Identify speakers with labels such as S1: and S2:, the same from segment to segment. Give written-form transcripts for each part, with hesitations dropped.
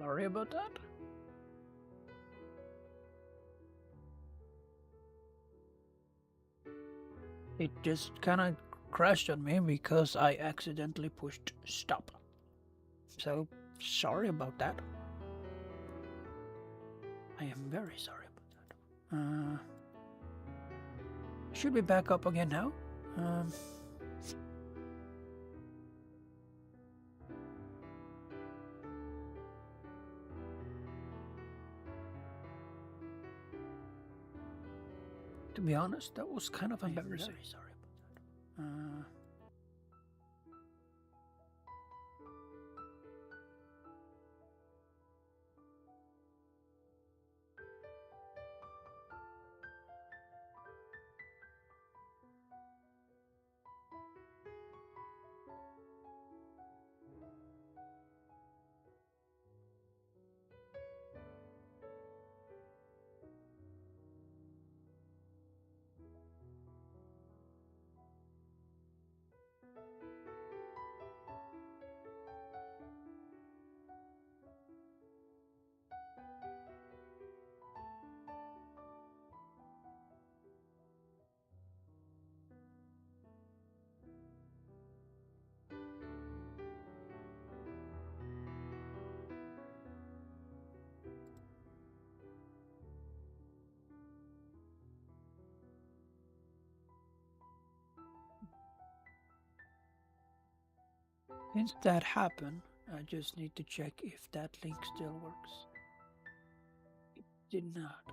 S1: Sorry about that. It just kind of crashed on me because I accidentally pushed stop. So, sorry about that. I am very sorry about that. Should be back up again now. To be honest, that was kind of embarrassing. Very sorry about that. Since that happened, I just need to check if that link still works. It did not.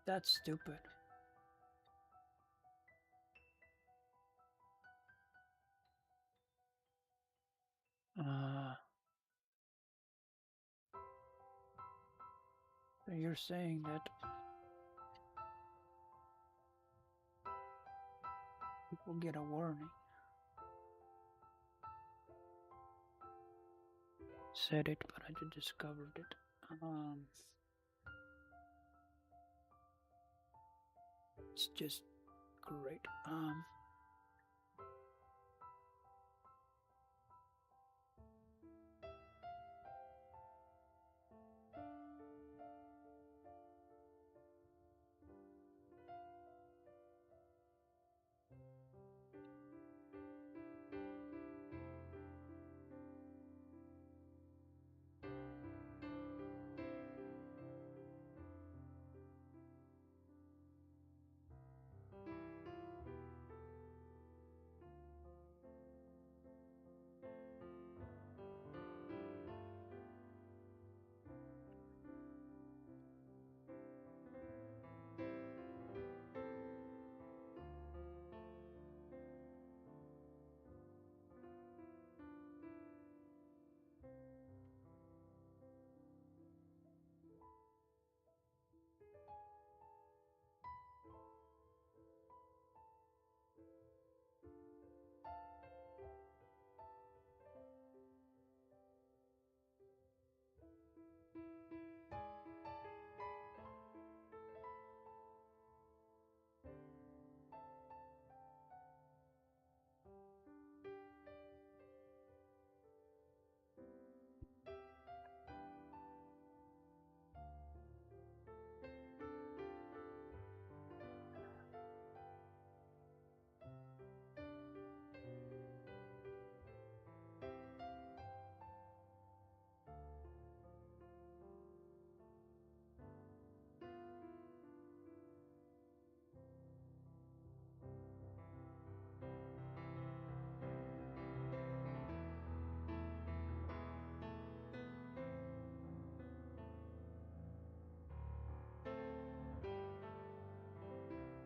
S1: That's stupid. So you're saying that people get a warning. Said it, but I just discovered it. It's just great.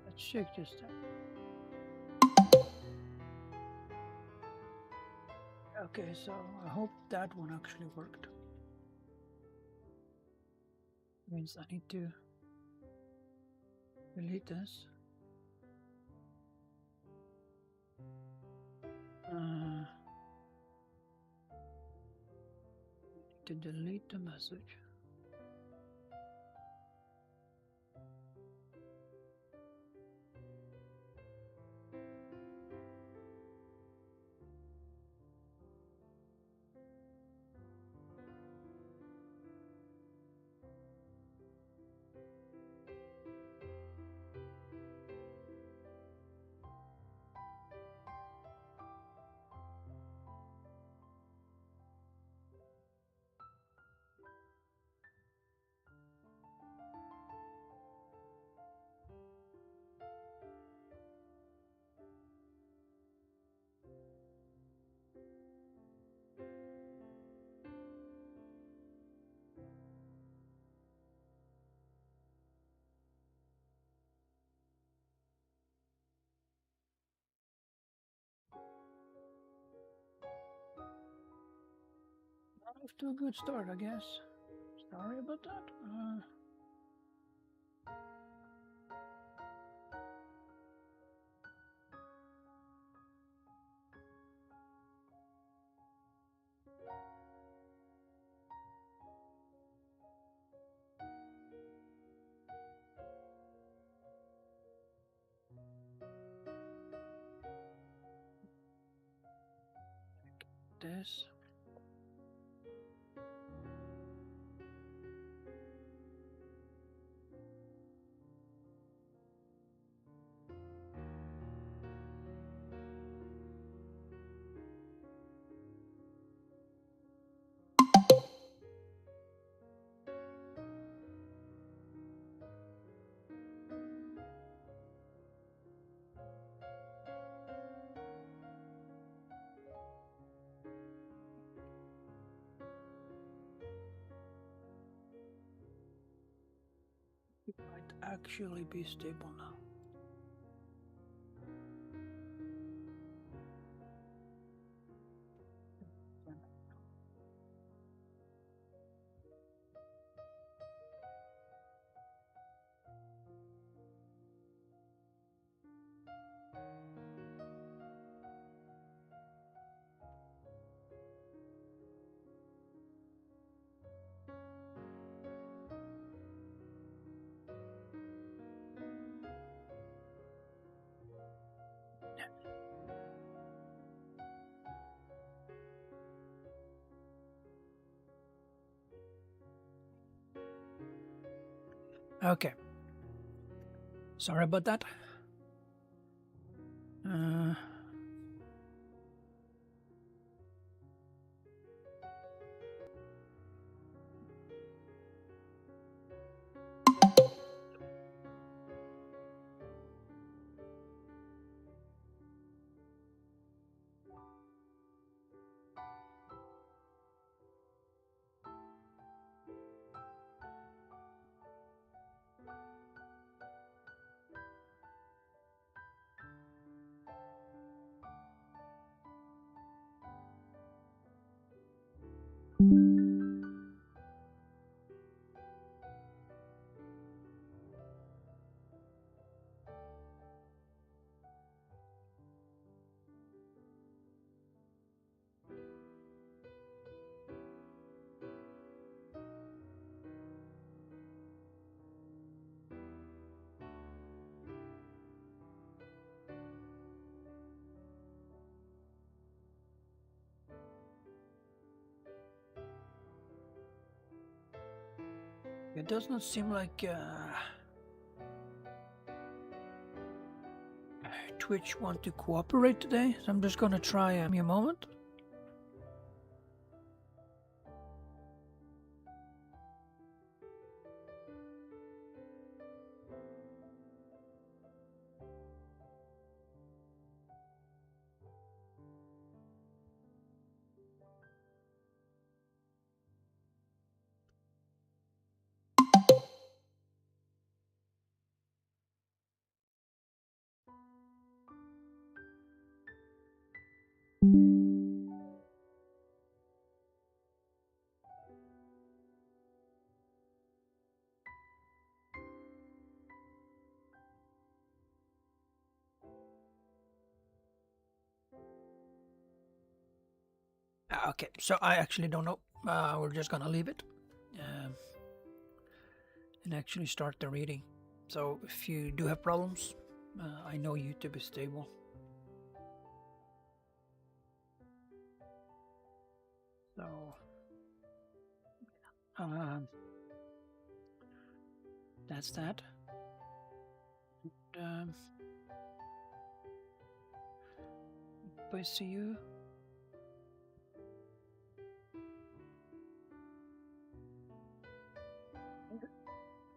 S1: Let's check this out. Okay, so I hope that one actually worked. Means I need to delete this. To delete the message. Off to a good start, I guess. Sorry about that. This. It might actually be stable now. Okay. Sorry about that. It does not seem like Twitch want to cooperate today, so I'm just gonna try me a moment. Okay, so I actually don't know. We're just gonna leave it and actually start the reading. So if you do have problems, I know YouTube is stable. So that's that. I see you.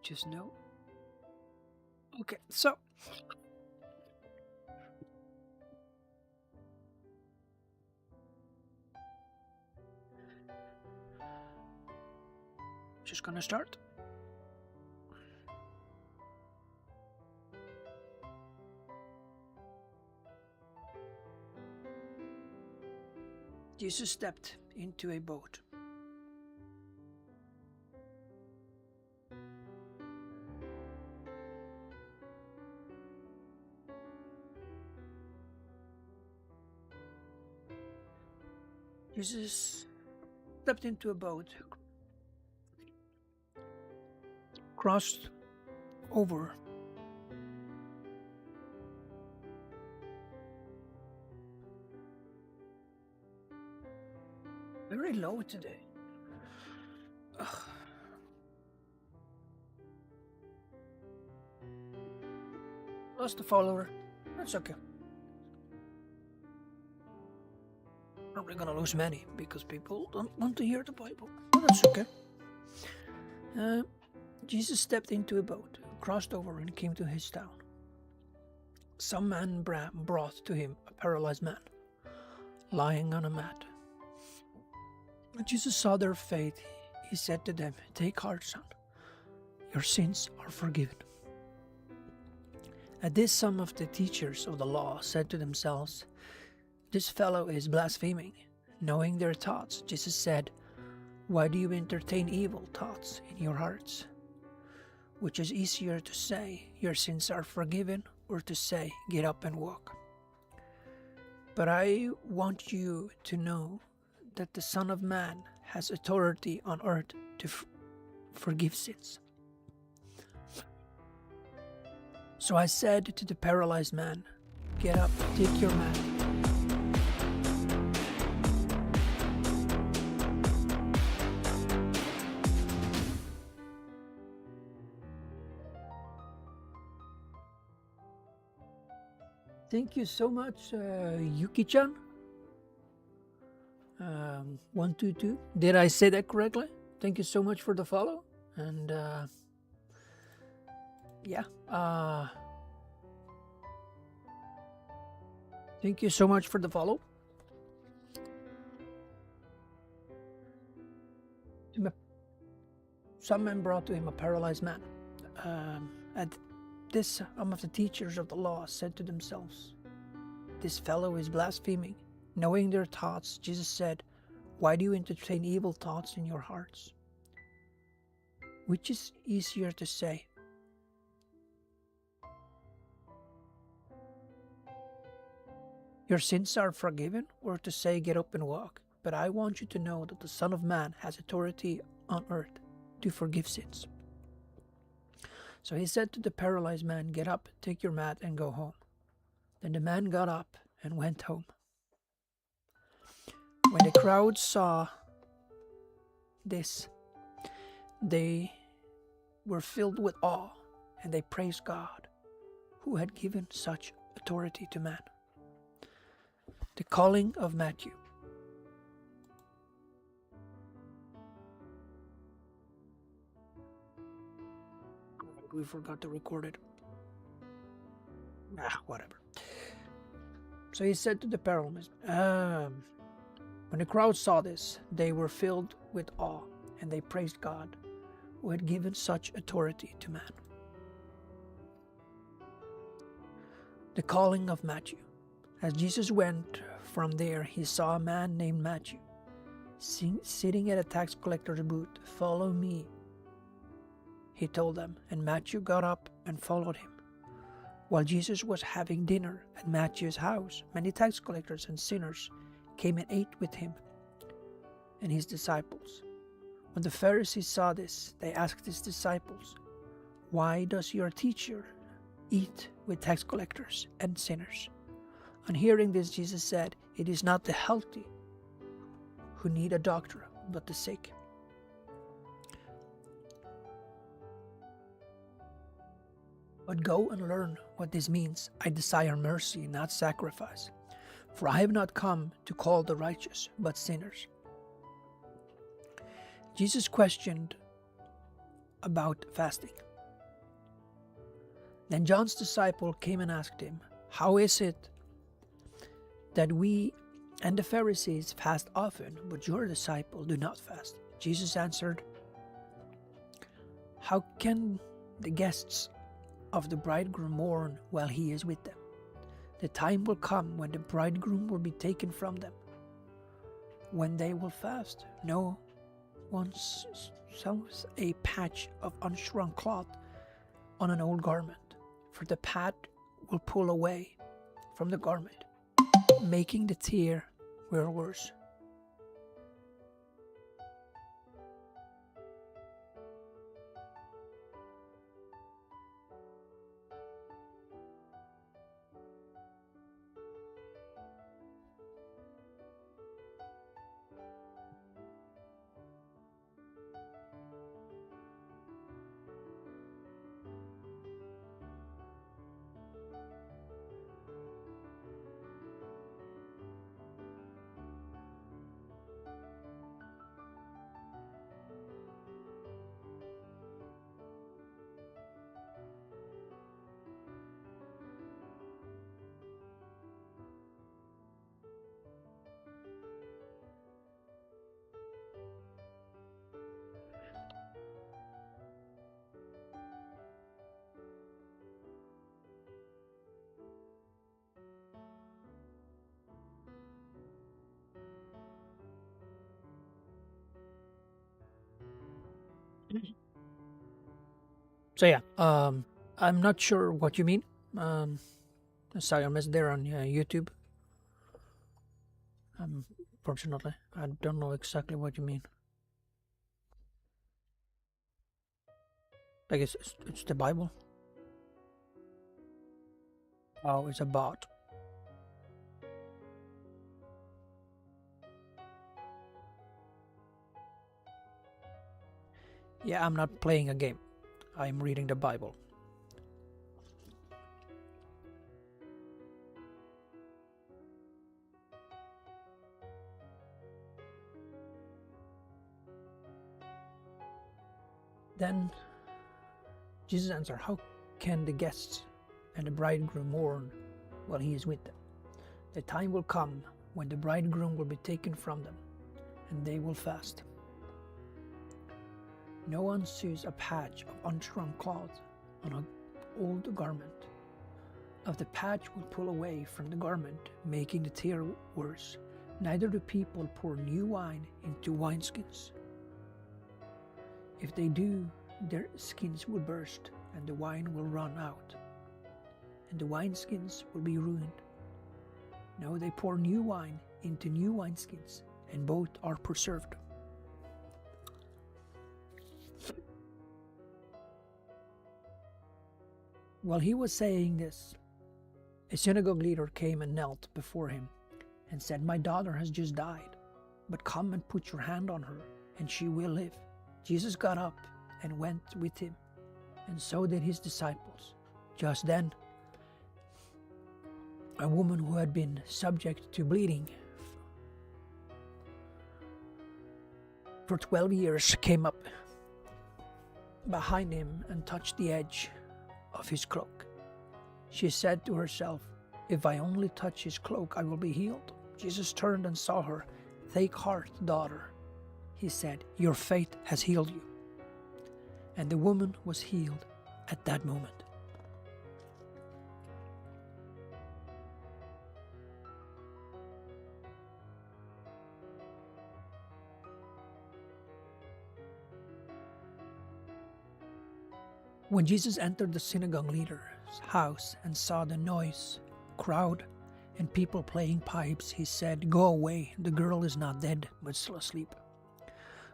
S1: Just no. Okay, so just gonna start. Jesus stepped into a boat. Jesus stepped into a boat, crossed over. Very low today. Ugh. Lost a follower. That's okay. Probably gonna lose many because people don't want to hear the Bible. But that's okay. Jesus stepped into a boat, crossed over, and came to his town. Some man brought to him a paralyzed man, lying on a mat. When Jesus saw their faith, he said to them, "Take heart, son. Your sins are forgiven." At this, some of the teachers of the law said to themselves, "This fellow is blaspheming." Knowing their thoughts, Jesus said, "Why do you entertain evil thoughts in your hearts? Which is easier to say, 'Your sins are forgiven,' or to say, 'Get up and walk'? But I want you to know that the Son of Man has authority on earth to forgive sins." So I said to the paralyzed man, "Get up, take your mat." Thank you so much, Yuki-chan. 122. Did I say that correctly? Thank you so much for the follow. And yeah. Thank you so much for the follow. Some men brought to him a paralyzed man. At this, some of the teachers of the law said to themselves, "This fellow is blaspheming." Knowing their thoughts, Jesus said, "Why do you entertain evil thoughts in your hearts? Which is easier to say, 'Your sins are forgiven,' or to say, 'Get up and walk'? But I want you to know that the Son of Man has authority on earth to forgive sins." So he said to the paralyzed man, "Get up, take your mat, and go home." Then the man got up and went home. When the crowd saw this, they were filled with awe, and they praised God, who had given such authority to man. The calling of Matthew. We forgot to record it. Whatever. So he said to the paralyzed, when the crowd saw this, they were filled with awe, and they praised God, who had given such authority to man. The calling of Matthew. As Jesus went from there, he saw a man named Matthew sitting at a tax collector's booth. "Follow me," he told them, and Matthew got up and followed him. While Jesus was having dinner at Matthew's house, many tax collectors and sinners came and ate with him and his disciples. When the Pharisees saw this, they asked his disciples, "Why does your teacher eat with tax collectors and sinners?" On hearing this, Jesus said, "It is not the healthy who need a doctor, but the sick." But go and learn what this means. "I desire mercy, not sacrifice. For I have not come to call the righteous, but sinners." Jesus questioned about fasting. Then John's disciple came and asked him, "How is it that we and the Pharisees fast often, but your disciples do not fast?" Jesus answered, "How can the guests of the bridegroom mourn while he is with them? The time will come when the bridegroom will be taken from them. When they will fast, no one sews a patch of unshrunk cloth on an old garment, for the patch will pull away from the garment, making the tear wear worse. So yeah, I'm not sure what you mean. Sorry, I missed there on YouTube. Fortunately, I don't know exactly what you mean. Like it's the Bible. Oh, it's a bot. Yeah, I'm not playing a game. I'm reading the Bible. Then Jesus answered, "How can the guests and the bridegroom mourn while he is with them? The time will come when the bridegroom will be taken from them, and they will fast. No one sews a patch of unshrunk cloth on an old garment. Of the patch will pull away from the garment, making the tear worse. Neither do people pour new wine into wineskins. If they do, their skins will burst, and the wine will run out, and the wineskins will be ruined. No, they pour new wine into new wineskins, and both are preserved." While he was saying this, a synagogue leader came and knelt before him and said, "My daughter has just died, but come and put your hand on her, and she will live." Jesus got up and went with him, and so did his disciples. Just then, a woman who had been subject to bleeding for 12 years came up behind him and touched the edge of his cloak. She said to herself, "If I only touch his cloak, I will be healed." Jesus turned and saw her. "Take heart, daughter," he said, "your faith has healed you." And the woman was healed at that moment. When Jesus entered the synagogue leader's house and saw the noise, crowd, and people playing pipes, he said, "Go away, the girl is not dead, but still asleep."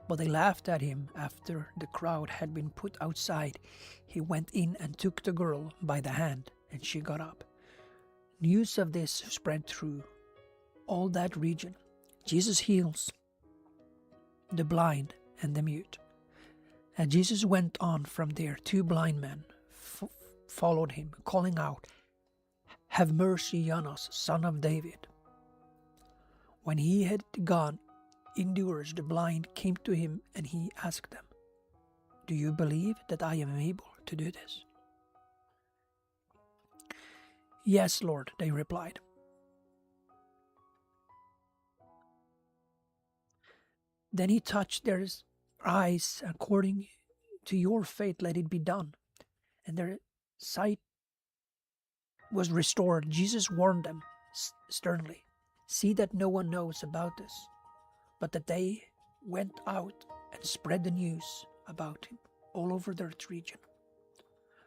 S1: But they laughed at him. After the crowd had been put outside, he went in and took the girl by the hand, and she got up. News of this spread through all that region. Jesus heals the blind and the mute. As Jesus went on from there, two blind men followed him, calling out, "Have mercy on us, Son of David." When he had gone indoors, the blind came to him, and he asked them, "Do you believe that I am able to do this?" "Yes, Lord," they replied. Then he touched their eyes. "According to your faith, let it be done." And their sight was restored. Jesus warned them sternly, "See that no one knows about this," but that they went out and spread the news about him all over that region.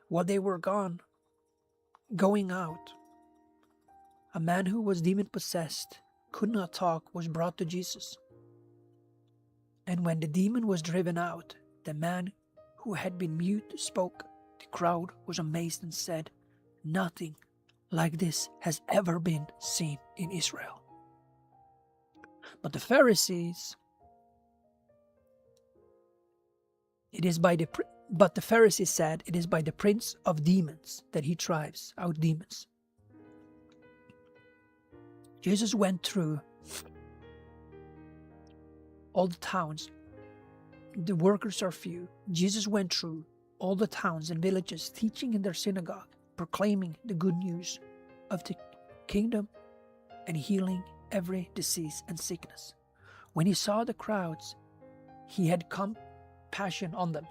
S1: While they were going out, a man who was demon-possessed, could not talk, was brought to Jesus. And when the demon was driven out, the man who had been mute spoke. The crowd was amazed and said, "Nothing like this has ever been seen in Israel." But the Pharisees said, "It is by the prince of demons that he drives out demons." Jesus went through all the towns. The workers are few. Jesus went through all the towns and villages, teaching in their synagogue, proclaiming the good news of the kingdom, and healing every disease and sickness. When he saw the crowds, he had compassion on them,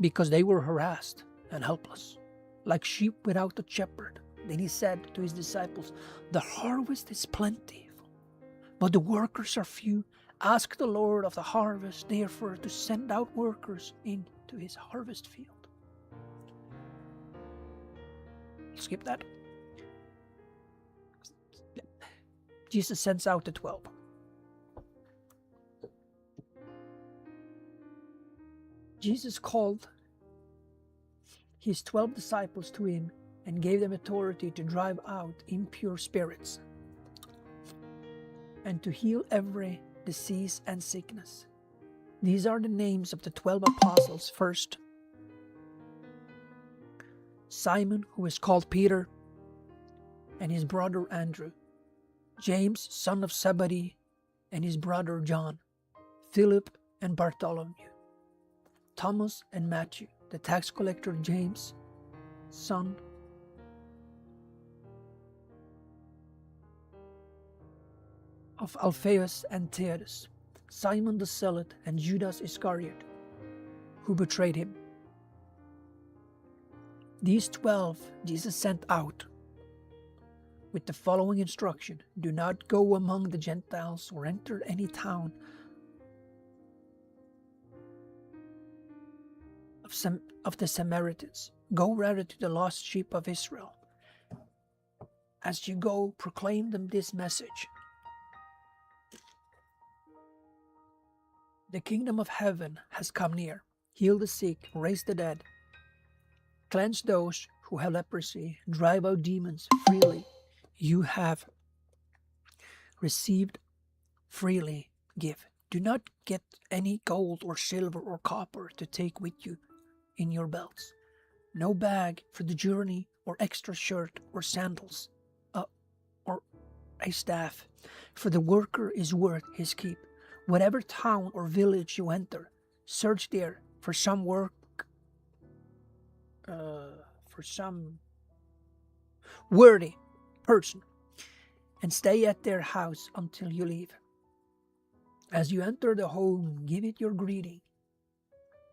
S1: because they were harassed and helpless, like sheep without a shepherd. Then he said to his disciples, "The harvest is plentiful, but the workers are few. Ask the Lord of the harvest, therefore, to send out workers into his harvest field. Skip that. Jesus sends out the 12. Jesus called his 12 disciples to him and gave them authority to drive out impure spirits and to heal every disease and sickness. These are the names of the 12 apostles. First, Simon, who is called Peter, and his brother Andrew. James, son of Zebedee, and his brother John. Philip and Bartholomew. Thomas and Matthew, the tax collector James, son of Alphaeus and Thaddeus, Simon the Zealot, and Judas Iscariot, who betrayed him. These 12 Jesus sent out with the following instruction: do not go among the Gentiles or enter any town of the Samaritans. Go rather to the lost sheep of Israel. As you go, proclaim them this message: the kingdom of heaven has come near. Heal the sick, raise the dead, cleanse those who have leprosy, drive out demons freely. You have received, freely give. Do not get any gold or silver or copper to take with you in your belts. No bag for the journey, or extra shirt or sandals, or a staff, for the worker is worth his keep. Whatever town or village you enter, search there for some worthy person, and stay at their house until you leave. As you enter the home, give it your greeting.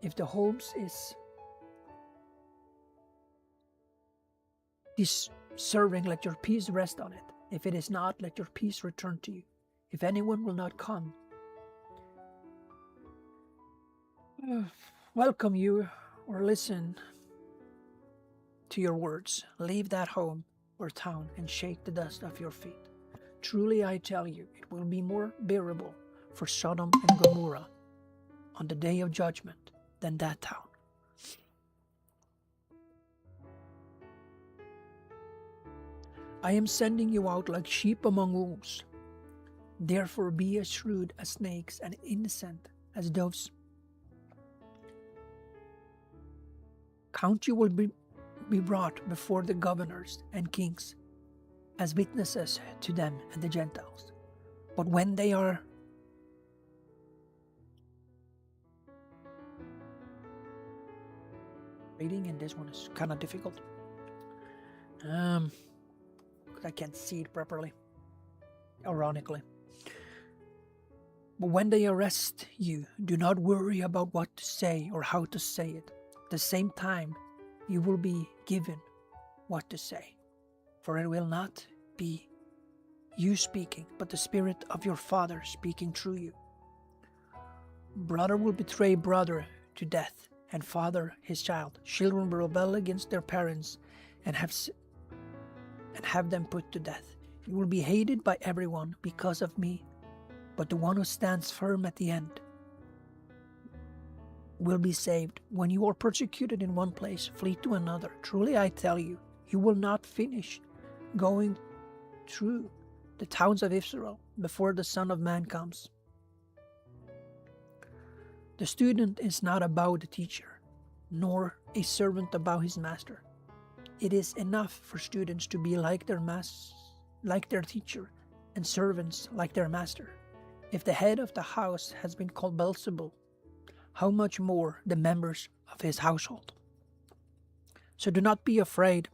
S1: If the home is serving, let your peace rest on it. If it is not, let your peace return to you. If anyone will not come, welcome you or listen to your words, leave that home or town and shake the dust off your feet. Truly I tell you, it will be more bearable for Sodom and Gomorrah on the day of judgment than that town. I am sending you out like sheep among wolves. Therefore be as shrewd as snakes and innocent as doves. Count you will be brought before the governors and kings as witnesses to them and the Gentiles. But when they are reading, and this one is kind of difficult, because I can't see it properly, ironically. But when they arrest you, do not worry about what to say or how to say it. At the same time, you will be given what to say, for it will not be you speaking, but the Spirit of your Father speaking through you. Brother will betray brother to death, and father his child. Children will rebel against their parents and have them put to death. You will be hated by everyone because of me, but the one who stands firm at the end will be saved. When you are persecuted in one place, flee to another. Truly I tell you, you will not finish going through the towns of Israel before the Son of Man comes. The student is not above the teacher, nor a servant above his master. It is enough for students to be like their teacher, and servants like their master. If the head of the house has been called Beelzebul, how much more the members of his household? So do not be afraid.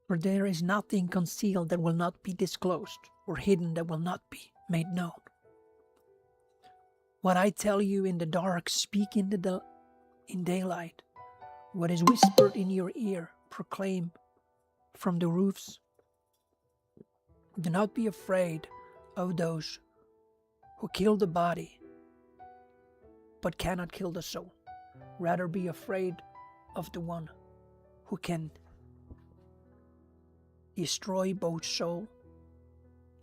S1: For there is nothing concealed that will not be disclosed, or hidden that will not be made known. What I tell you in the dark, speak in daylight. What is whispered in your ear, proclaim from the roofs. Do not be afraid of those who kill the body, but cannot kill the soul. Rather be afraid of the one who can destroy both soul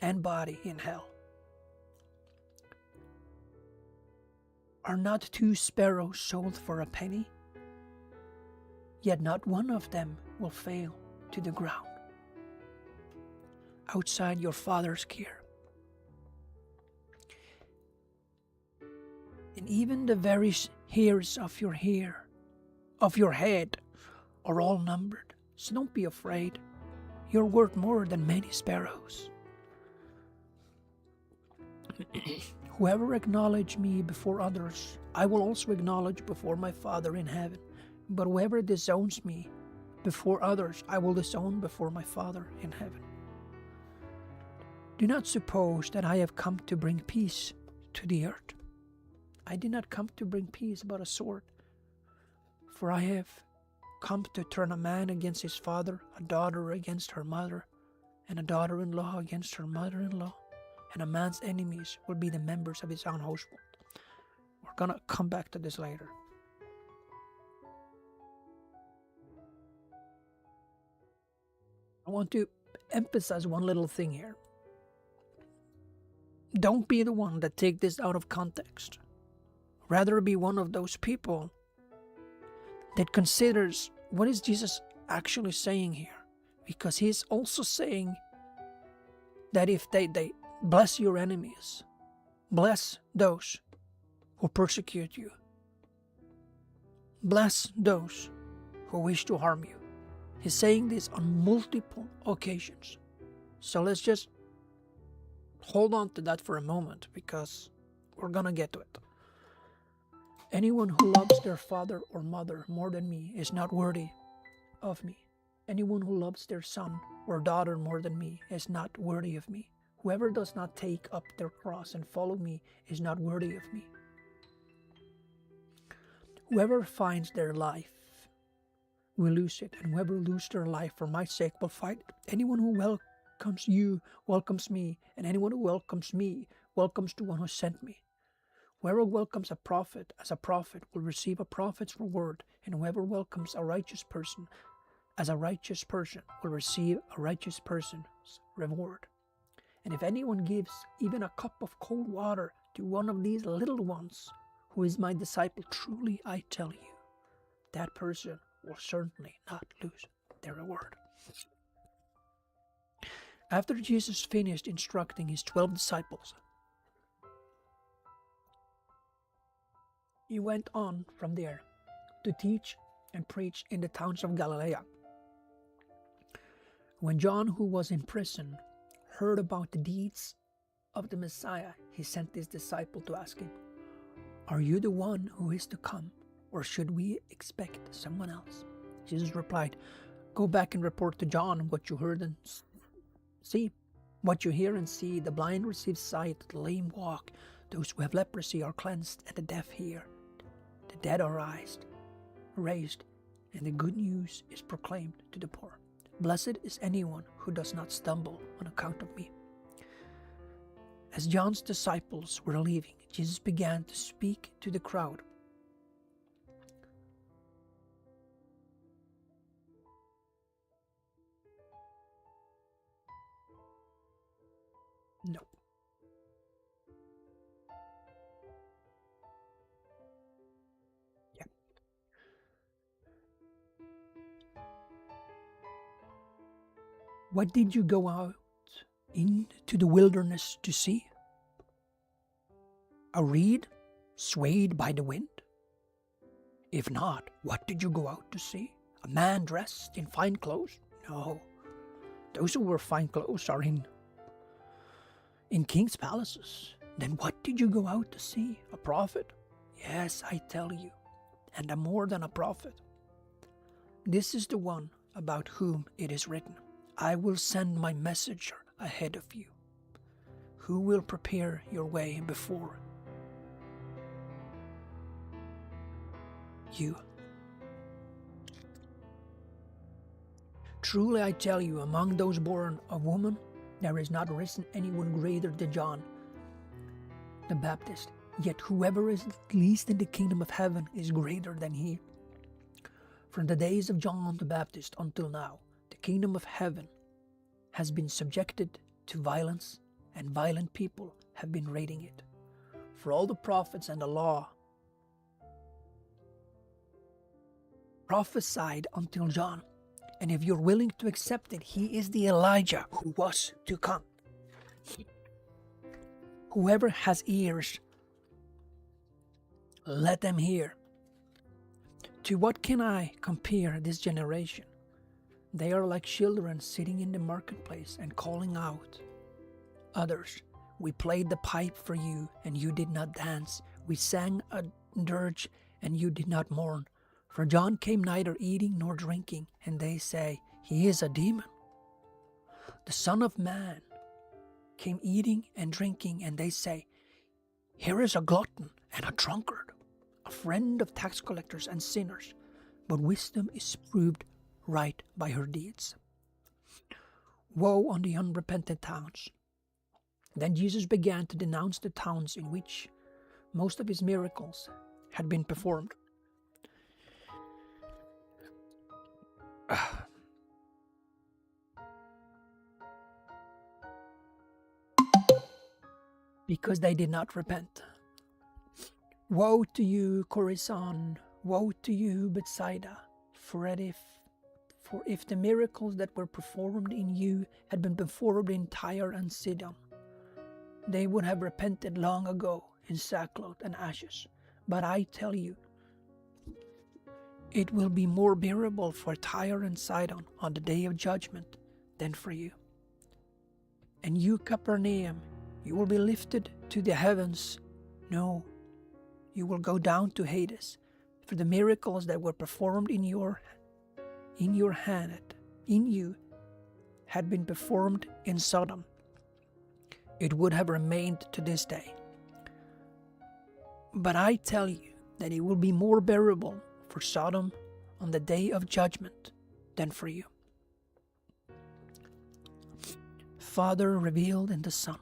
S1: and body in hell. Are not 2 sparrows sold for a penny? Yet not one of them will fail to the ground outside your Father's care. And even the very hairs of your head are all numbered. So don't be afraid. You're worth more than many sparrows. Whoever acknowledges me before others, I will also acknowledge before my Father in heaven. But whoever disowns me before others, I will disown before my Father in heaven. Do not suppose that I have come to bring peace to the earth. I did not come to bring peace but a sword. For I have come to turn a man against his father, a daughter against her mother, and a daughter-in-law against her mother-in-law. And a man's enemies will be the members of his own household. We're gonna come back to this later. I want to emphasize one little thing here. Don't be the one that take this out of context. Rather be one of those people that considers what is Jesus actually saying here. Because he's also saying that if they bless your enemies, bless those who persecute you, bless those who wish to harm you. He's saying this on multiple occasions. So let's just hold on to that for a moment, because we're gonna get to it. Anyone who loves their father or mother more than me is not worthy of me. Anyone who loves their son or daughter more than me is not worthy of me. Whoever does not take up their cross and follow me is not worthy of me. Whoever finds their life will lose it, and whoever loses their life for my sake will find it. Anyone who welcomes you welcomes me, and anyone who welcomes me welcomes the one who sent me. Whoever welcomes a prophet as a prophet will receive a prophet's reward, and whoever welcomes a righteous person as a righteous person will receive a righteous person's reward. And if anyone gives even a cup of cold water to one of these little ones who is my disciple, truly I tell you, that person will certainly not lose their reward. After Jesus finished instructing his 12 disciples, he went on from there to teach and preach in the towns of Galilee. When John, who was in prison, heard about the deeds of the Messiah, he sent his disciple to ask him, "Are you the one who is to come, or should we expect someone else?" Jesus replied, "Go back and report to John what you heard and see. What you hear and see, the blind receive sight, the lame walk, those who have leprosy are cleansed, and the deaf hear. The dead are raised, and the good news is proclaimed to the poor. Blessed is anyone who does not stumble on account of me." As John's disciples were leaving, Jesus began to speak to the crowd. No. Yeah. What did you go out into the wilderness to see? A reed swayed by the wind? If not, what did you go out to see? A man dressed in fine clothes? No. Those who wear fine clothes are in king's palaces. Then what did you go out to see? A prophet? Yes, I tell you, and I'm more than a prophet. This is the one about whom it is written, "I will send my messenger ahead of you, who will prepare your way before you." Truly I tell you, among those born of woman, there is not risen anyone greater than John the Baptist. Yet whoever is least in the kingdom of heaven is greater than he. From the days of John the Baptist until now, the kingdom of heaven has been subjected to violence, and violent people have been raiding it. For all the prophets and the law prophesied until John. And if you're willing to accept it, he is the Elijah who was to come. Whoever has ears, let them hear. To what can I compare this generation? They are like children sitting in the marketplace and calling out. Others, we played the pipe for you, and you did not dance. We sang a dirge, and you did not mourn. For John came neither eating nor drinking, and they say, he is a demon. The Son of Man came eating and drinking, and they say, here is a glutton and a drunkard, a friend of tax collectors and sinners. But wisdom is proved right by her deeds. Woe on the unrepentant towns. Then Jesus began to denounce the towns in which most of his miracles had been performed. Because they did not repent. Woe to you, Chorazin! Woe to you, Bethsaida! For if the miracles that were performed in you had been performed in Tyre and Sidon, they would have repented long ago in sackcloth and ashes. But I tell you, it will be more bearable for Tyre and Sidon on the day of judgment than for you. And you, Capernaum, you will be lifted to the heavens. No, you will go down to Hades. For the miracles that were performed in you had been performed in Sodom, it would have remained to this day. But I tell you that it will be more bearable for Sodom on the day of judgment than for you. Father revealed in the Son.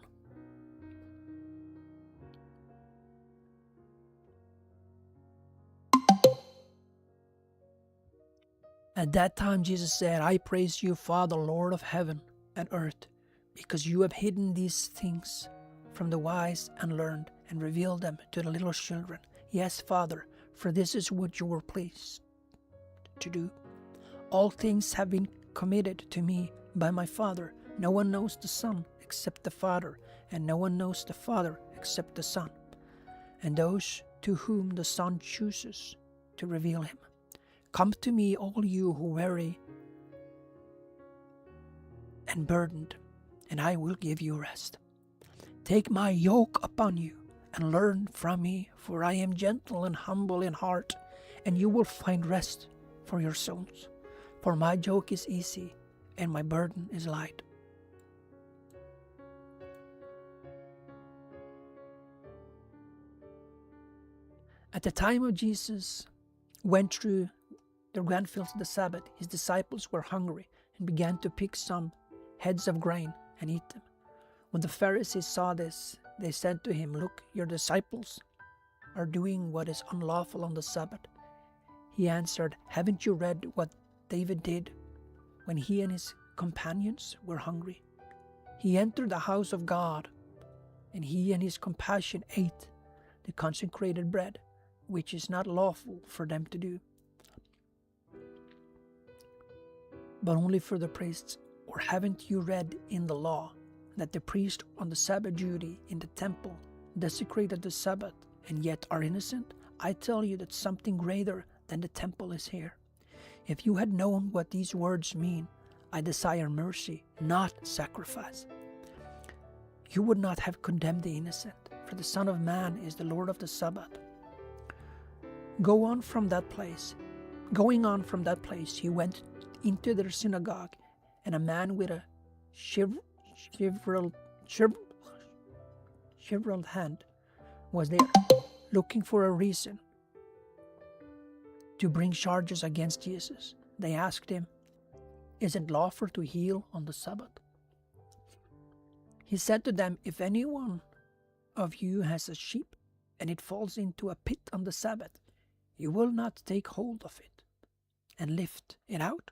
S1: At that time Jesus said, I praise you, Father, Lord of heaven and earth, because you have hidden these things from the wise and learned and revealed them to the little children. Yes, Father, for this is what you were pleased to do. All things have been committed to me by my Father. No one knows the Son except the Father, and no one knows the Father except the Son, and those to whom the Son chooses to reveal him. Come to me, all you who weary and burdened, and I will give you rest. Take my yoke upon you and learn from me, for I am gentle and humble in heart, and you will find rest for your souls. For my yoke is easy and my burden is light. At the time of Jesus went through the grand fields of the Sabbath, his disciples were hungry and began to pick some heads of grain and eat them. When the Pharisees saw this, they said to him, Look, your disciples are doing what is unlawful on the Sabbath. He answered, Haven't you read what David did when he and his companions were hungry? He entered the house of God, and he and his companion ate the consecrated bread, which is not lawful for them to do, but only for the priests. Or haven't you read in the law that the priest on the Sabbath duty in the temple desecrated the Sabbath and yet are innocent? I tell you that something greater than the temple is here. If you had known what these words mean, I desire mercy, not sacrifice, you would not have condemned the innocent, for the Son of Man is the Lord of the Sabbath. Going on from that place, he went into their synagogue, and a man with a shriveled hand was there, looking for a reason to bring charges against Jesus. They asked him, is it lawful to heal on the Sabbath? He said to them, if any one of you has a sheep, and it falls into a pit on the Sabbath, you will not take hold of it and lift it out?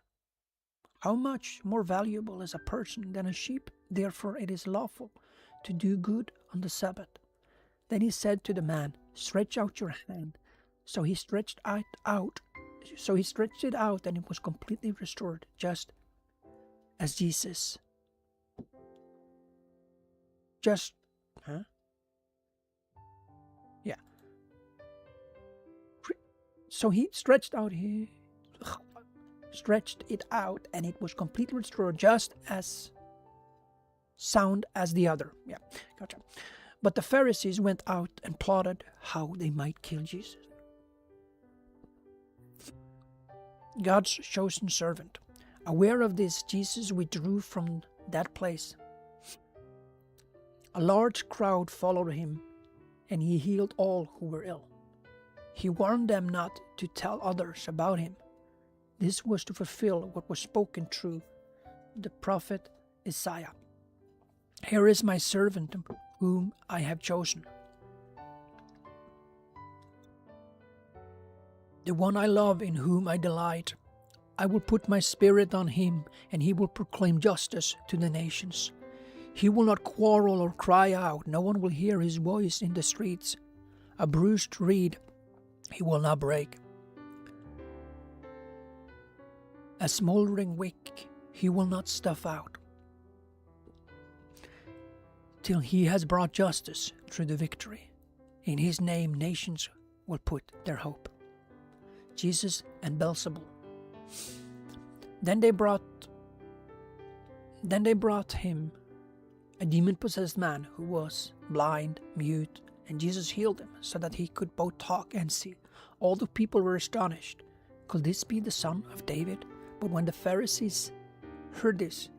S1: How much more valuable is a person than a sheep? Therefore it is lawful to do good on the Sabbath. Then he said to the man, stretch out your hand. So he stretched it out, and it was completely restored, just as Jesus. So he stretched it out, and it was completely restored, just as sound as the other. Yeah, gotcha. But the Pharisees went out and plotted how they might kill Jesus. God's chosen servant. Aware of this, Jesus withdrew from that place. A large crowd followed him, and he healed all who were ill. He warned them not to tell others about him. This was to fulfill what was spoken through the prophet Isaiah. Here is my servant whom I have chosen, the one I love, in whom I delight. I will put my spirit on him, and he will proclaim justice to the nations. He will not quarrel or cry out. No one will hear his voice in the streets. A bruised reed he will not break. A smoldering wick he will not stuff out, till he has brought justice through the victory. In his name nations will put their hope. Jesus and Beelzebul. Then they brought him a demon-possessed man who was blind, mute, and Jesus healed him so that he could both talk and see. All the people were astonished. Could this be the son of David? But when the Pharisees heard this,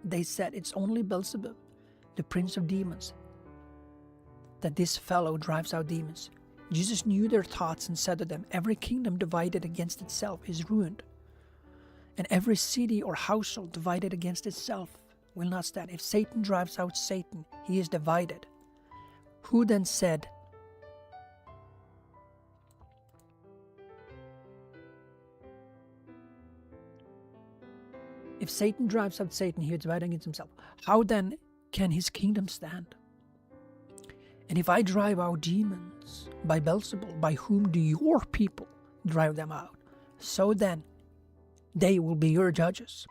S1: they said, it's only Beelzebub, the prince of demons, that this fellow drives out demons. Jesus knew their thoughts and said to them, every kingdom divided against itself is ruined, and every city or household divided against itself will not stand. If Satan drives out Satan, he is divided. Who then said, if Satan drives out Satan, he is divided against himself. How then can his kingdom stand? And if I drive out demons by Beelzebul, by whom do your people drive them out? So then they will be your judges.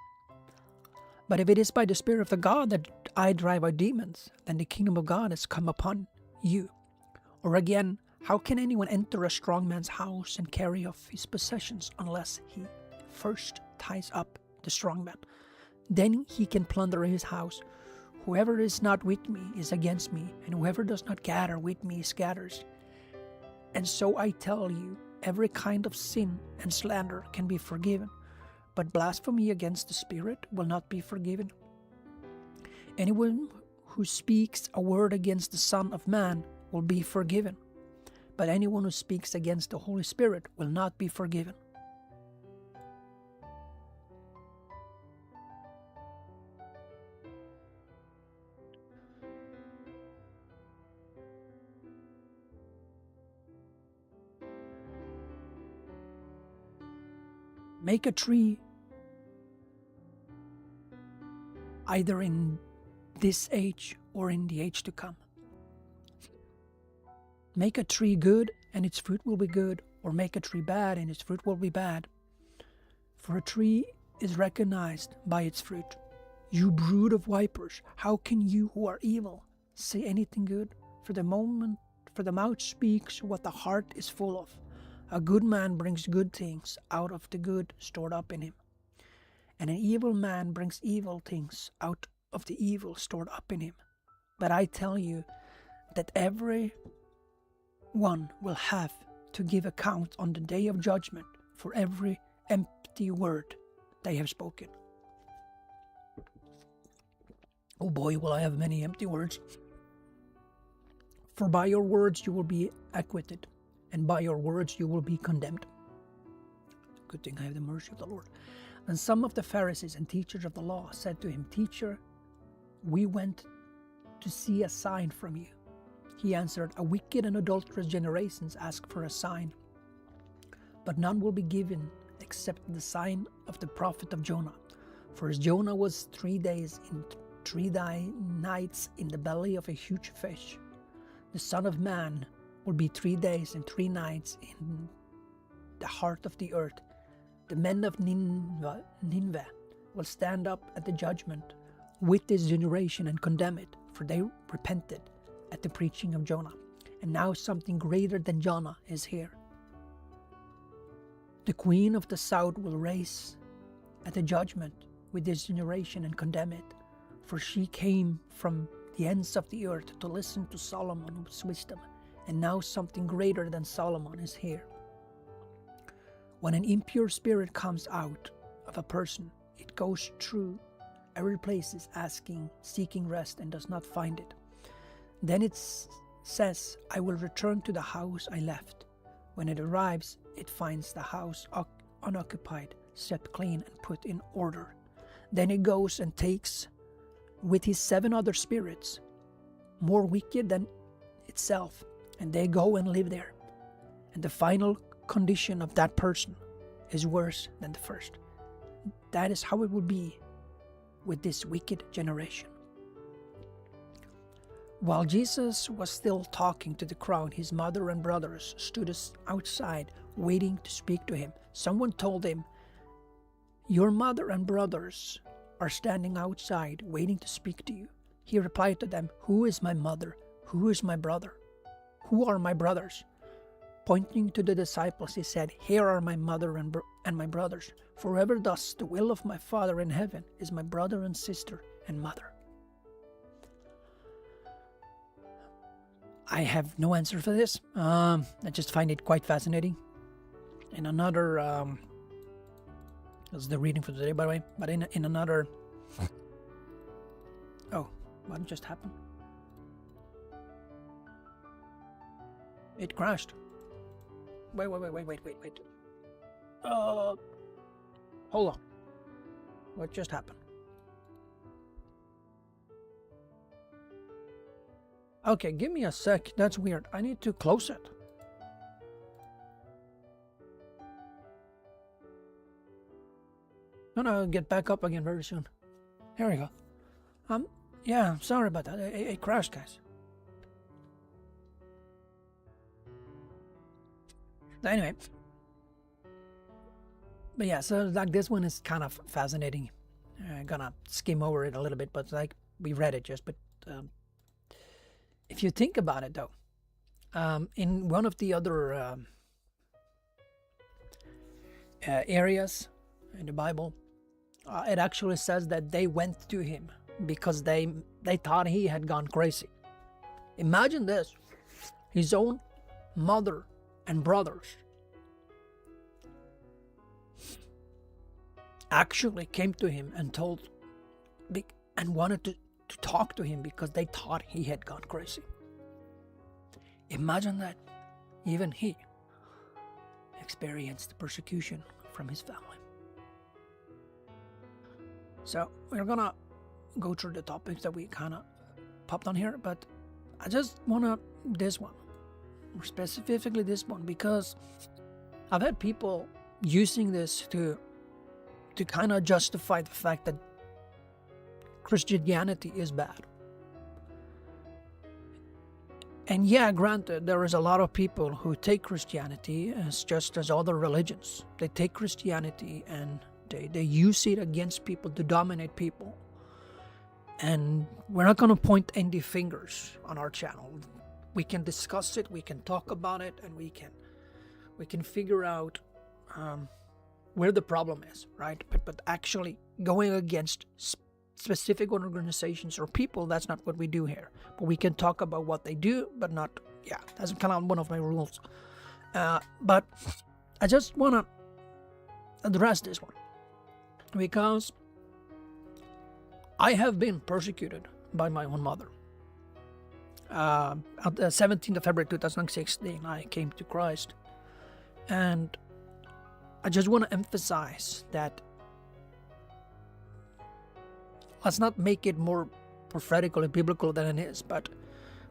S1: But if it is by the Spirit of the God that I drive out demons, then the kingdom of God has come upon you. Or again, how can anyone enter a strong man's house and carry off his possessions unless he first ties up the strong man? Then he can plunder his house. Whoever is not with me is against me, and whoever does not gather with me scatters. And so I tell you, every kind of sin and slander can be forgiven, but blasphemy against the Spirit will not be forgiven. Anyone who speaks a word against the Son of Man will be forgiven, but anyone who speaks against the Holy Spirit will not be forgiven. Make a tree either in this age or in the age to come. Make a tree good and its fruit will be good, or make a tree bad and its fruit will be bad. For a tree is recognized by its fruit. You brood of vipers, how can you who are evil say anything good? For the mouth speaks what the heart is full of. A good man brings good things out of the good stored up in him, and an evil man brings evil things out of the evil stored up in him. But I tell you that every one will have to give account on the day of judgment for every empty word they have spoken. Oh boy, will I have many empty words. For by your words you will be acquitted, and by your words you will be condemned. Good thing I have the mercy of the Lord. And some of the Pharisees and teachers of the law said to him, Teacher, we went to see a sign from you. He answered, A wicked and adulterous generations ask for a sign, but none will be given except the sign of the prophet of Jonah. For as Jonah was 3 days and 3 nights in the belly of a huge fish, the Son of Man will be 3 days and 3 nights in the heart of the earth. The men of Nineveh will stand up at the judgment with this generation and condemn it, for they repented at the preaching of Jonah. And now something greater than Jonah is here. The queen of the south will rise at the judgment with this generation and condemn it, for she came from the ends of the earth to listen to Solomon's wisdom, and now something greater than Solomon is here. When an impure spirit comes out of a person, it goes through every place seeking rest and does not find it. Then it says, I will return to the house I left. When it arrives, it finds the house unoccupied, swept clean, and put in order. Then it goes and takes with his 7 other spirits, more wicked than itself, and they go and live there. And the final condition of that person is worse than the first. That is how it will be with this wicked generation. While Jesus was still talking to the crowd, his mother and brothers stood outside waiting to speak to him. Someone told him, Your mother and brothers are standing outside waiting to speak to you. He replied to them, Who is my mother? Who is my brother? Who are my brothers? Pointing to the disciples, he said, Here are my mother and my brothers. For whoever does the will of my Father in heaven is my brother and sister and mother. I have no answer for this. I just find it quite fascinating. In another, that's the reading for today, by the way. But in another, oh, what just happened? It crashed. Wait. Hold on. What just happened? Okay, give me a sec. That's weird. I need to close it. No, I'll get back up again very soon. Here we go. Yeah, sorry about that. It crashed, guys. Anyway. But yeah, so like this one is kind of fascinating. I'm gonna skim over it a little bit, but like we read it just, but if you think about it though, in one of the other areas in the Bible, it actually says that they went to him because they thought he had gone crazy. Imagine this, his own mother and brothers actually came to him and wanted to talk to him because they thought he had gone crazy. Imagine that. Even he experienced persecution from his family. So we're gonna go through the topics that we kind of popped on here, but I just wanna this one, or specifically this one, because I've had people using this to kind of justify the fact that Christianity is bad. And yeah, granted, there is a lot of people who take Christianity as just as other religions. They take Christianity and they use it against people to dominate people. And we're not going to point any fingers on our channel. We can discuss it, we can talk about it, and we can figure out where the problem is, right? But actually going against specific organizations or people, that's not what we do here. But we can talk about what they do, but not, yeah, that's kind of one of my rules. But I just want to address this one because I have been persecuted by my own mother. On the 17th of February 2016, I came to Christ. And I just want to emphasize that let's not make it more prophetically biblical than it is, but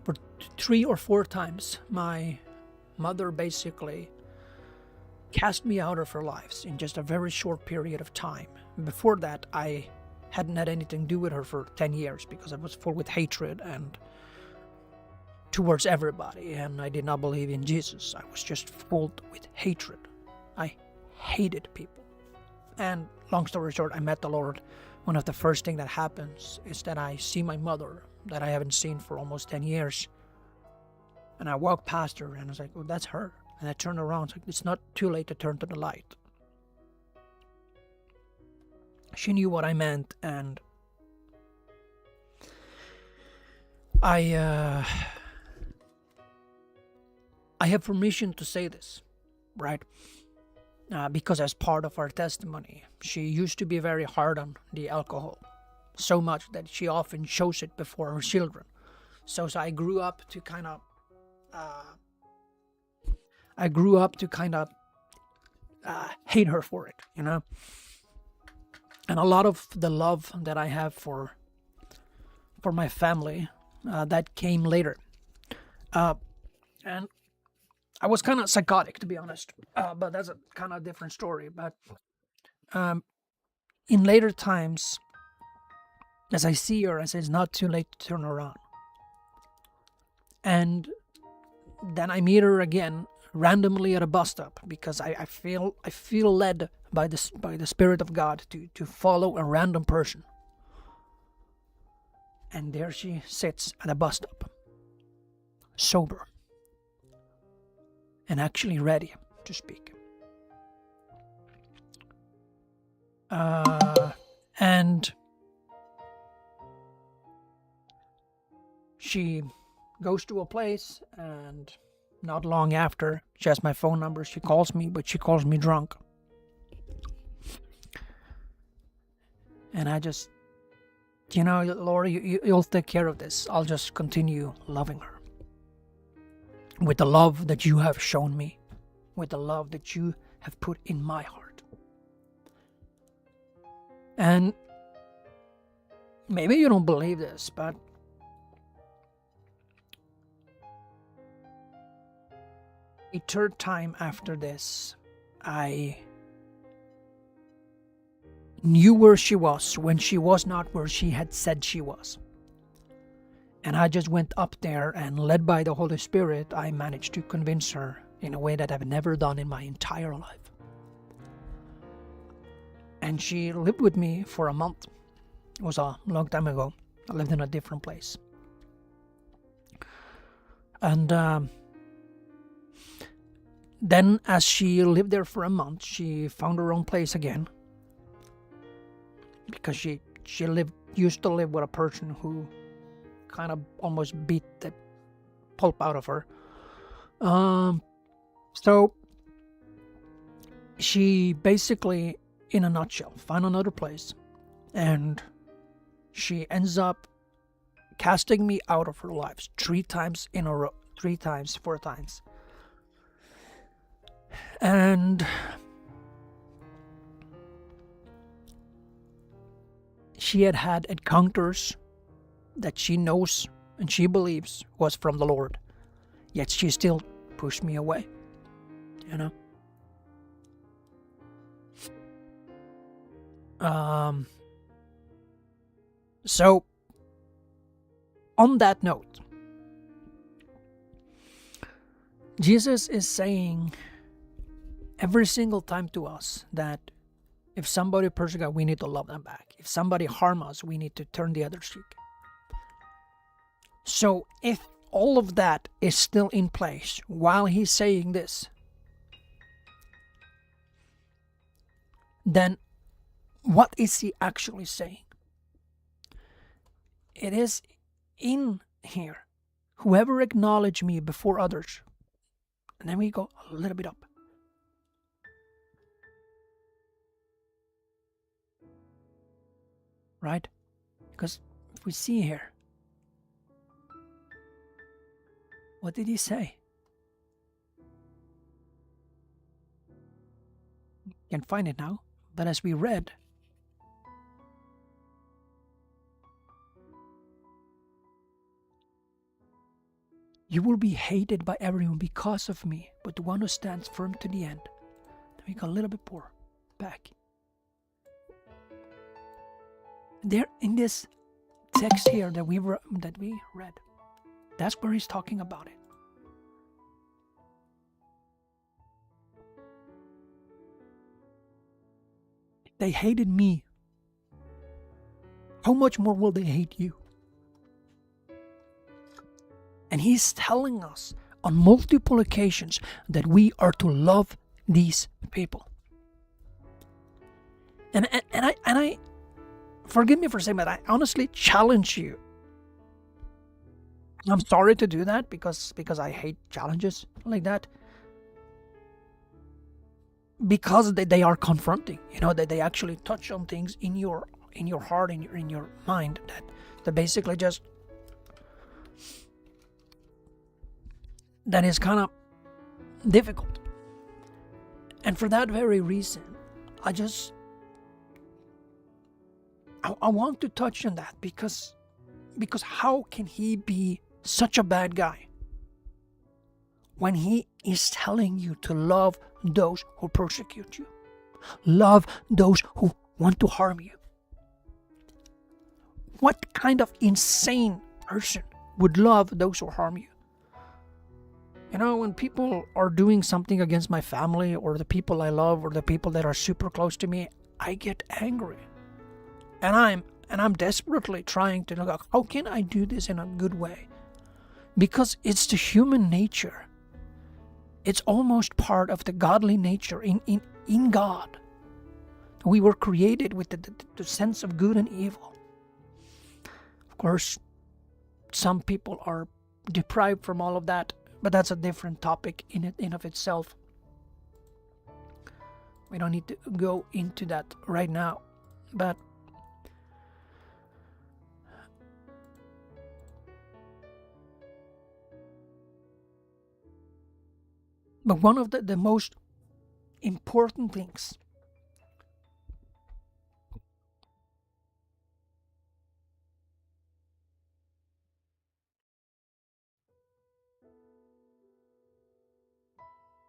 S1: for 3 or 4 times, my mother basically cast me out of her lives in just a very short period of time. Before that, I hadn't had anything to do with her for 10 years because I was full with hatred and towards everybody, and I did not believe in Jesus. I was just full with hatred. I hated people. And long story short, I met the Lord. One of the first things that happens is that I see my mother that I haven't seen for almost 10 years. And I walked past her and I was like, oh, that's her. And I turned around. It's not too late to turn to the light. She knew what I meant, and I have permission to say this, right? Because as part of our testimony, she used to be very hard on the alcohol, so much that she often chose it before her children. So I grew up to kind of hate her for it, you know. And a lot of the love that I have for my family, that came later. And I was kind of psychotic, to be honest, but that's a kind of different story. But in later times, as I see her, I say it's not too late to turn around. And then I meet her again randomly at a bus stop because I feel led by the Spirit of God to follow a random person. And there she sits at a bus stop, sober, and actually ready to speak. And she goes to a place, and not long after, she has my phone number. She calls me, but she calls me drunk. And I just, Lord, you'll take care of this. I'll just continue loving her with the love that you have shown me, with the love that you have put in my heart. And maybe you don't believe this, but a third time after this, I knew where she was when she was not where she had said she was. And I just went up there, and led by the Holy Spirit, I managed to convince her in a way that I've never done in my entire life. And she lived with me for a month. It was a long time ago. I lived in a different place. And then as she lived there for a month, she found her own place again. Because she used to live with a person who kind of almost beat the pulp out of her. So she basically, in a nutshell, found another place, and she ends up casting me out of her lives 3 times in a row, 4 times. And she had encounters that she knows and she believes was from the Lord, yet she still pushed me away, So on that note, Jesus is saying every single time to us that if somebody persecutes us, we need to love them back. If somebody harms us, we need to turn the other cheek. So if all of that is still in place while he's saying this, then what is he actually saying? It is in here. Whoever acknowledged me before others. And then we go a little bit up. Right? Because if we see here, what did he say? You can find it now. But as we read, You will be hated by everyone because of me, but the one who stands firm to the end. Let me go a little bit more back. There in this text here that we read, that's where he's talking about it. They hated me. How much more will they hate you? And he's telling us on multiple occasions that we are to love these people. And I forgive me for saying that, I honestly challenge you. I'm sorry to do that because I hate challenges like that. Because they are confronting, that they actually touch on things in your heart, in your mind that basically just, that is kind of difficult. And for that very reason, I want to touch on that because how can he be such a bad guy when he is telling you to love those who persecute you, love those who want to harm you? What kind of insane person would love those who harm you? When people are doing something against my family or the people I love or the people that are super close to me, I get angry. And I'm desperately trying to look, how can I do this in a good way? Because it's the human nature. It's almost part of the godly nature in God. We were created with the sense of good and evil. Of course, some people are deprived from all of that, but that's a different topic in of itself. We don't need to go into that right now. But one of the most important things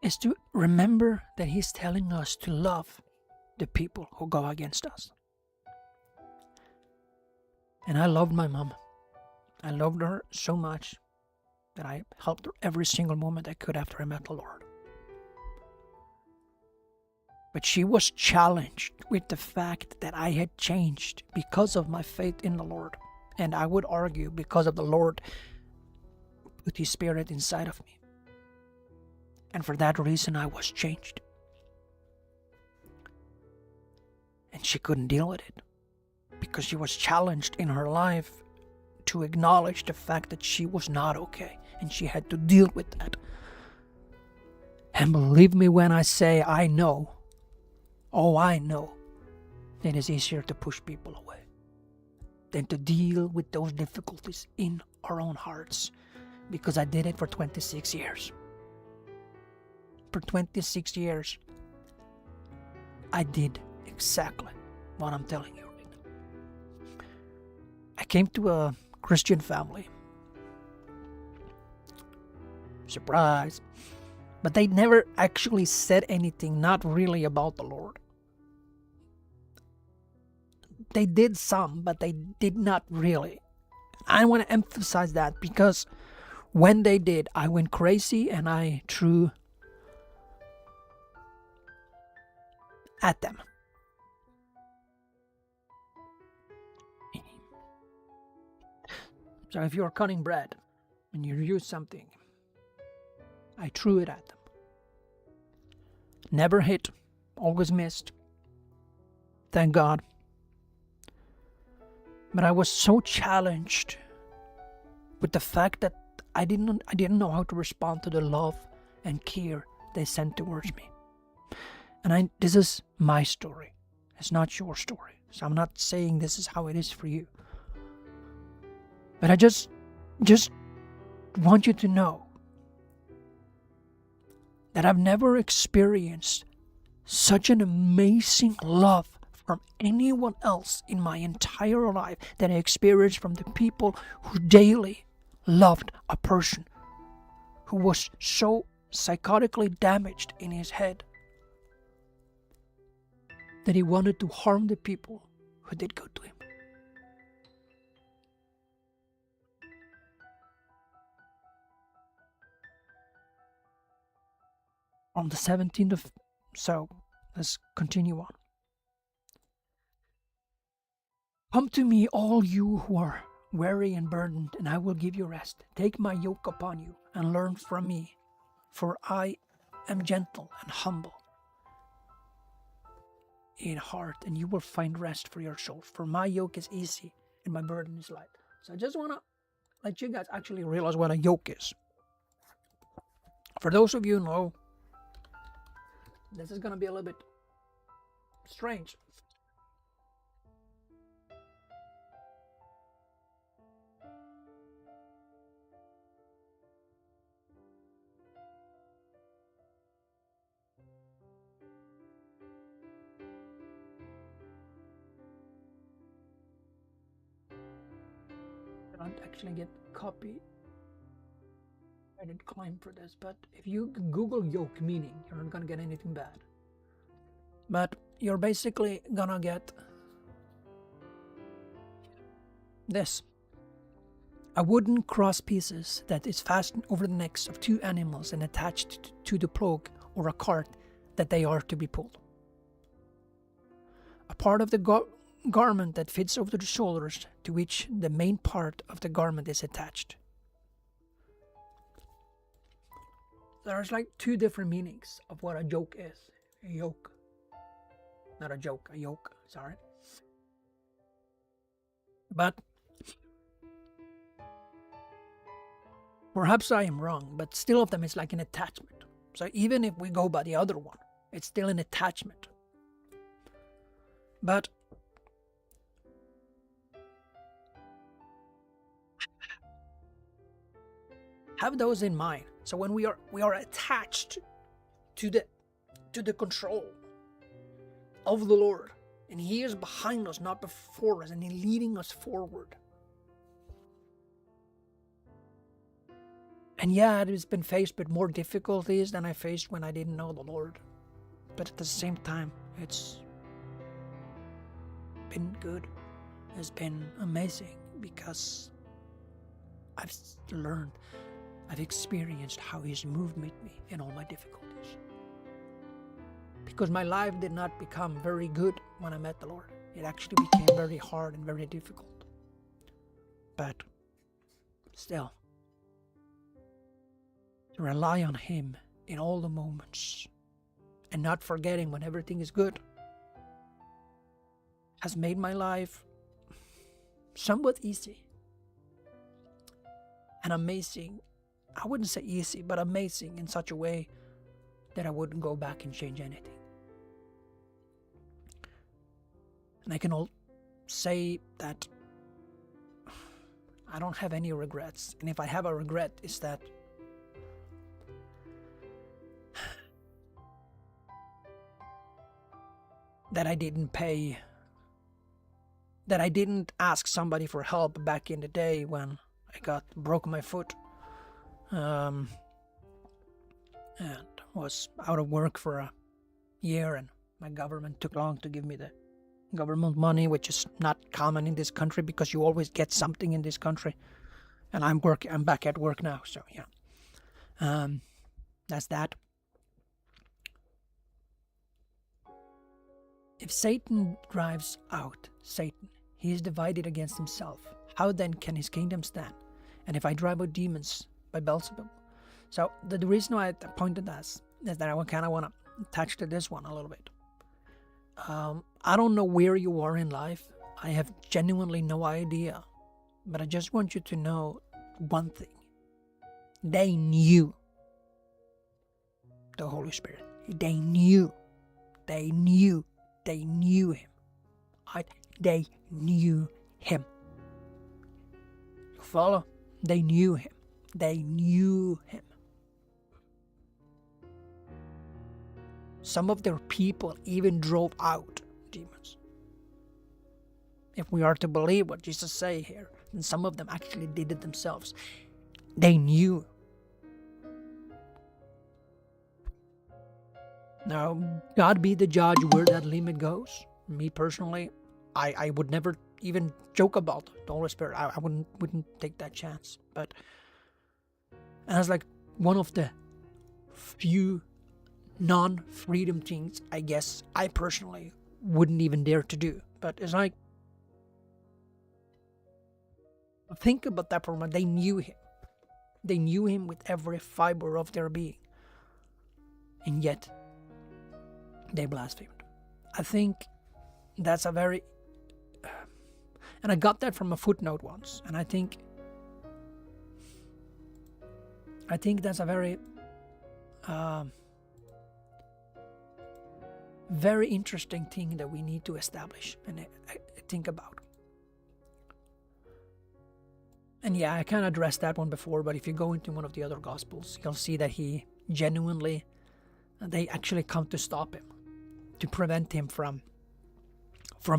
S1: is to remember that he's telling us to love the people who go against us. And I loved my mom. I loved her so much that I helped her every single moment I could after I met the Lord. But she was challenged with the fact that I had changed because of my faith in the Lord. And I would argue because of the Lord put His Spirit inside of me. And for that reason I was changed. And she couldn't deal with it because she was challenged in her life to acknowledge the fact that she was not okay. And she had to deal with that. And believe me when I say I know that it's easier to push people away than to deal with those difficulties in our own hearts. Because I did it for 26 years. For 26 years, I did exactly what I'm telling you right now. I came to a Christian family. Surprise. But they never actually said anything, not really about the Lord. They did some, but they did not really. I want to emphasize that because when they did, I went crazy and I threw at them. So if you're cutting bread and you use something, I threw it at them. Never hit, always missed. Thank God. But I was so challenged with the fact that I didn't know how to respond to the love and care they sent towards me. And this is my story. It's not your story. So I'm not saying this is how it is for you. But I just want you to know that I've never experienced such an amazing love from anyone else in my entire life that I experienced from the people who daily loved a person who was so psychotically damaged in his head that he wanted to harm the people who did good to him. On the 17th of... So, let's continue on. Come to me, all you who are weary and burdened, and I will give you rest. Take my yoke upon you and learn from me, for I am gentle and humble in heart, and you will find rest for your souls. For my yoke is easy and my burden is light. So I just want to let you guys actually realize what a yoke is. For those of you who know, this is going to be a little bit strange. I don't actually get copy. I didn't claim for this, but if you Google yoke meaning, you're not gonna get anything bad. But you're basically gonna get this: a wooden cross pieces that is fastened over the necks of two animals and attached to the plough or a cart that they are to be pulled. A part of the garment that fits over the shoulders, to which the main part of the garment is attached. There's like two different meanings of what a yoke is. A yoke. Not a joke, a yoke, sorry. But perhaps I am wrong, but still of them is like an attachment. So even if we go by the other one, it's still an attachment. But have those in mind. So when we are attached to the control of the Lord, and He is behind us, not before us, and He's leading us forward. And yeah, it has been faced with more difficulties than I faced when I didn't know the Lord. But at the same time, it's been good. It's been amazing because I've learned, I've experienced how He's moved me in all my difficulties. Because my life did not become very good when I met the Lord. It actually became very hard and very difficult. But still, to rely on Him in all the moments and not forgetting when everything is good has made my life somewhat easy and amazing. I wouldn't say easy, but amazing in such a way that I wouldn't go back and change anything. And I can all say that I don't have any regrets. And if I have a regret, it's that I didn't ask somebody for help back in the day when I broke my foot and was out of work for a year, and my government took long to give me the government money, which is not common in this country because you always get something in this country. And I'm back at work now, so yeah. That's that. If Satan drives out Satan, he is divided against himself. How then can his kingdom stand? And if I drive out demons by Beelzebub? So the reason why I pointed this is that I kind of want to attach to this one a little bit. I don't know where you are in life. I have genuinely no idea. But I just want you to know one thing. They knew the Holy Spirit. They knew Him. They knew Him. You follow? They knew Him. They knew Him. Some of their people even drove out demons. If we are to believe what Jesus say here, and some of them actually did it themselves. They knew. Now, God be the judge where that limit goes. Me personally, I would never even joke about the Holy Spirit. I wouldn't take that chance. But as like one of the few non-freedom things, I guess I personally wouldn't even dare to do. But it's like, think about that for a moment. They knew him. They knew him with every fiber of their being. And yet, they blasphemed. I think that's a very... And I got that from a footnote once. And I think that's a very... very interesting thing that we need to establish and think about. And yeah, I kind of addressed that one before, but if you go into one of the other Gospels, you'll see that he genuinely, they actually come to stop him, to prevent him from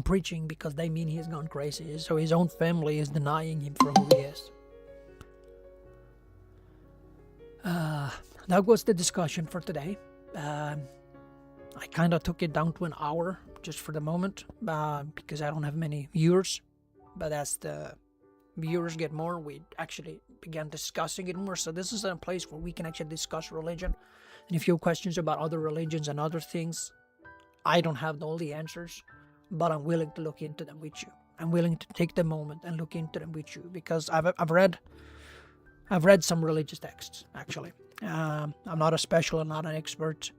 S1: preaching, because they mean he's gone crazy. So his own family is denying him for who he is. That was the discussion for today. I kind of took it down to an hour just for the moment, because I don't have many viewers. But as the viewers get more, we actually began discussing it more. So this is a place where we can actually discuss religion. And if you have questions about other religions and other things, I don't have all the answers, but I'm willing to look into them with you. I'm willing to take the moment and look into them with you, because I've read some religious texts, actually. I'm not a specialist, not an expert,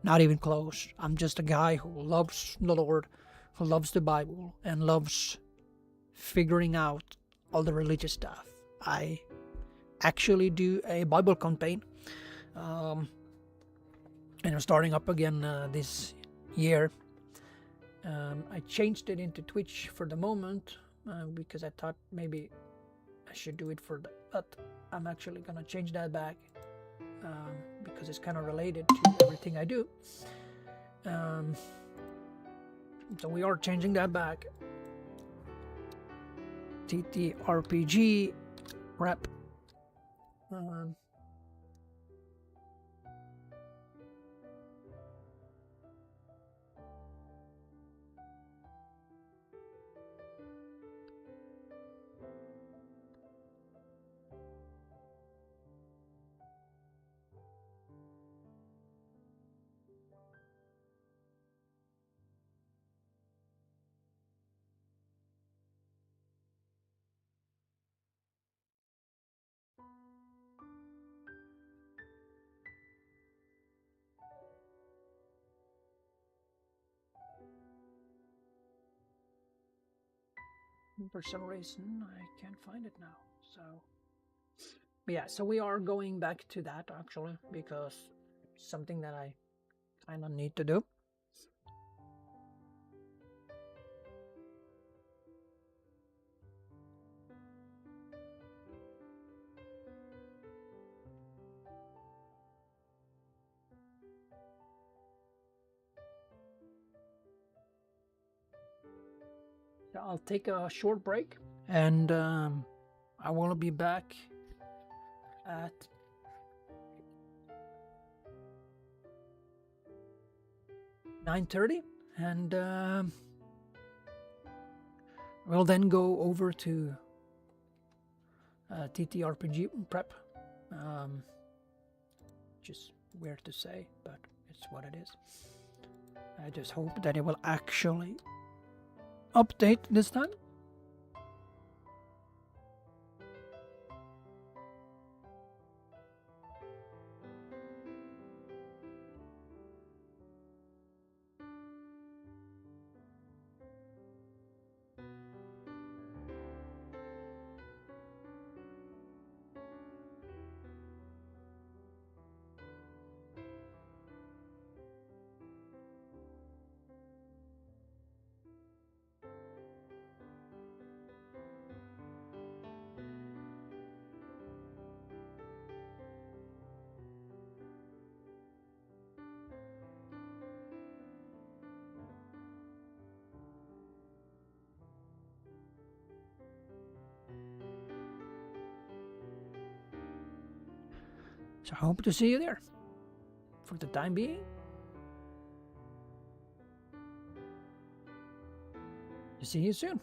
S1: not even close. I'm just a guy who loves the Lord, who loves the Bible, and loves figuring out all the religious stuff. I actually do a Bible campaign, and I'm starting up again this year. I changed it into Twitch for the moment, because I thought maybe I should do it but I'm actually gonna change that back, because it's kind of related to everything I do. So we are changing that back. TTRPG rep. For some reason, I can't find it now. So, but yeah, so we are going back to that actually, because it's something that I kind of need to do. So I'll take a short break, and I will be back at 9:30, and we'll then go over to TTRPG prep. Just weird to say, but it's what it is. I just hope that it will actually update this time. So I hope to see you there. For the time being, See you soon.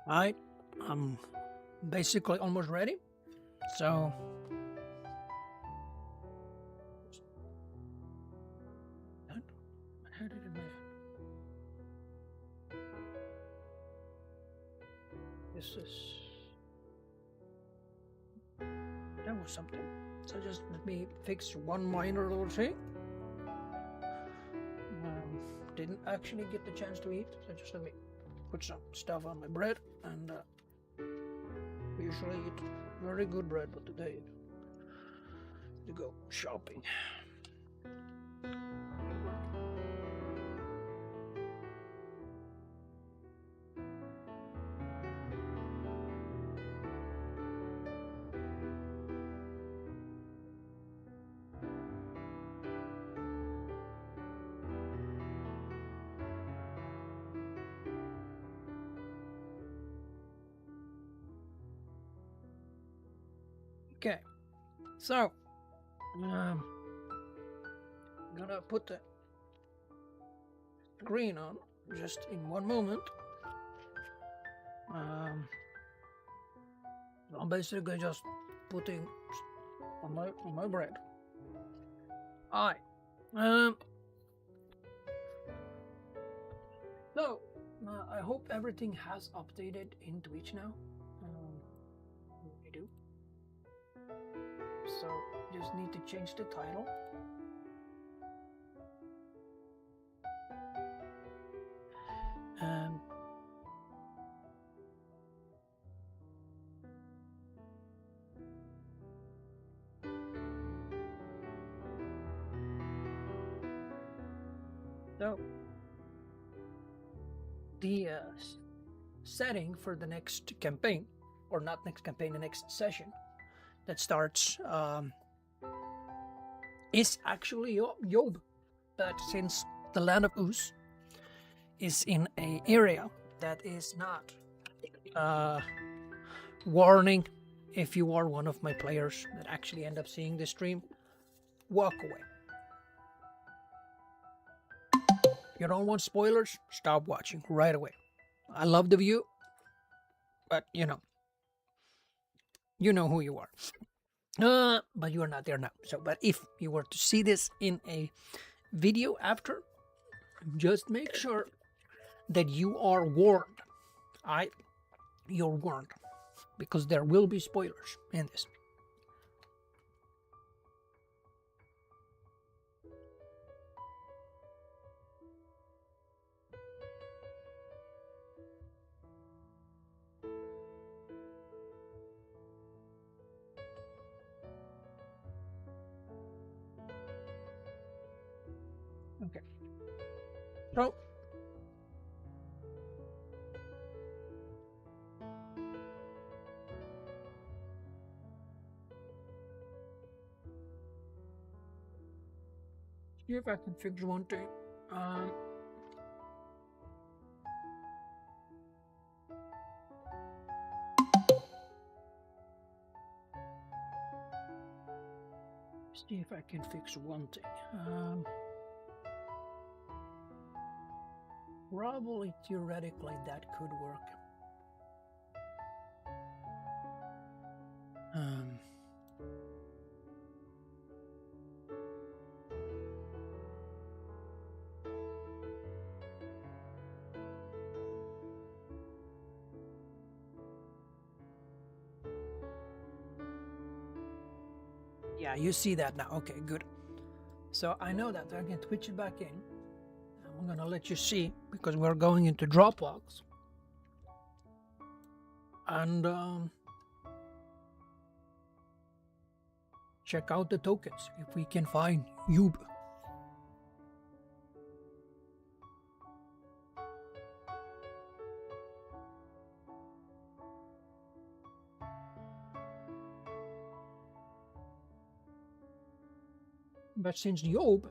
S1: Alright, I'm basically almost ready. So how did it make? This is that was something. So just let me fix one minor little thing. Didn't actually get the chance to eat, so just let me put some stuff on my bread, and we usually eat very good bread, but today to go shopping. Okay, so I'm gonna put the green on just in one moment. I'm basically just putting on my bread. Alright. So I hope everything has updated in Twitch now. We do. So just need to change the title. So the setting for the next campaign, or not next campaign, the next session that starts is actually Job. But since the land of Uz is in an area that is not warning, if you are one of my players that actually end up seeing the stream, walk away. You don't want spoilers? Stop watching right away. I love the view, but you know who you are. But you are not there now. So, but if you were to see this in a video after, just make sure that you are warned. You're warned, because there will be spoilers in this. Okay. So see if I can fix one thing. See if I can fix one thing. Probably theoretically that could work. Yeah, you see that now. Okay, good. So I know that I can twitch it back in. I'm gonna let you see, because we're going into Dropbox. And check out the tokens if we can find Yub. But since Job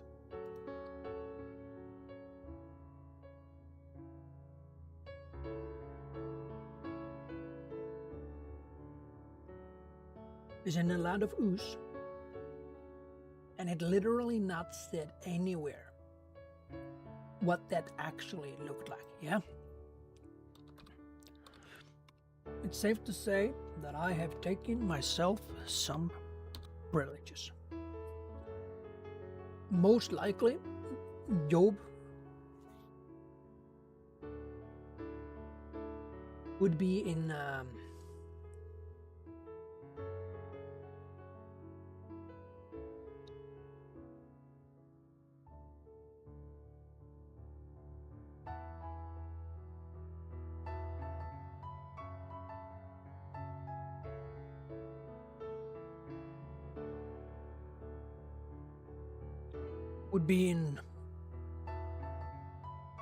S1: is in the land of Uz, and it literally not said anywhere what that actually looked like, yeah? it's safe to say that I have taken myself some privileges. Most likely, Job would be in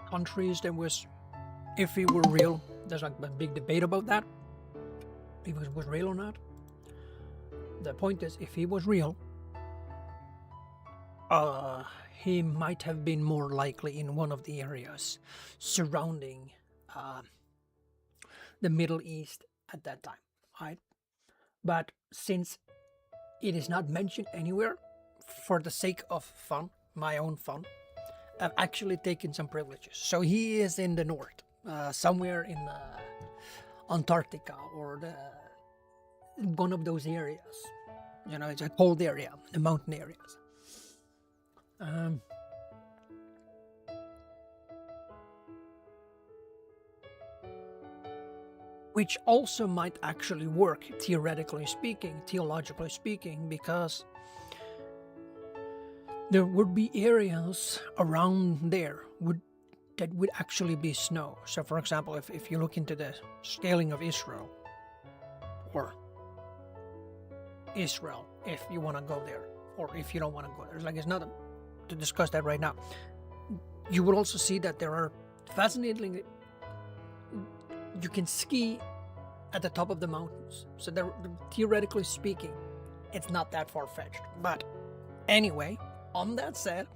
S1: countries that was, if he were real, there's like a big debate about that, if he was real or not. The point is, if he was real, he might have been more likely in one of the areas surrounding the Middle East at that time, right? But since it is not mentioned anywhere, for the sake of fun, my own fun, I've actually taken some privileges. So he is in the north, somewhere in Antarctica or one of those areas. You know, it's a cold area, the mountain areas. Which also might actually work, theoretically speaking, theologically speaking, because there would be areas around there that would actually be snow. So, for example, if you look into the scaling of Israel, or Israel, if you want to go there, or if you don't want to go there, it's not to discuss that right now. You will also see that there are fascinating. You can ski at the top of the mountains. So, theoretically speaking, it's not that far-fetched. But anyway, on that said,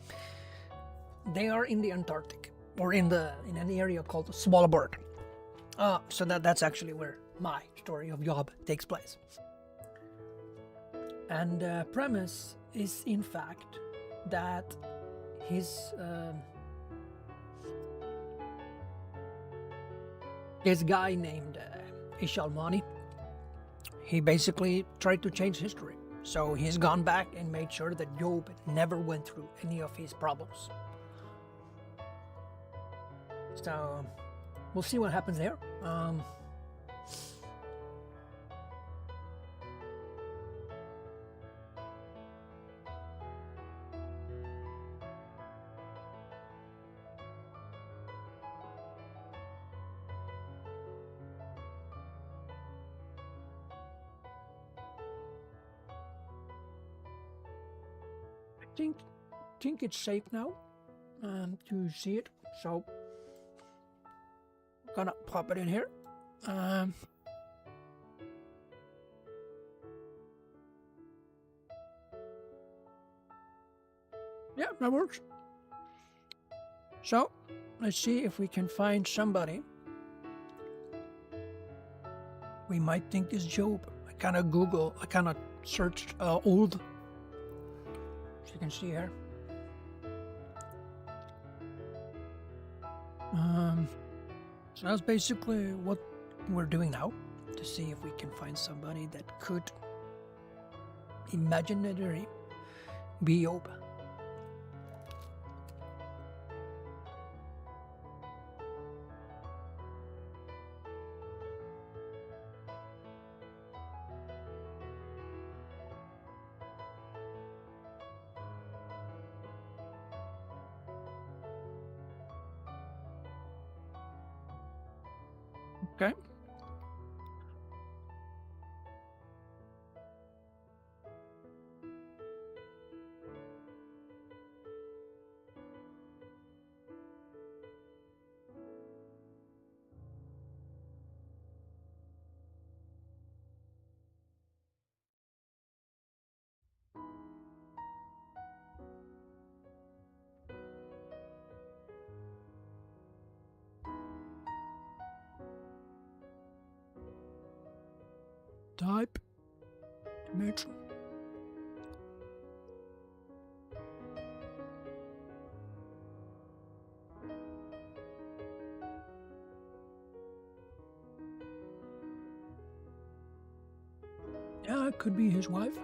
S1: they are in the Antarctic, or in an area called Svalbard. So that's actually where my story of Job takes place. And the premise is, in fact, that this guy named Ishalmani, he basically tried to change history. So he's gone back and made sure that Job never went through any of his problems. So we'll see what happens there. I think it's safe now to see it. So I'm gonna pop it in here. Yeah, that works. So let's see if we can find somebody we might think is Job. I kind of searched old, as you can see here. So that's basically what we're doing now, to see if we can find somebody that could imaginary be Job. Okay. Type image. Yeah, it could be his wife.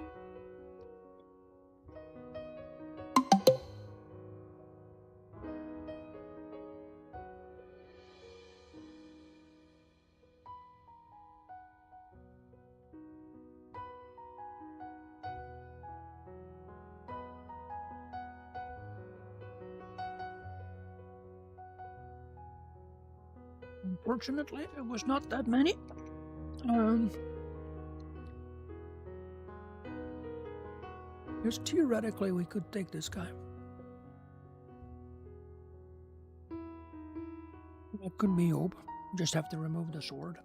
S1: Unfortunately, it was not that many. Just theoretically, we could take this guy. That could be hope. Just have to remove the sword.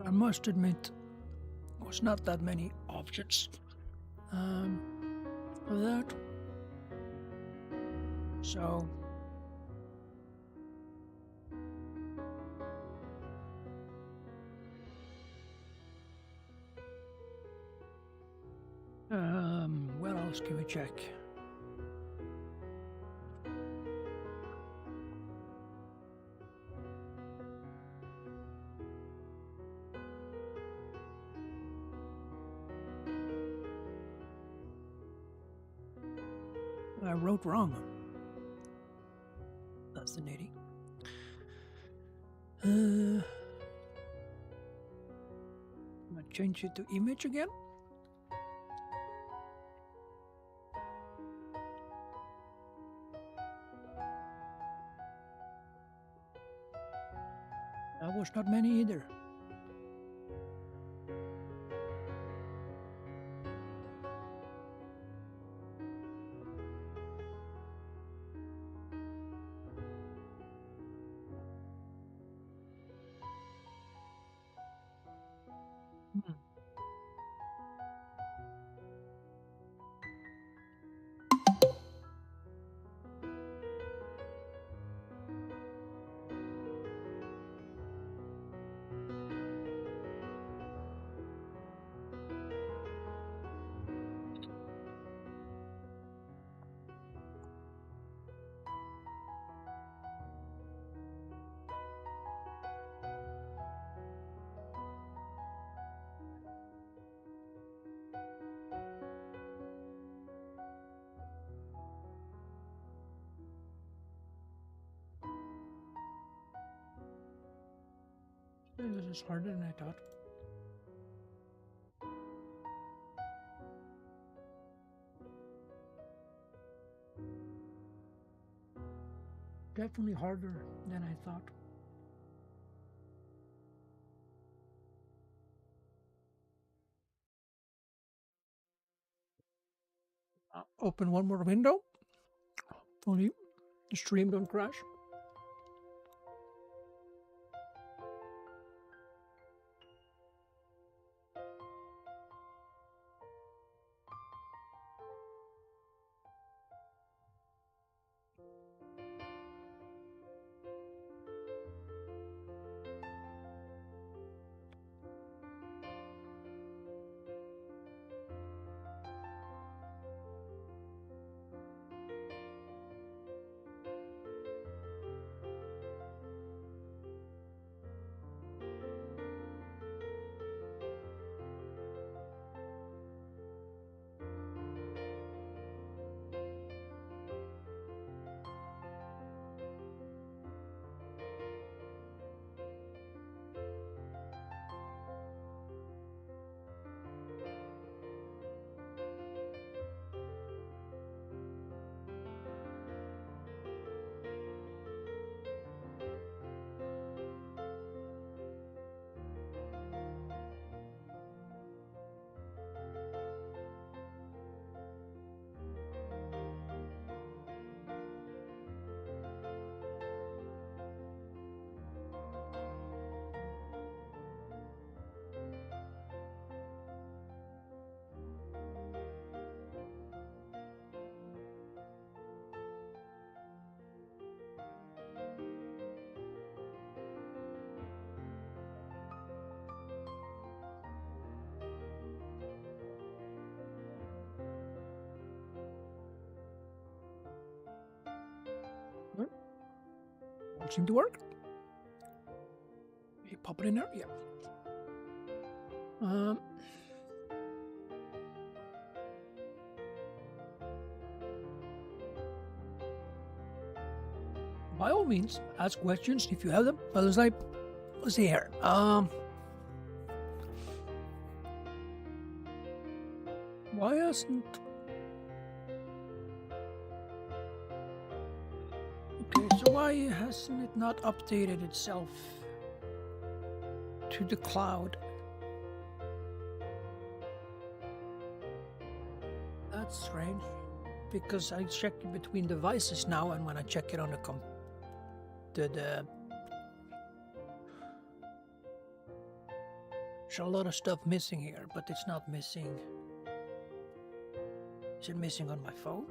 S1: I must admit, there was not that many options for that. So what else can we check? I wrote wrong. That's the nitty. I'm gonna change it to image again. That was not many either. This is harder than I thought. Definitely harder than I thought. Open one more window. Hopefully the stream don't crash. seem to work. You pop it in there, yeah. By all means, ask questions if you have them. But it's like, let's see here. Why hasn't? Okay, so why hasn't it not updated itself to the cloud? That's strange, because I check it between devices now, and when I check it on the there's a lot of stuff missing here, but it's not missing. Is it missing on my phone?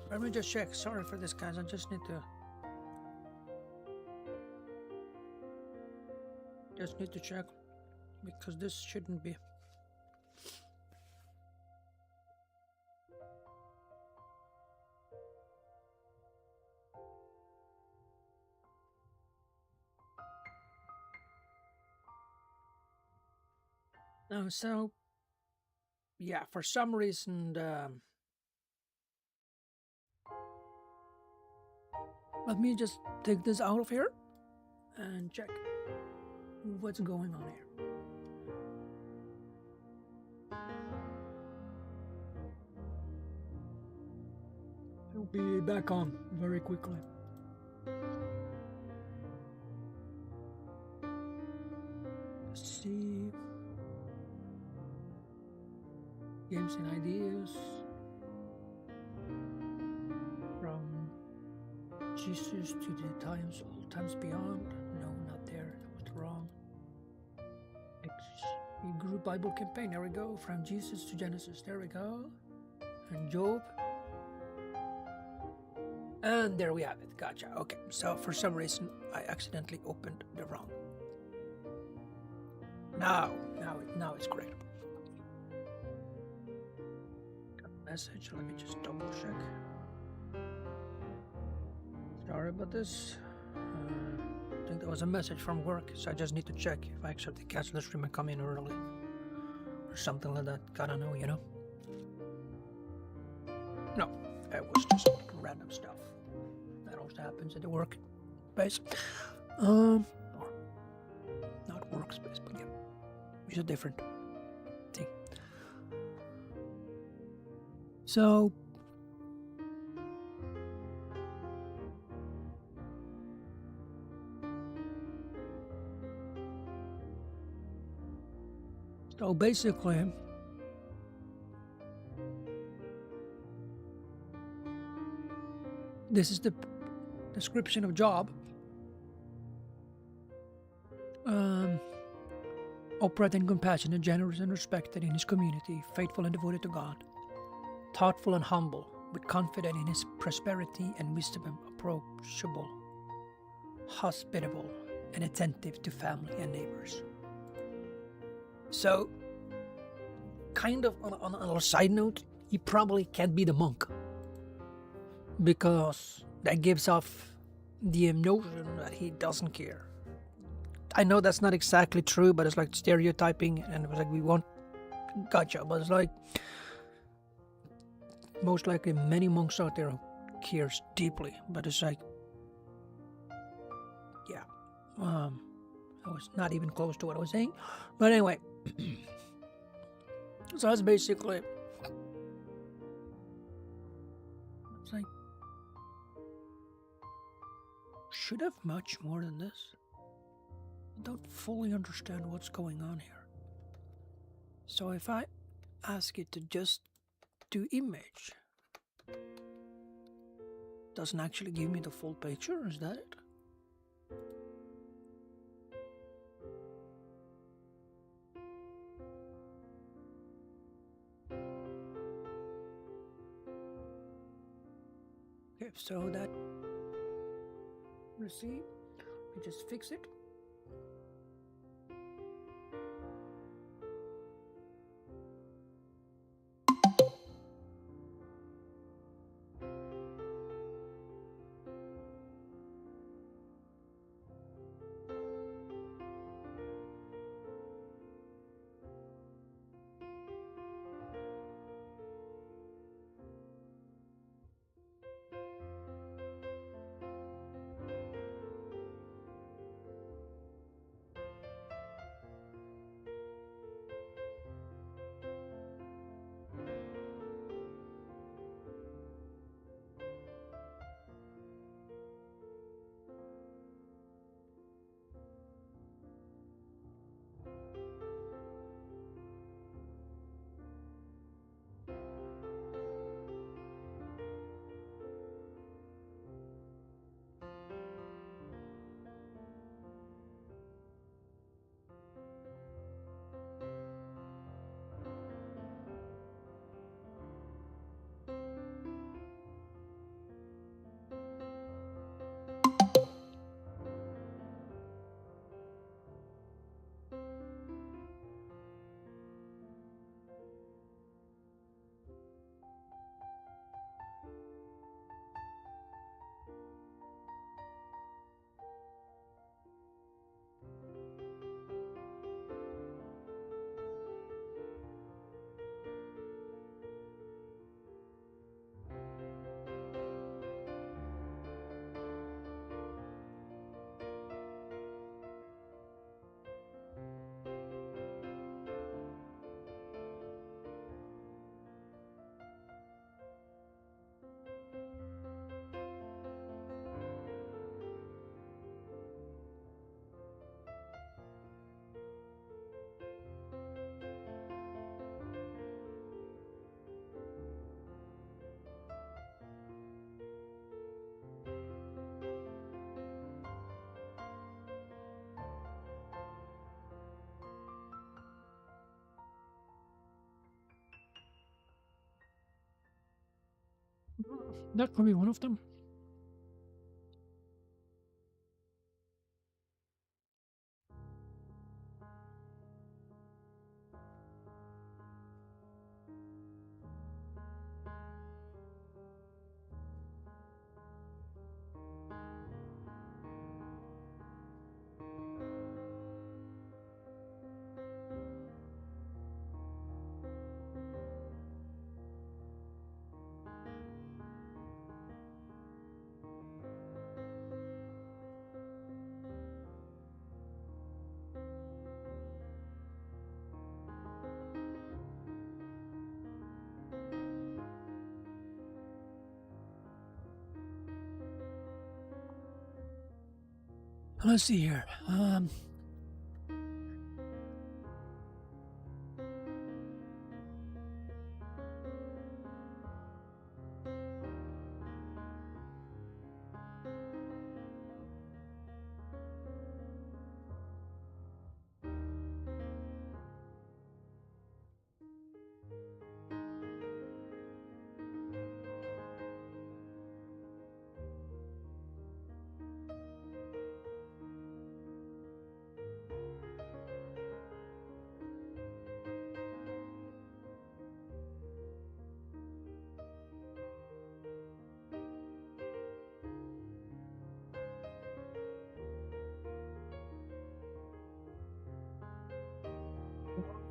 S1: Let me just check. Sorry for this, guys. I just need to check, because this shouldn't be. So yeah, for some reason, let me just take this out of here and check what's going on here. It'll be back on very quickly. Let's see. Games and ideas. From Jesus to the times, all times beyond. No, not there. What's wrong? Group Bible campaign. There we go. From Jesus to Genesis. There we go. And Job. And there we have it. Gotcha. Okay. So for some reason, I accidentally opened the wrong. Now it's great. Got a message. Let me just double check. Sorry about this. I think there was a message from work, so I just need to check if I actually catch the stream and come in early or something like that. Gotta know, you know. No, it was just random stuff that also happens at the workspace. Or not workspace, but yeah, it's a different thing. So basically, this is the description of Job. Upright and compassionate, generous and respected in his community, faithful and devoted to God, thoughtful and humble, with confidence in his prosperity and wisdom, approachable, hospitable, and attentive to family and neighbors. So, kind of on a side note, he probably can't be the monk, because that gives off the notion that he doesn't care. I know that's not exactly true, but it's like stereotyping, and it was like, we want gotcha, but it's like most likely many monks out there who cares deeply, but it's like, yeah, I was not even close to what I was saying, but anyway. So that's basically, it's like, should have much more than this. I don't fully understand what's going on here. So if I ask it to just do image, doesn't actually give me the full picture, is that it? Okay, so that, let's see, we just fix it. that could be one of them. Let's see here.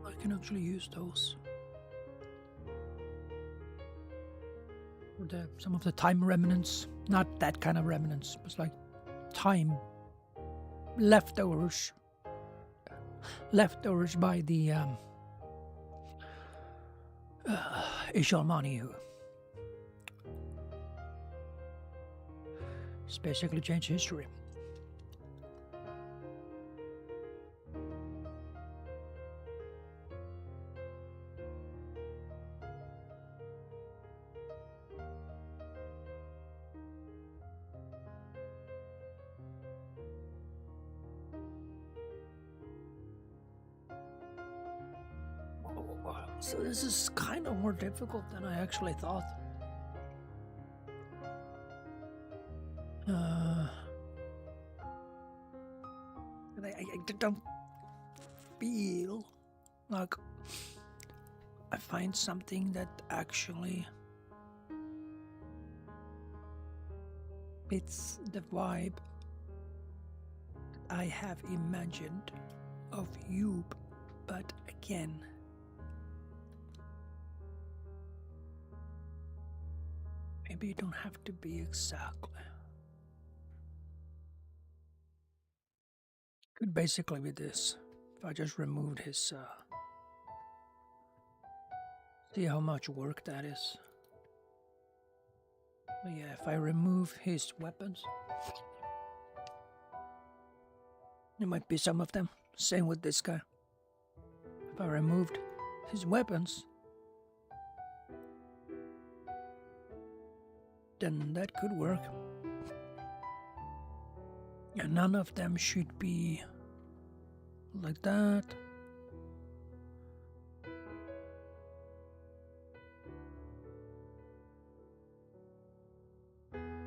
S1: I can actually use those. Some of the time remnants, not that kind of remnants, but like time leftovers by the Ishalmani, who it's basically changed history. So this is kind of more difficult than I actually thought. I don't feel like I find something that actually fits the vibe I have imagined of you, but again, maybe you don't have to be exactly. Could basically be this. If I just removed his, see how much work that is. But yeah, if I remove his weapons, there might be some of them. Same with this guy. If I removed his weapons, then that could work. And none of them should be like that.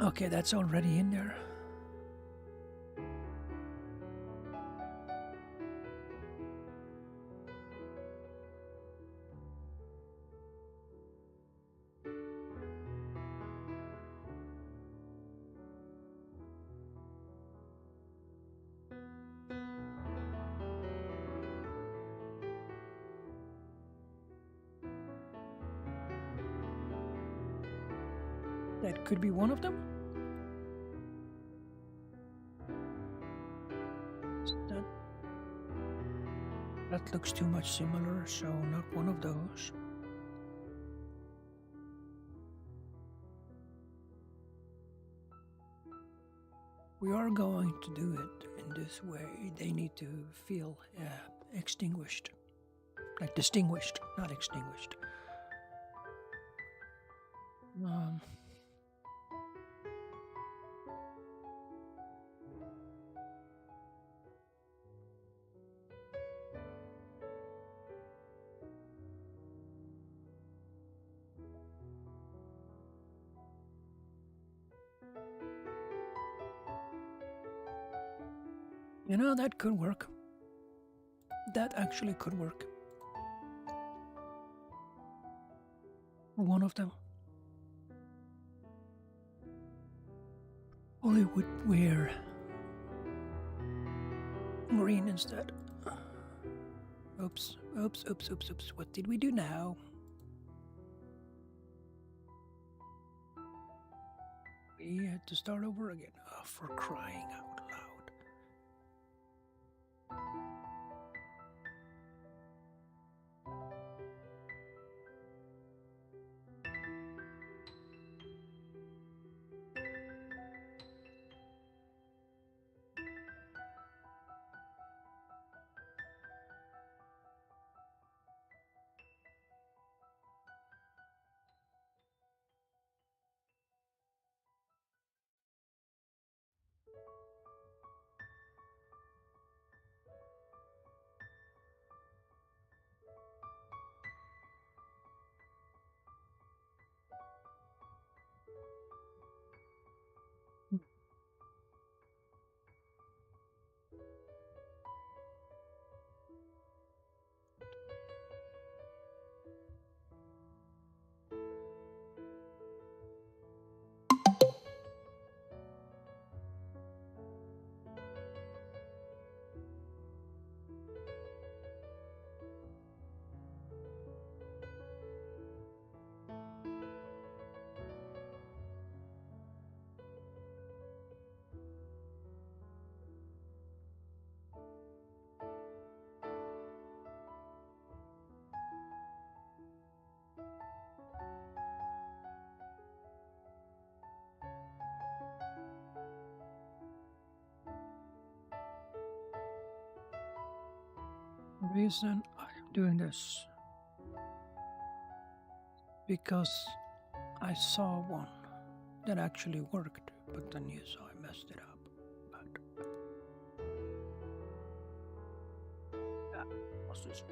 S1: Okay, that's already in there. That could be one of them. That looks too much similar, so not one of those. We are going to do it in this way. They need to feel extinguished. Like distinguished, not extinguished. You know, that could work. That actually could work. One of them. Only would wear green instead. Oops. What did we do now? We had to start over again. Oh, for crying out loud. The reason I'm doing this because I saw one that actually worked, but then you saw I messed it up. But what's this?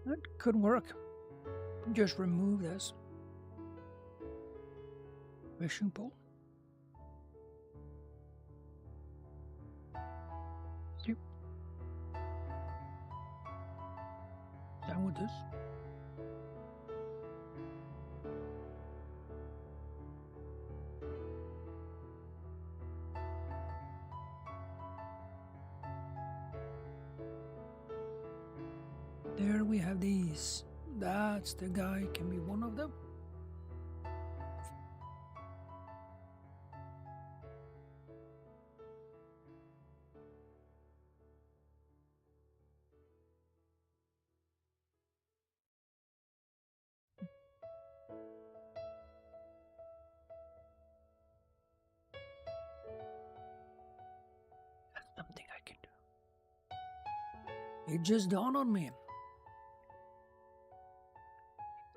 S1: That could work. Just remove this fishing pole. See? Down with this. There we have these. That's the guy, can be one of them. That's something I can do. It just dawned on me.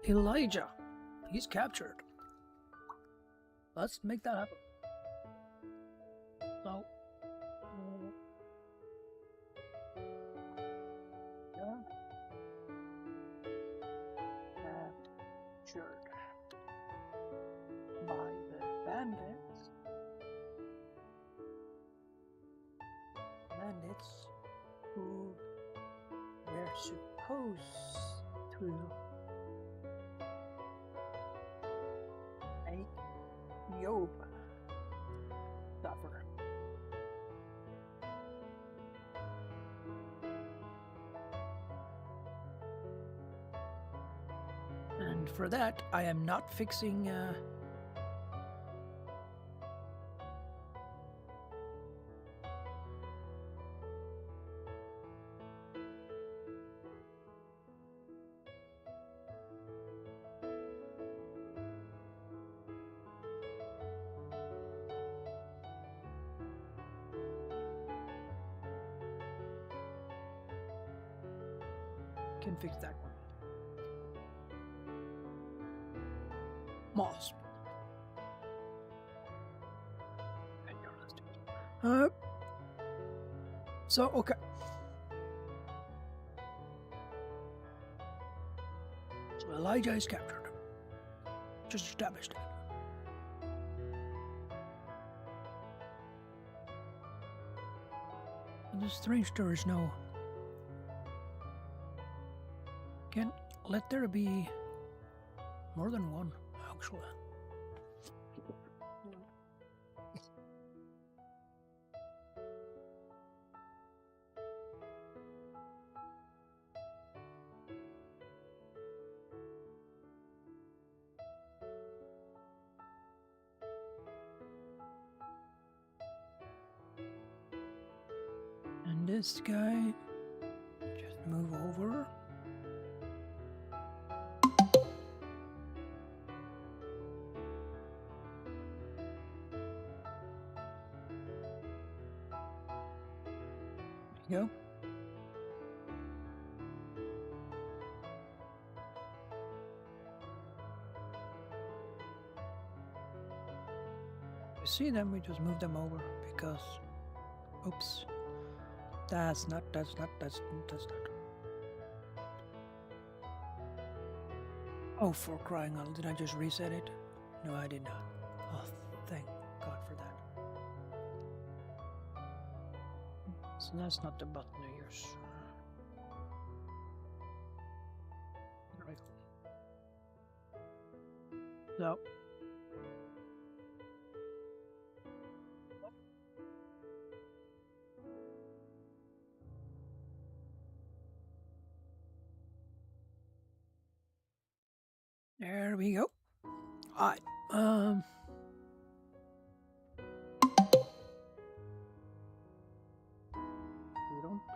S1: Elijah, he's captured. Let's make that happen. So, yeah. captured by the bandits. Bandits who were supposed to make Job suffer. And for that, I am not fixing can fix that one. Moss. So, okay. So Elijah is captured. Just established that. And this strange there is no... Let there be more than one, actually. And this guy, just move over. Go. You see them, we just move them over because, oops, that's not. Oh, for crying out, did I just reset it? No, I did not. Oh, thank God for that. So that's not the button I use. Right. So. There we go. Alright,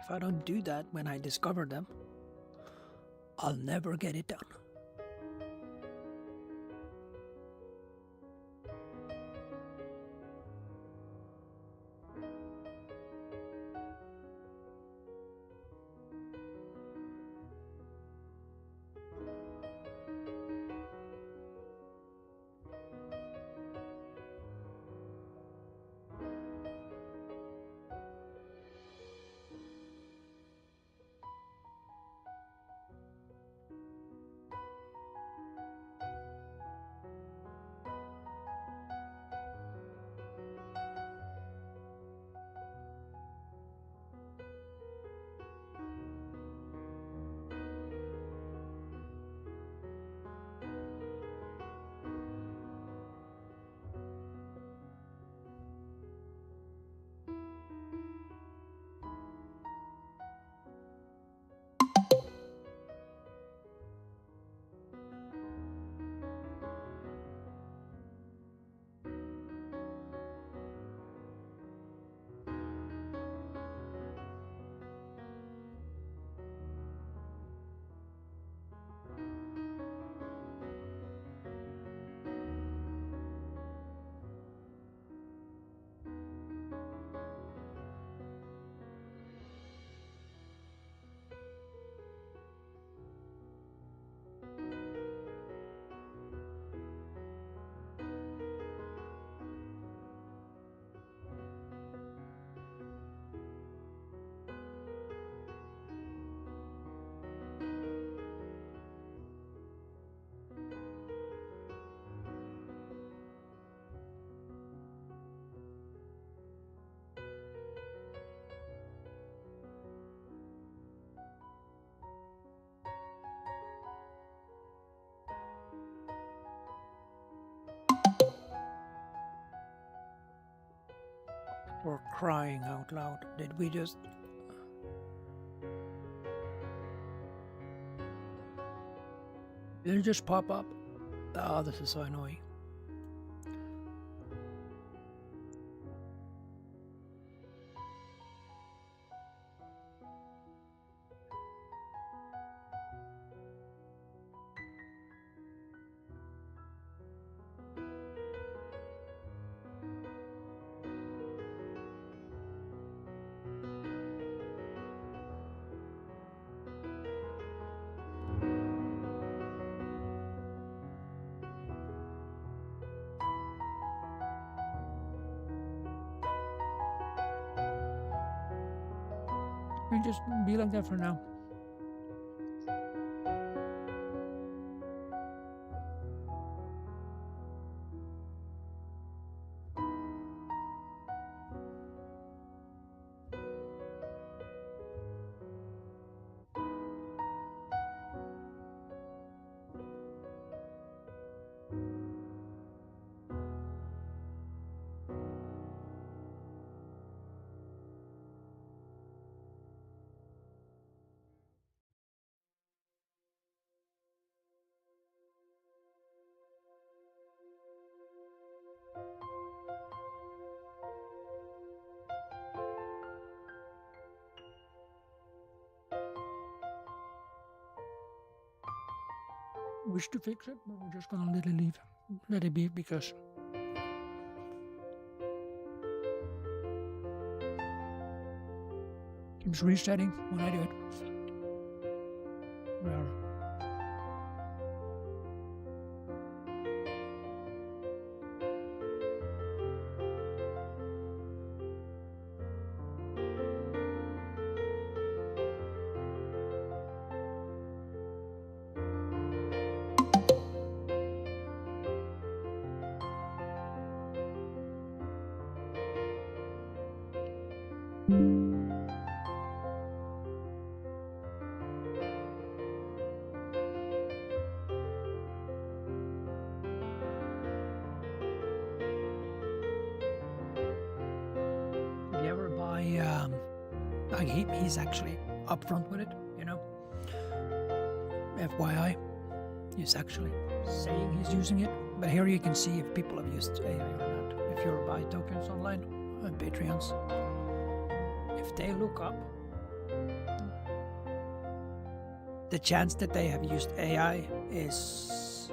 S1: if I don't do that when I discover them, I'll never get it done. crying out loud. Did we just... Did it just pop up? Oh, this is so annoying. We just be like that for now. Wish to fix it, but we're just gonna let it be because keeps resetting when I do it. Well, did you ever buy like he's actually upfront with it, you know? FYI, he's actually saying he's using it, but here you can see if people have used AI or not. If you buy tokens online on Patreons, if they look up the chance that they have used AI is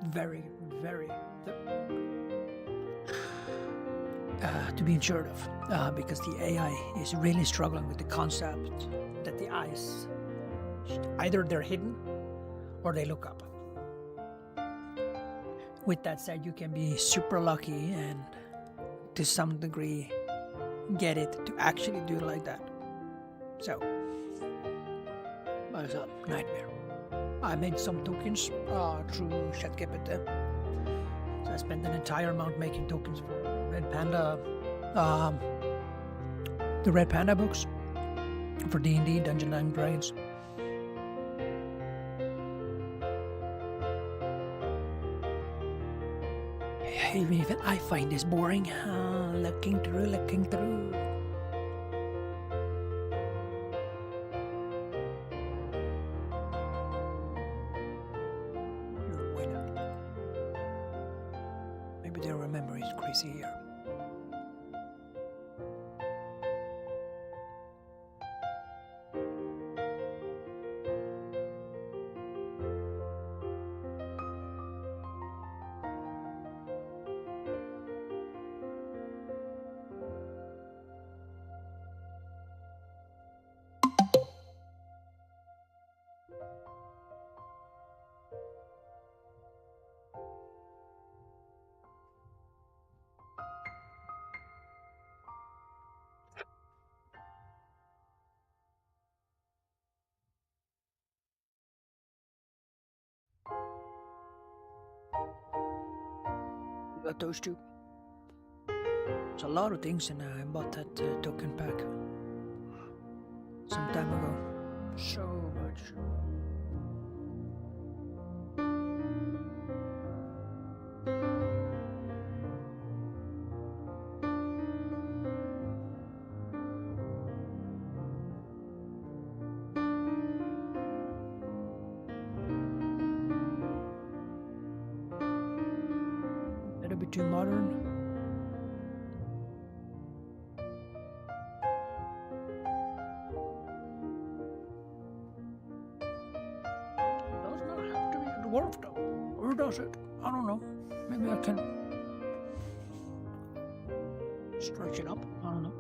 S1: very, very to be ensured of, because the AI is really struggling with the concept that the eyes, either they're hidden or they look up. With that said, you can be super lucky and to some degree get it to actually do it like that. So, that was a nightmare. I made some tokens through ChatGPT. So I spent an entire amount making tokens for Red Panda, the Red Panda books for D&D, Dungeons and Dragons. Even I find this boring. Looking through. Why not? Maybe they'll remember it's crazy here. Got those two. There's a lot of things, and I bought that token pack some time ago. So much. too modern. Does not have to be a dwarf though. Or does it? I don't know. Maybe I can stretch it up. I don't know.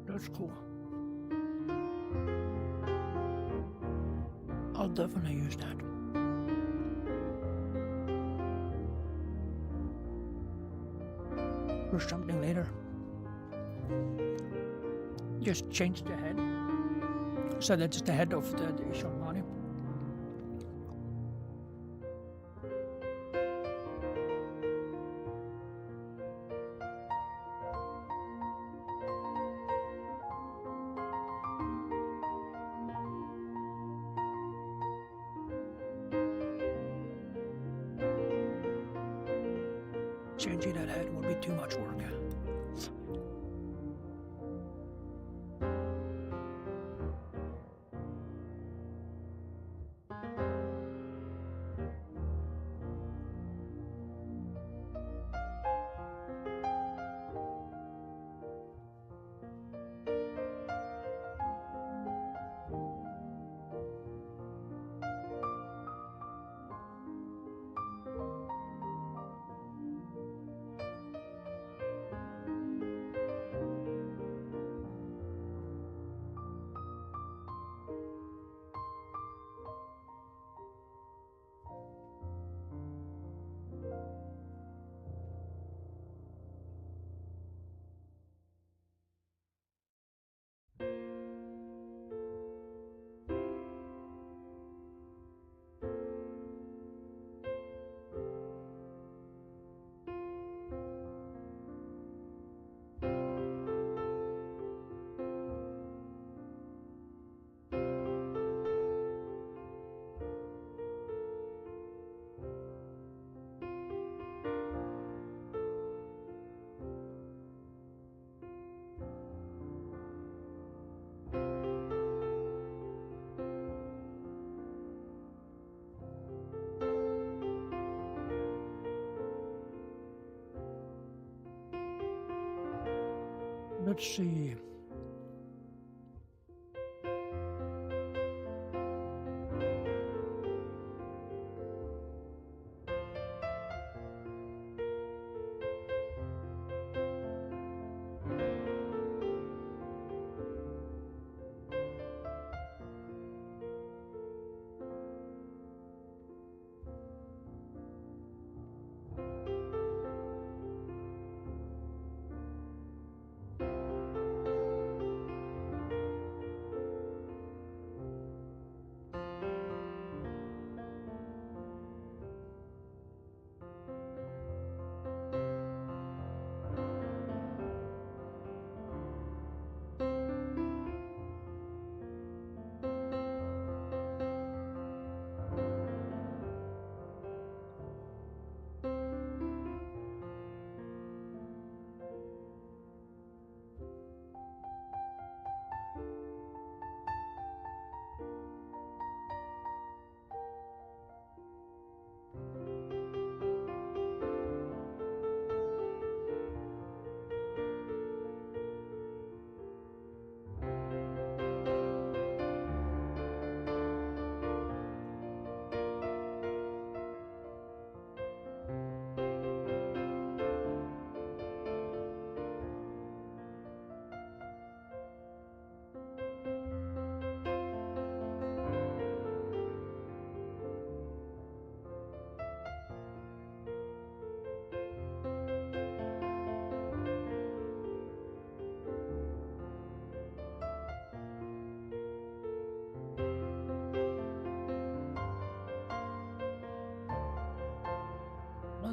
S1: That's cool. I'll definitely use that. Or something later. Just change the head. So that's the head of the short body. Changing that head will be too much work. Let's see.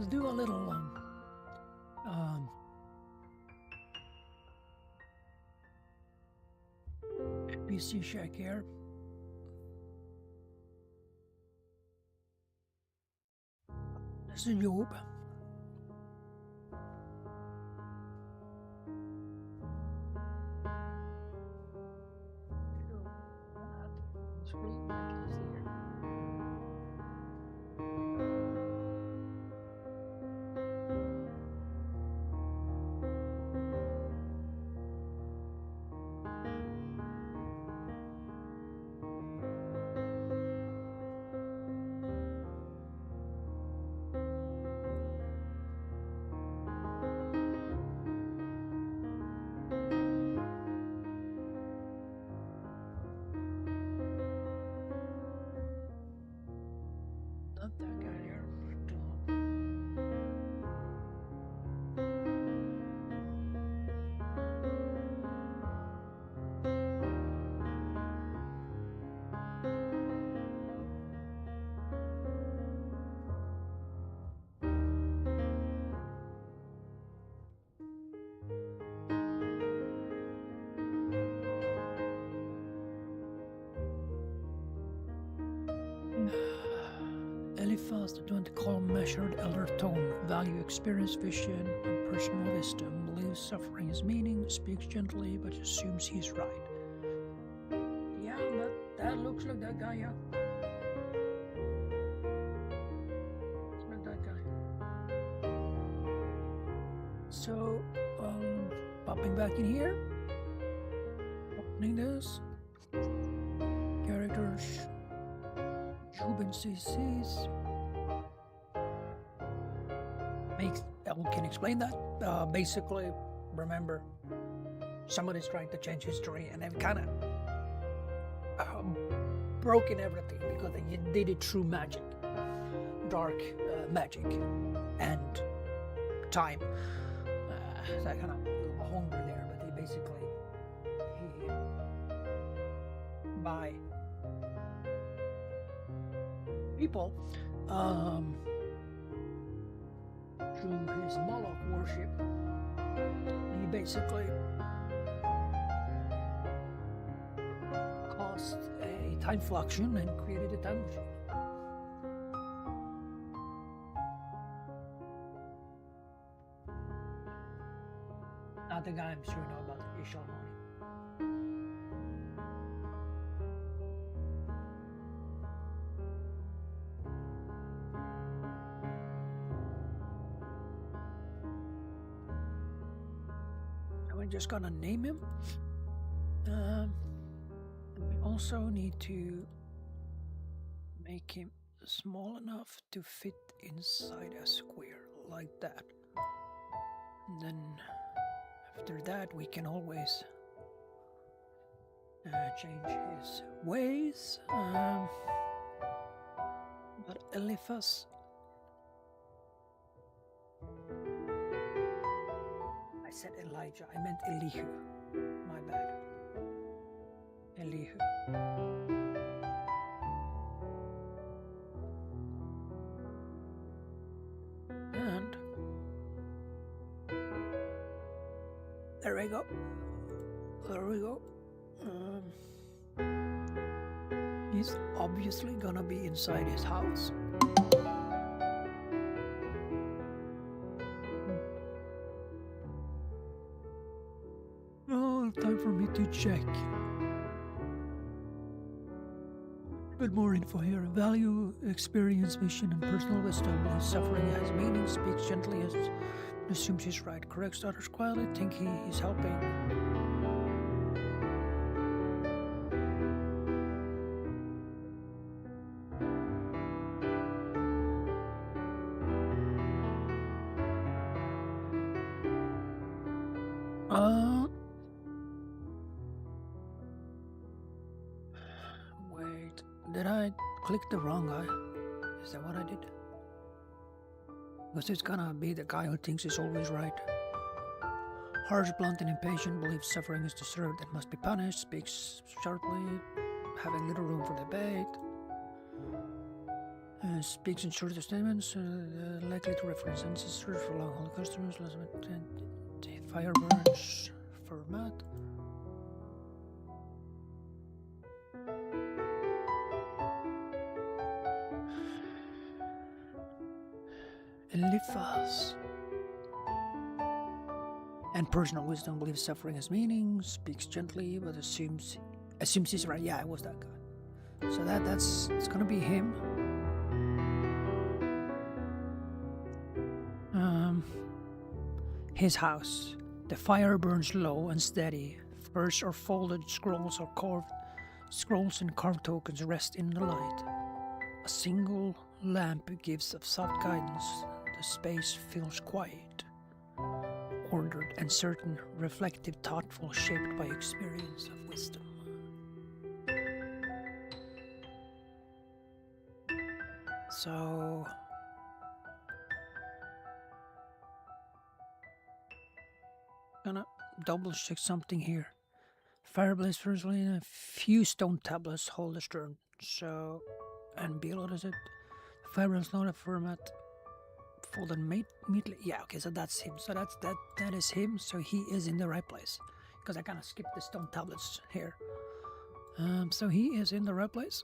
S1: do a little NPC check here. This is Job. Not that guy here. Eliphaz, the 20 column measured elder tone, value, experience, vision, and personal wisdom, believes suffering is meaning, speaks gently, but assumes he's right. Yeah, that looks like that guy, yeah. Looks like that guy. So, popping back in here, opening this, characters, Cuban CCs. We can explain that. Basically, remember, somebody's trying to change history and they've kind of broken everything because they did it through magic, dark magic, and time. So I kind of a hunger there, but they basically by people through his Moloch worship. He basically caused a time fluxion and created a time machine. Not the guy I'm sure know about the Ishal money. Just gonna name him. We also need to make him small enough to fit inside a square like that. And then after that we can always change his ways. But Eliphaz, I said Elijah, I meant Elihu. My bad. Elihu. And there we go. There we go. He's obviously gonna be inside his house. Time for me to check. A bit more info here. Value, experience, mission, and personal wisdom. Suffering has meaning, speaks gently, assumes he's right, corrects others quietly, think he is helping. Wait, did I click the wrong guy? Is that what I did? Because it's gonna be the guy who thinks he's always right. Harsh, blunt, and impatient, believes suffering is deserved and must be punished, speaks sharply, having little room for debate. speaks in shorter statements, likely to reference ancestors for long-haul customers. Fire burns format. Eliphaz. And personal wisdom believes suffering has meaning, speaks gently, but assumes he's right. Yeah, it was that guy. So it's gonna be him. His house. The fire burns low and steady. First are folded scrolls or carved scrolls and carved tokens rest in the light. A single lamp gives of soft guidance. The space feels quiet, ordered and certain, reflective, thoughtful, shaped by experience of wisdom. So gonna double check something here. Fireblaze firstly, a few stone tablets hold the stern. So, and below does it? Fireblaze not a format. Folded immediately. Yeah, okay, so that's him. So that is him. So he is in the right place. Because I kind of skipped the stone tablets here. So he is in the right place.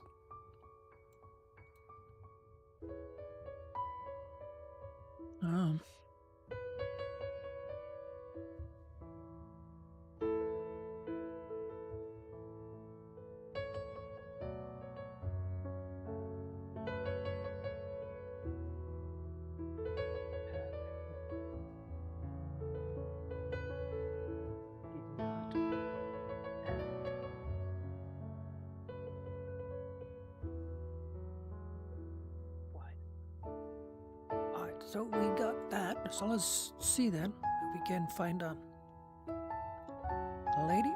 S1: So we got that. So let's see then if we can find a lady.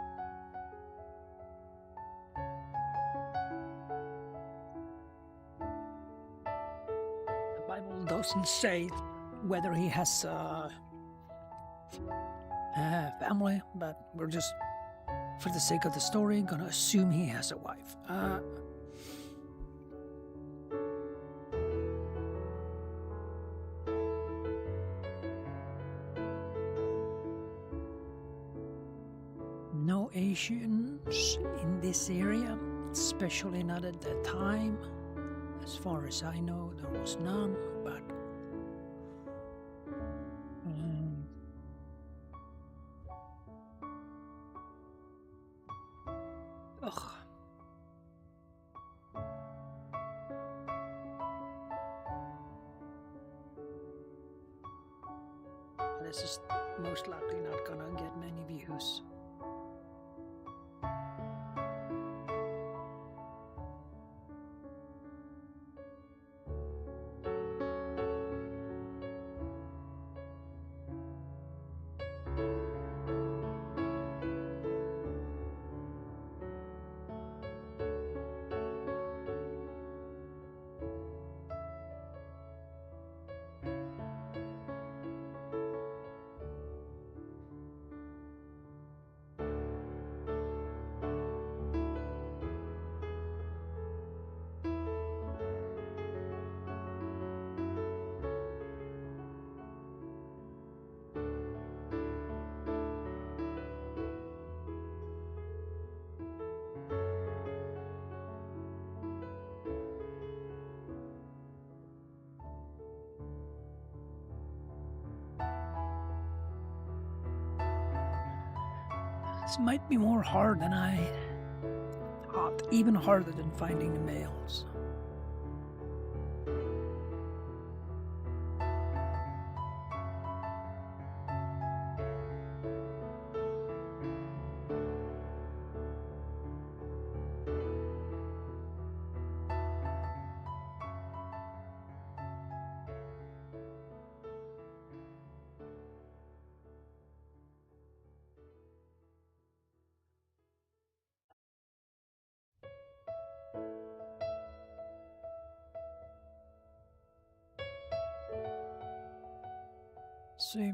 S1: The Bible doesn't say whether he has a family, but we're just, for the sake of the story, gonna assume he has a wife. No Asians in this area, especially not at that time. As far as I know, there was none, but this is most likely not gonna get many views. This might be more hard than I thought, even harder than finding the males. See.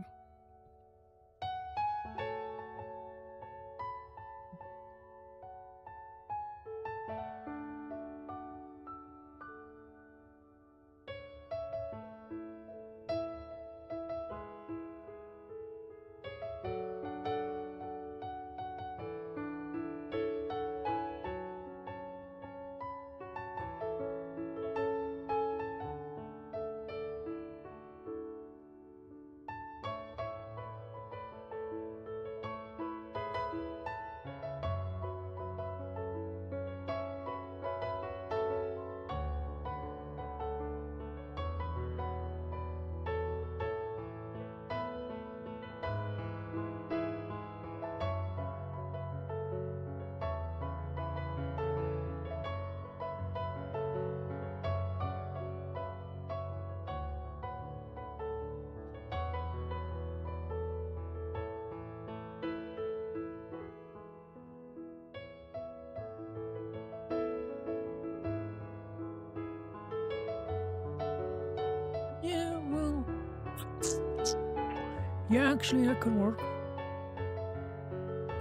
S1: Yeah, actually, that could work.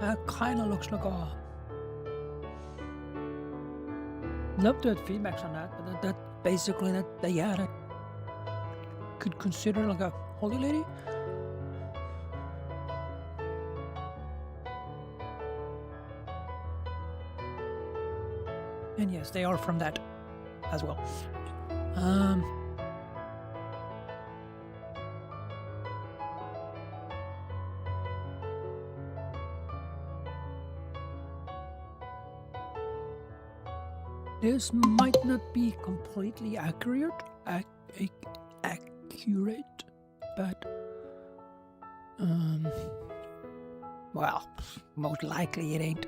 S1: That kind of looks like a. Love to have feedbacks on that, but that basically that could consider like a holy lady. And yes, they are from that as well. This might not be completely accurate, but well, most likely it ain't.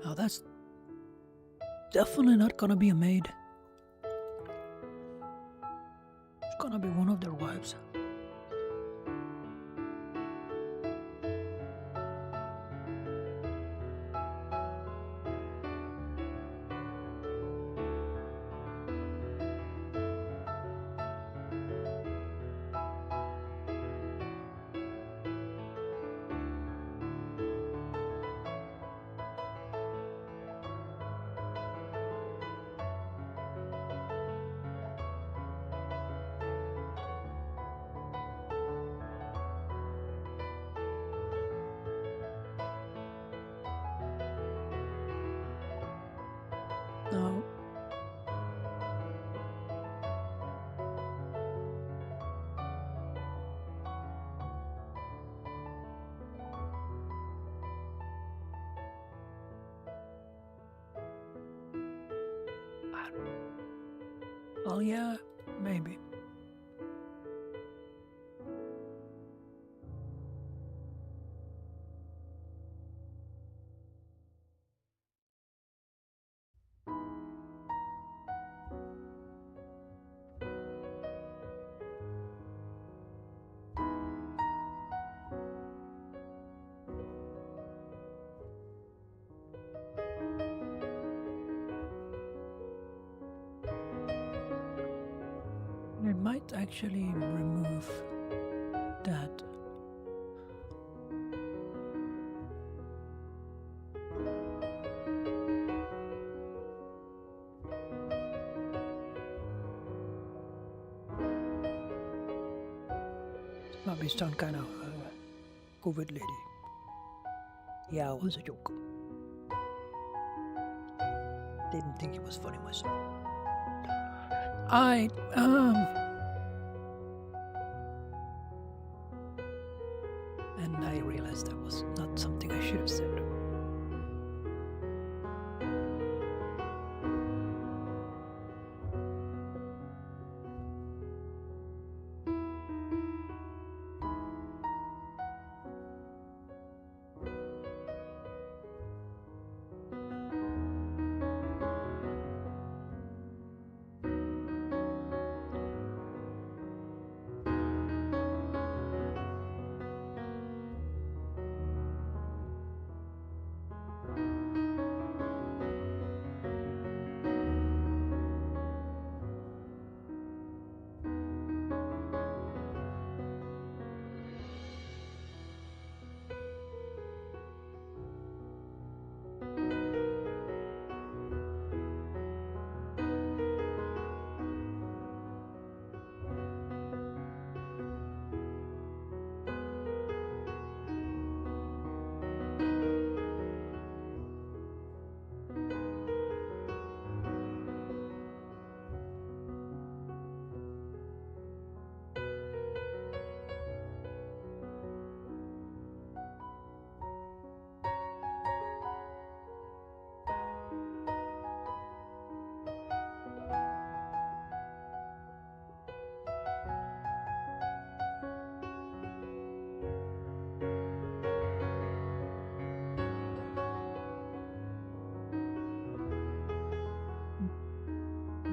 S1: Oh, that's definitely not gonna be a maid. It's gonna be one of their wives. No. Well, yeah, maybe. I might actually remove that. Might be some kind of COVID lady. Yeah, it was a joke. Didn't think it was funny myself. And I realized that was not something I should have said.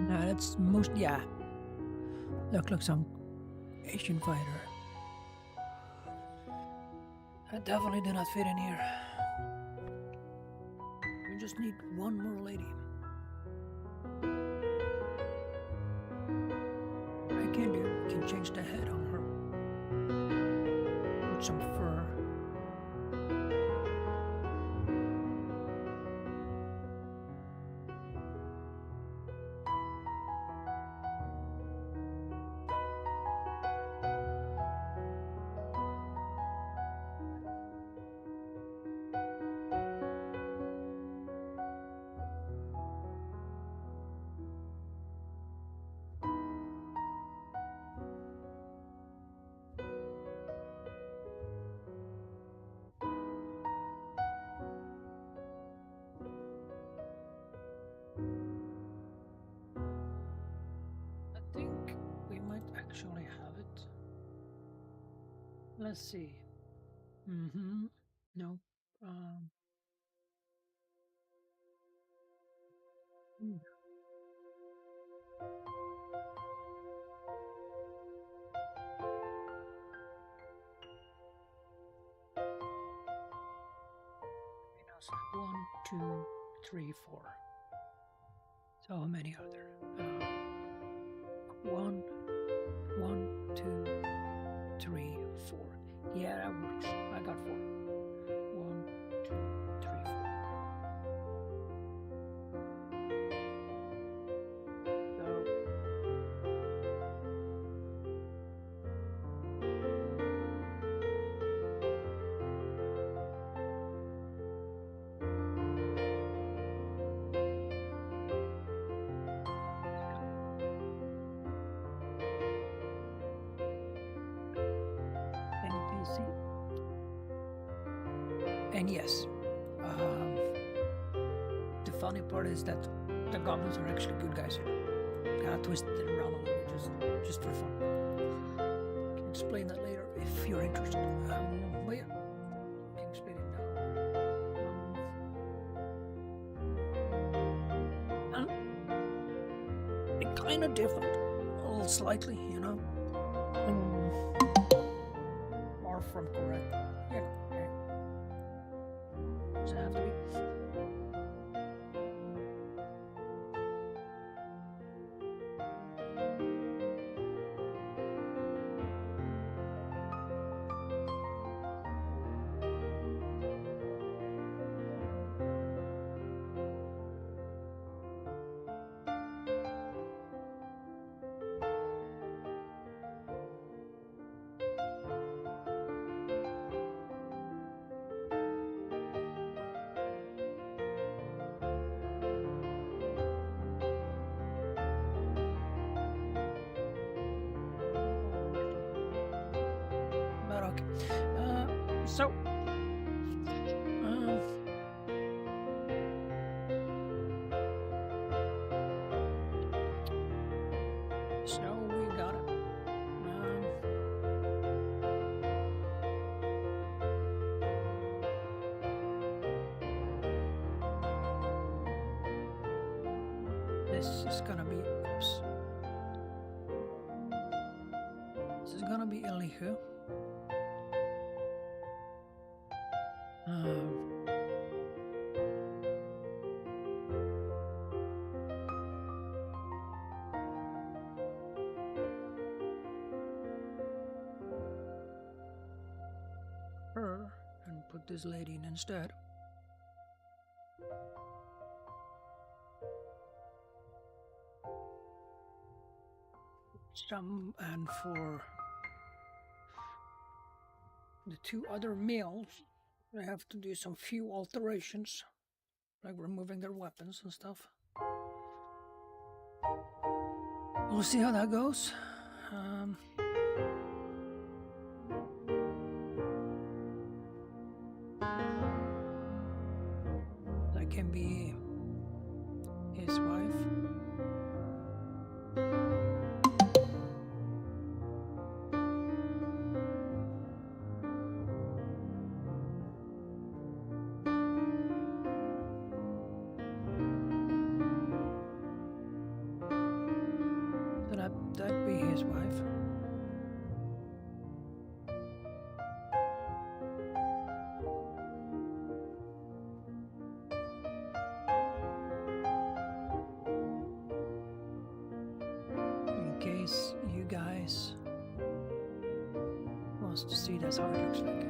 S1: Nah, that's most, yeah. Look like some Asian fighter. I definitely do not fit in here. We just need one more lady. I can change the head on her. Let's see. Mm-hmm. No. Hmm. One, two, three, four. So how many are there? One, two, three, four. Yeah, that works. I got four. One, two, three, four. And you see, and yes, the funny part is that the goblins are actually good guys here. I twisted it around a little bit just for fun. I can explain that later if you're interested. But yeah, I can explain it now. It's kind of different, a little slightly, you know. Far from correct. Yeah. Okay. Does it have to be? But okay. So we got it. This is gonna be, oops. This is gonna be Elihu. Her and put this lady in instead. And for the two other males, I have to do some few alterations, like removing their weapons and stuff. We'll see how that goes. That can be his wife. So that'd be his wife. In case you guys wants to see that's how it looks like.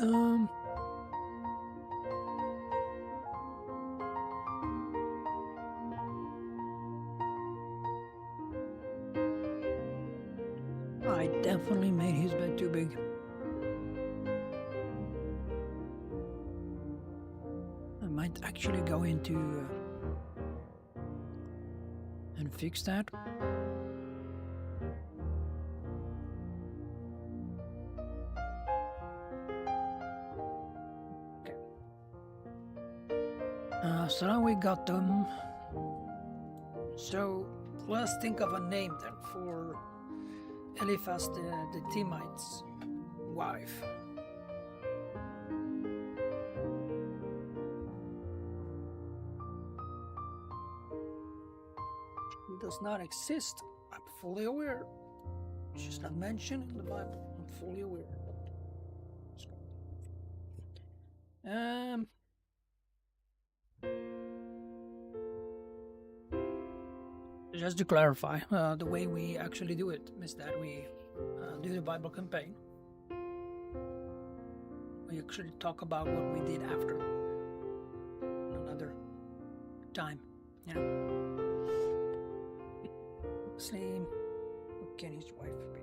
S1: Um, I definitely made his bed too big. I might actually go into and fix that. Okay. So now we got them. So let's think of a name then for Eliphaz the Timite's wife. She does not exist. I'm fully aware. She's not mentioned in the Bible. I'm fully aware. Just to clarify, the way we actually do it is that we do the Bible campaign. We actually talk about what we did after another time, you know. Same. Who can his wife be?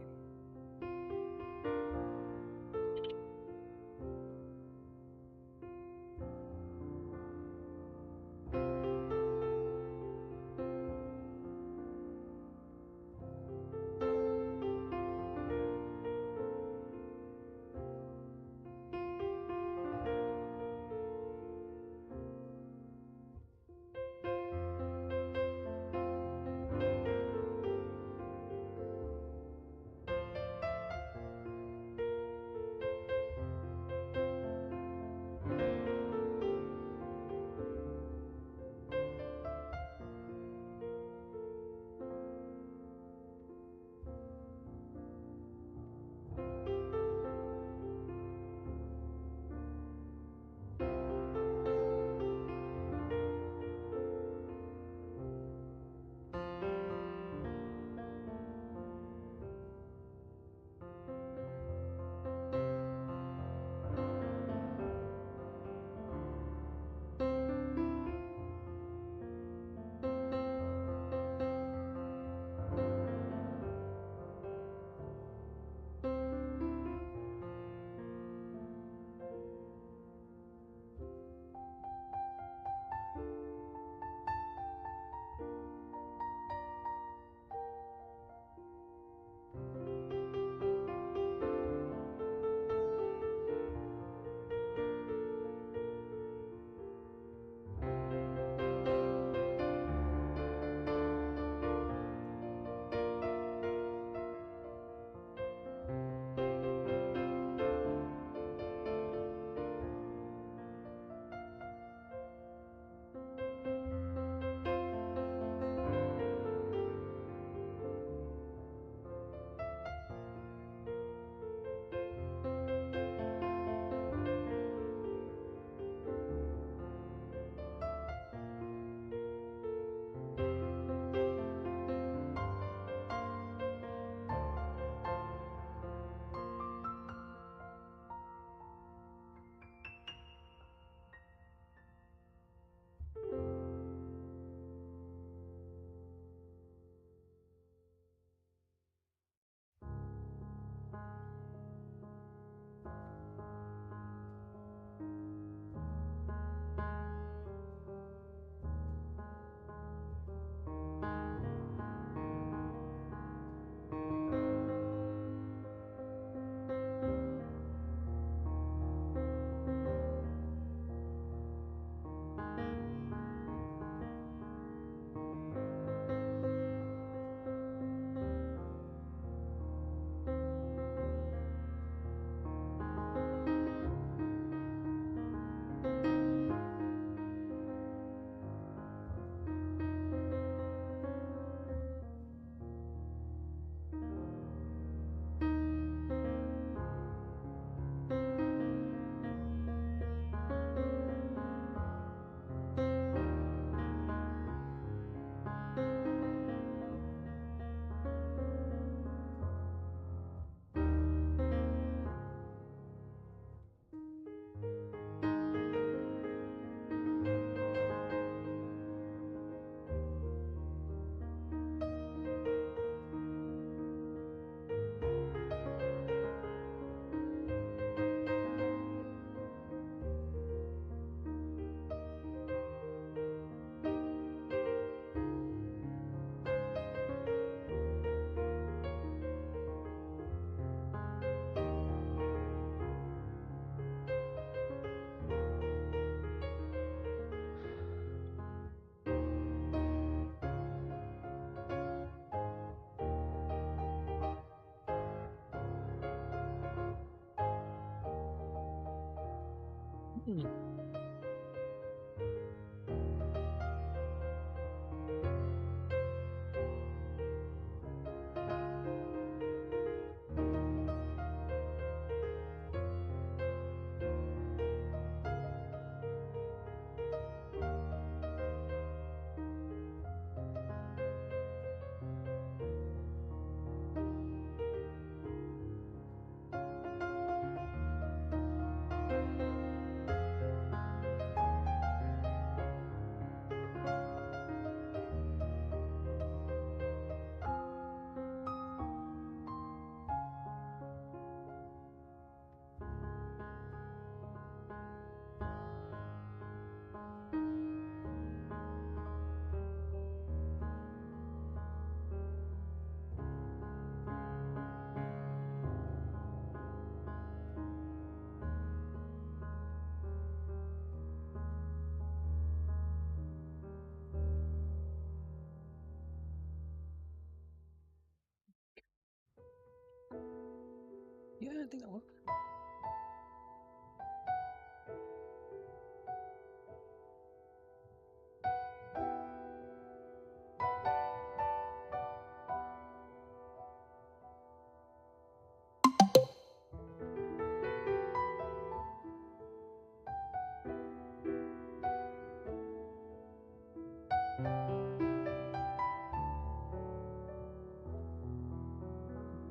S1: Yeah, I think that works.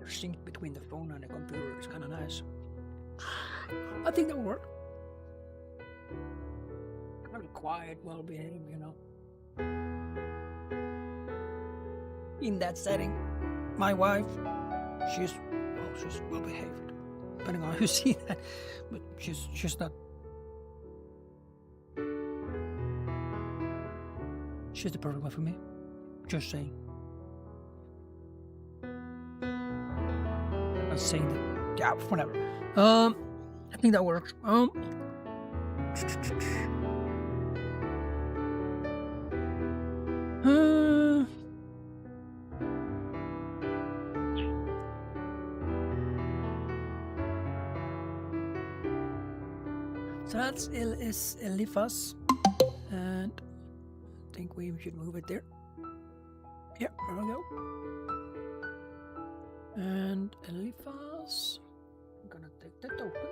S1: The sync between the phone and the computer is kind of nice. I think that will work. Kind of quiet, well behaved, you know. In that setting, my wife, she's well behaved, depending on how you see that, but she's not. She's the perfect one for me. Just saying. I'm not saying that. Yeah, whatever. I think that works. So that's Eliphaz, and I think we should move it there. Yeah, there we go. And Eliphaz, I'm gonna take the token,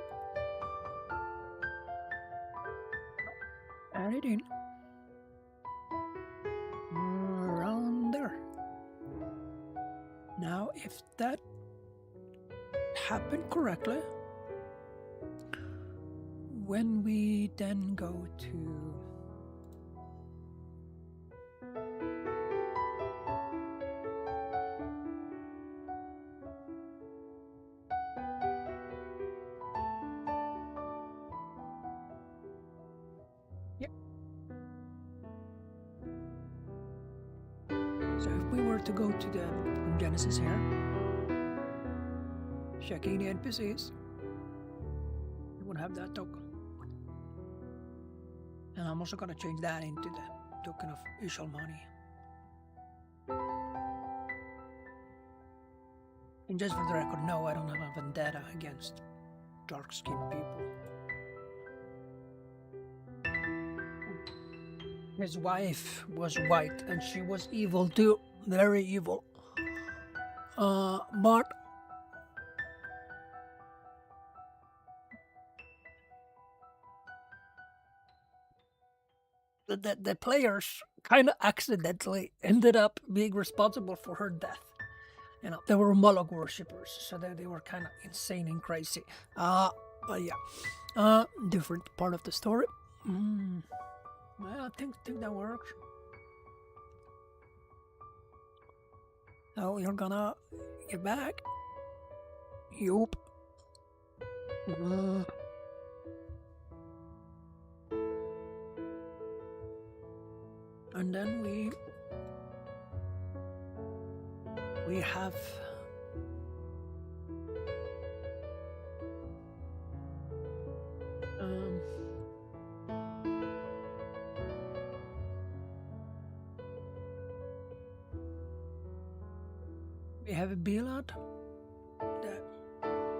S1: add it in, around there. Now, if that happened correctly, when we then go to so if we were to go to the Genesis here, checking the NPCs, we would have that token. And I'm also going to change that into the token of visual money. And just for the record, no, I don't have a vendetta against dark-skinned people. His wife was white and she was evil too, very evil. But the players kind of accidentally ended up being responsible for her death. You know, they were Moloch worshippers, so they were kind of insane and crazy. But yeah, different part of the story. Well, I think that works. So you're gonna get back. Yup. And then we have we have a Bilad, the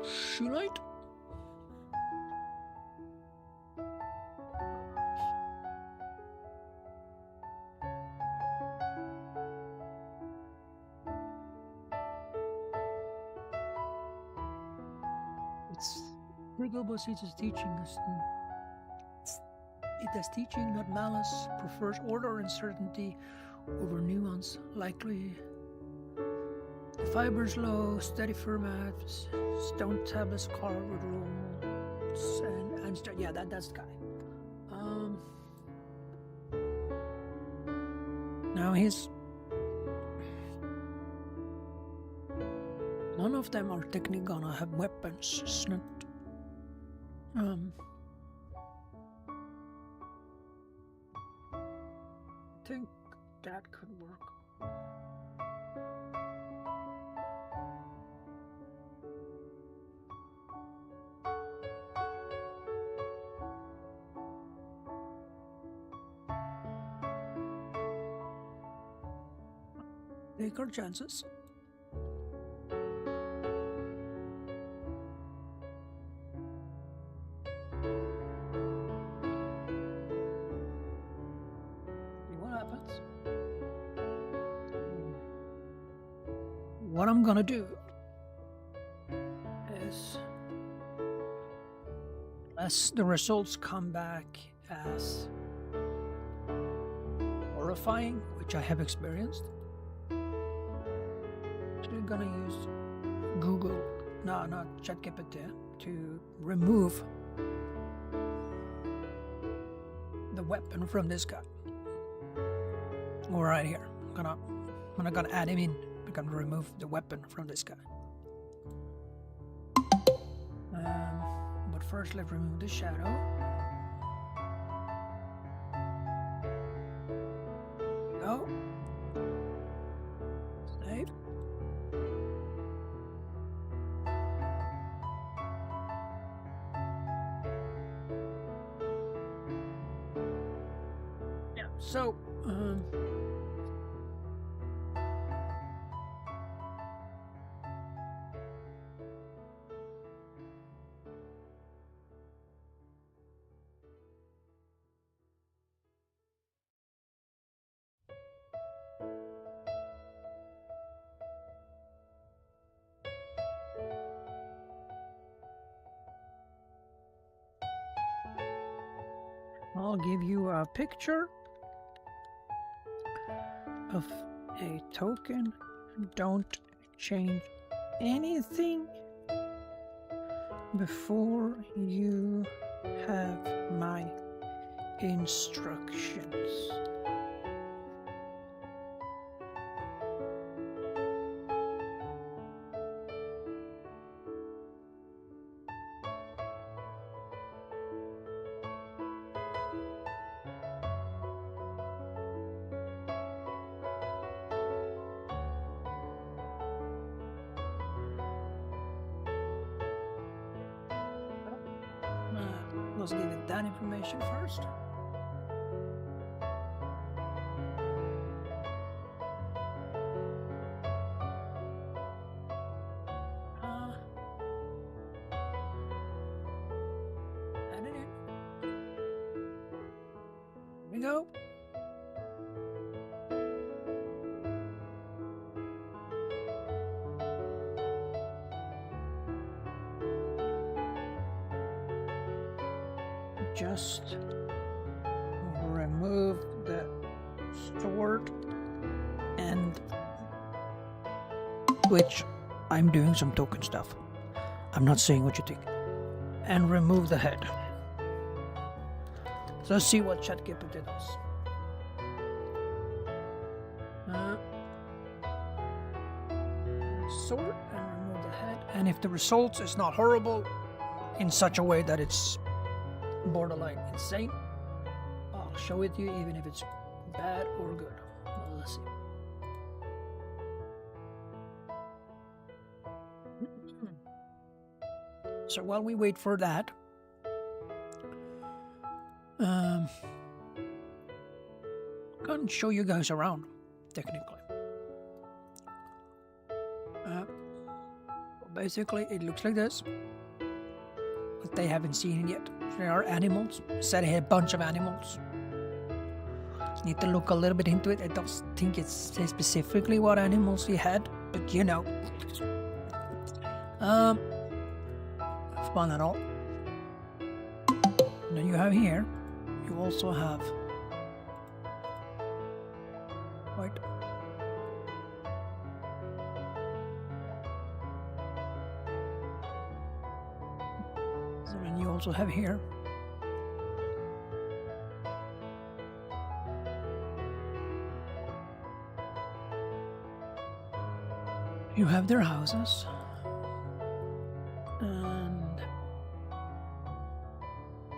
S1: Shulite. irritable seeds is teaching us. It has teaching, not malice, prefers order and certainty over nuance, likely. The fibers low, steady formats, stone tablets carved with rules, and yeah, that's the guy. Now none of them are technically gonna have weapons. It's not. I think that could work. Take our chances. What I'm gonna do is, as the results come back as horrifying, which I have experienced, I'm gonna use Google, not ChatGPT, to remove the weapon from this guy. Right here. I'm not gonna add him in. I'm gonna remove the weapon from this guy. But first, let's remove the shadow. Go. Save. Yeah. So. I'll give you a picture of a token. Don't change anything before you have my instructions. Let's give it that information first. Add it in. Here we go. Just remove the sword, and which I'm doing some token stuff. I'm not saying what you think. And remove the head. So let's see what ChatGPT does. Sword and remove the head. And if the result is not horrible in such a way that it's borderline insane, I'll show it to you even if it's bad or good. Well, let's see. So while we wait for that, I'm going to show you guys around, technically. Basically, it looks like this, but they haven't seen it yet. There are animals. Said I had a bunch of animals. Need to look a little bit into it. I don't think it says specifically what animals he had, but you know. Fun and all. And then you have here, you also have, wait, so then you also have here, you have their houses, and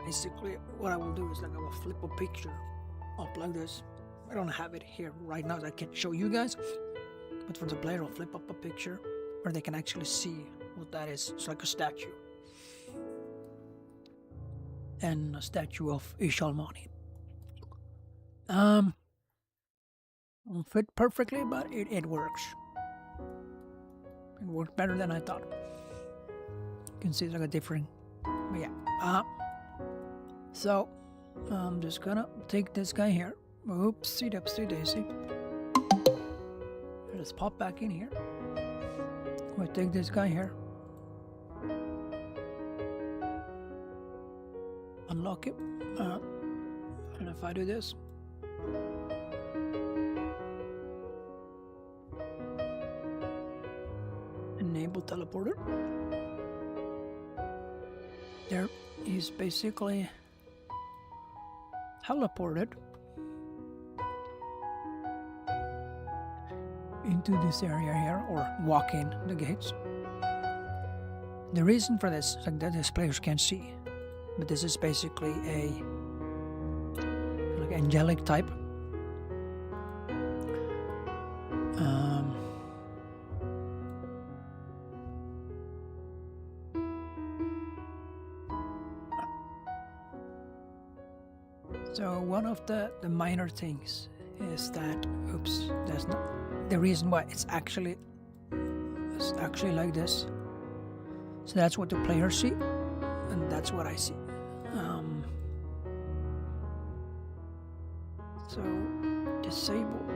S1: basically what I will do is like I will flip a picture up like this. I don't have it here right now, so I can't show you guys, but for the player I'll flip up a picture where they can actually see what that is. It's like a statue, and a statue of Ishalmani. Won't fit perfectly, but it works. It worked better than I thought. You can see it's like a different, but yeah. So I'm just gonna take this guy here. Oopsie doopsie daisy. Let's pop back in here. We take this guy here. Unlock it. And if I do this, enable teleporter. There he's basically teleported into this area here, or walk in the gates. The reason for this is like that these players can't see, but this is basically a like angelic type. So one of the minor things is that, oops, that's not the reason why it's actually like this. So that's what the players see, and that's what I see. So disable.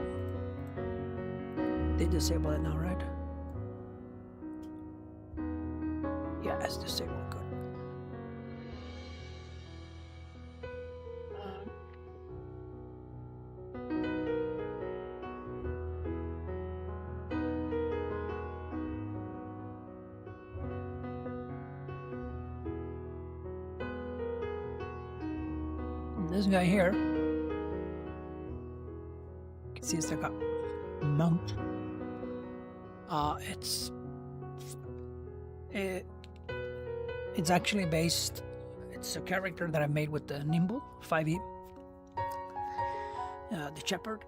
S1: They disable it now, right? Yeah, it's disabled. Good. This guy here, you can see it's like a mount. It's actually based. It's a character that I made with the Nimble 5e, the shepherd.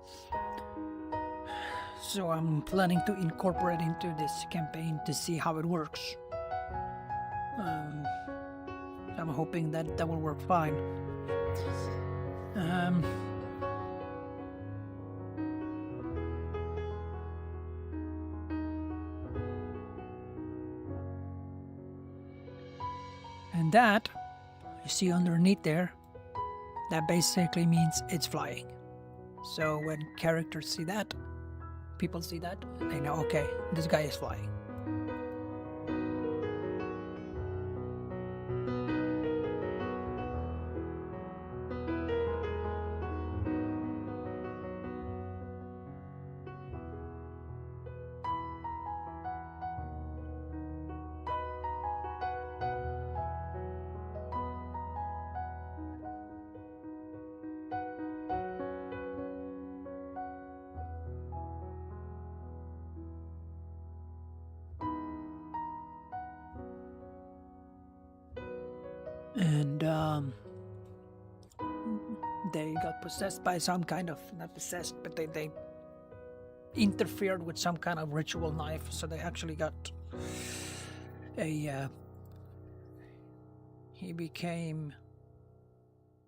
S1: So I'm planning to incorporate into this campaign to see how it works. I'm hoping that will work fine. And that you see underneath there, that basically means it's flying. So when characters see that, people see that, they know, okay, this guy is flying. And they got possessed by some kind of, not possessed, but they interfered with some kind of ritual knife, so they actually got a he became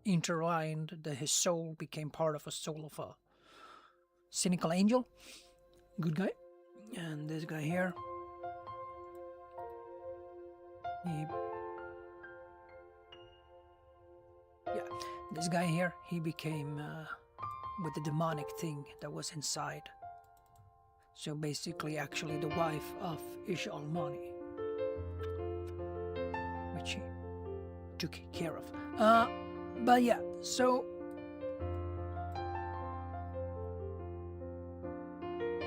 S1: intertwined, his soul became part of a soul of a cynical angel, good guy. And this guy here, this guy here, he became with the demonic thing that was inside. So basically, actually, the wife of Ishalmani, which he took care of. But yeah, so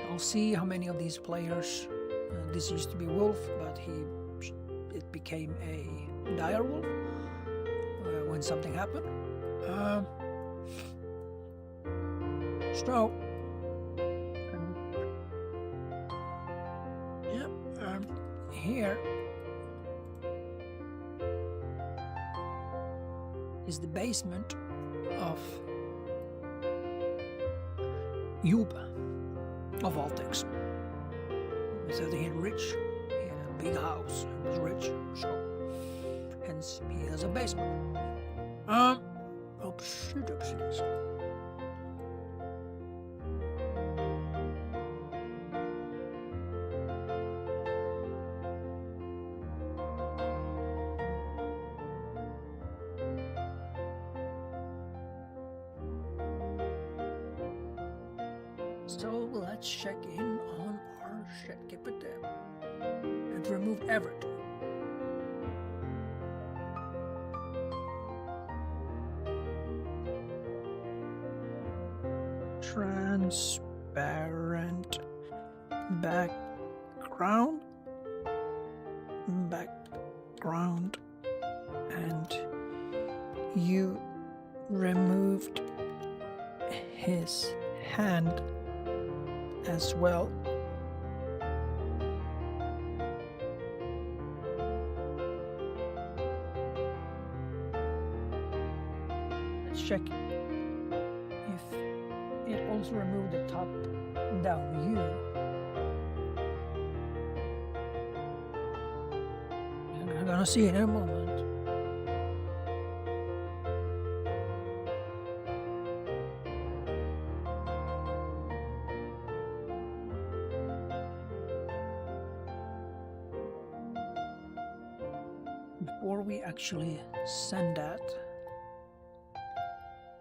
S1: I'll see how many of these players. This used to be Wolf, but it became a dire wolf when something happened. So yeah, here is the basement of Yuba, of all things. He said he had rich, he had a big house, and was rich, so hence he has a basement. Oopsie doopsies. So let's check in on our shit. Keep it there. And remove Everett. Transparent background. And you removed his hand as well. Let's check if it also removed the top down view. I'm gonna see in a moment. Before we actually send that,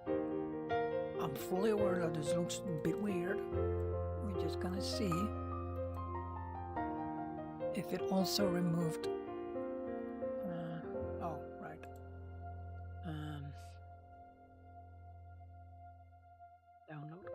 S1: I'm fully aware that this looks a bit weird. We're just gonna see if it also removed. Oh, right. Download.